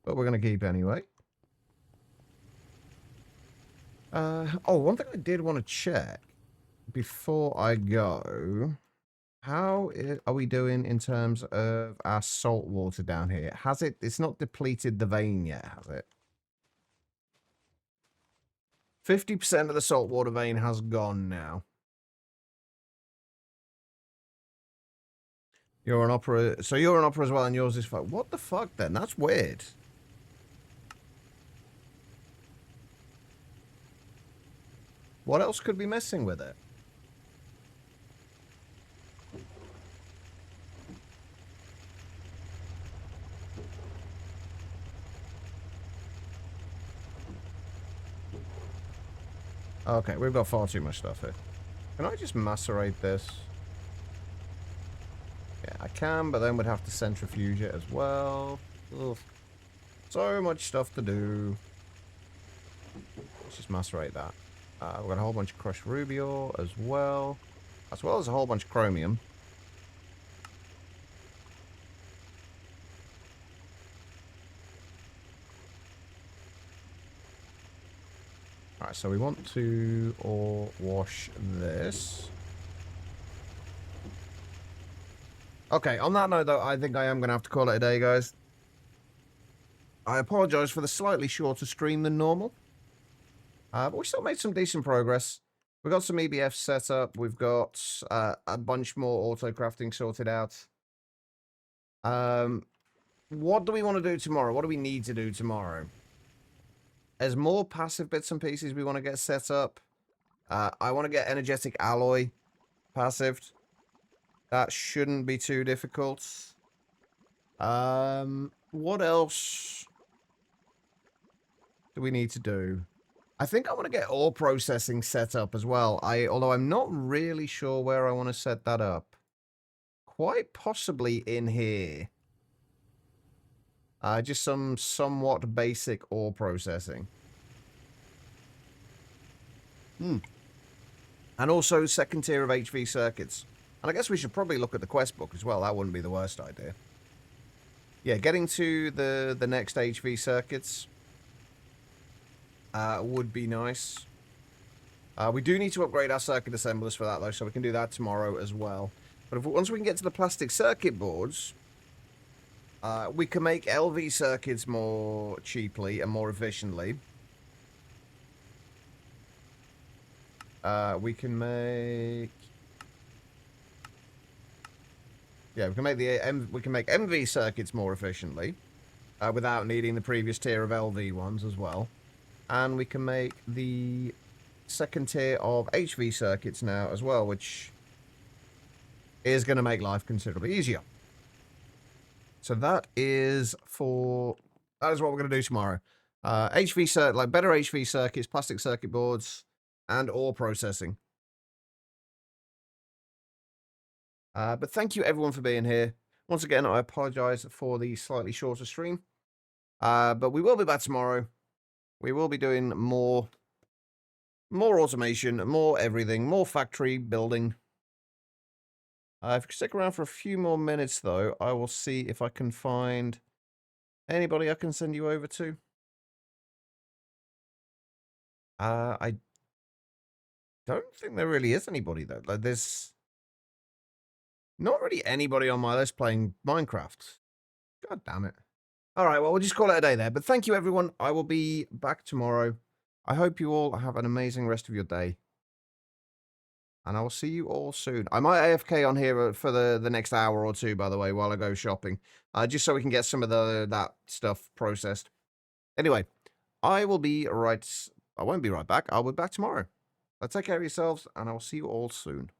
But we're going to keep anyway. Oh, one thing I did want to check before I go. How are we doing in terms of our salt water down here? Has it... It's not depleted the vein yet, has it? 50% of the saltwater vein has gone now. You're an opera... So you're an opera as well, and yours is... What the fuck, then? That's weird. What else could be messing with it? Okay, we've got far too much stuff here. Can I just macerate this? Yeah, I can, but then we'd have to centrifuge it as well. Ugh. So much stuff to do. Let's just macerate that. We've got a whole bunch of crushed ruby ore as well as a whole bunch of chromium. Alright, so we want to ore wash this. Okay, on that note, though, I think I am going to have to call it a day, guys. I apologise for the slightly shorter stream than normal. But we still made some decent progress. We've got some EBF set up. We've got a bunch more auto-crafting sorted out. What do we want to do tomorrow? What do we need to do tomorrow? There's more passive bits and pieces we want to get set up. I want to get energetic alloy passived. That shouldn't be too difficult. What else do we need to do? I think I want to get ore processing set up as well. Although I'm not really sure where I want to set that up. Quite possibly in here. Just some somewhat basic ore processing. And also second tier of HV circuits. And I guess we should probably look at the quest book as well. That wouldn't be the worst idea. Yeah, getting to the next HV circuits would be nice. We do need to upgrade our circuit assemblers for that, though, so we can do that tomorrow as well. But once we can get to the plastic circuit boards, we can make LV circuits more cheaply and more efficiently. We can make... Yeah, we can make MV circuits more efficiently, without needing the previous tier of LV ones as well. And we can make the second tier of HV circuits now as well, which is going to make life considerably easier. So that is what we're going to do tomorrow. Better HV circuits, plastic circuit boards, and ore processing. But thank you everyone for being here. Once again, I apologize for the slightly shorter stream. But we will be back tomorrow. We will be doing more automation, more everything, more factory building. If you stick around for a few more minutes, though, I will see if I can find anybody I can send you over to. I don't think there really is anybody, though. Like, there's not really anybody on my list playing Minecraft. God damn it. All right, well, we'll just call it a day there. But thank you, everyone. I will be back tomorrow. I hope you all have an amazing rest of your day. And I will see you all soon. I might AFK on here for the next hour or two, by the way, while I go shopping. Just so we can get some of that stuff processed. Anyway, I will be right... I won't be right back. I'll be back tomorrow. Take care of yourselves, and I will see you all soon.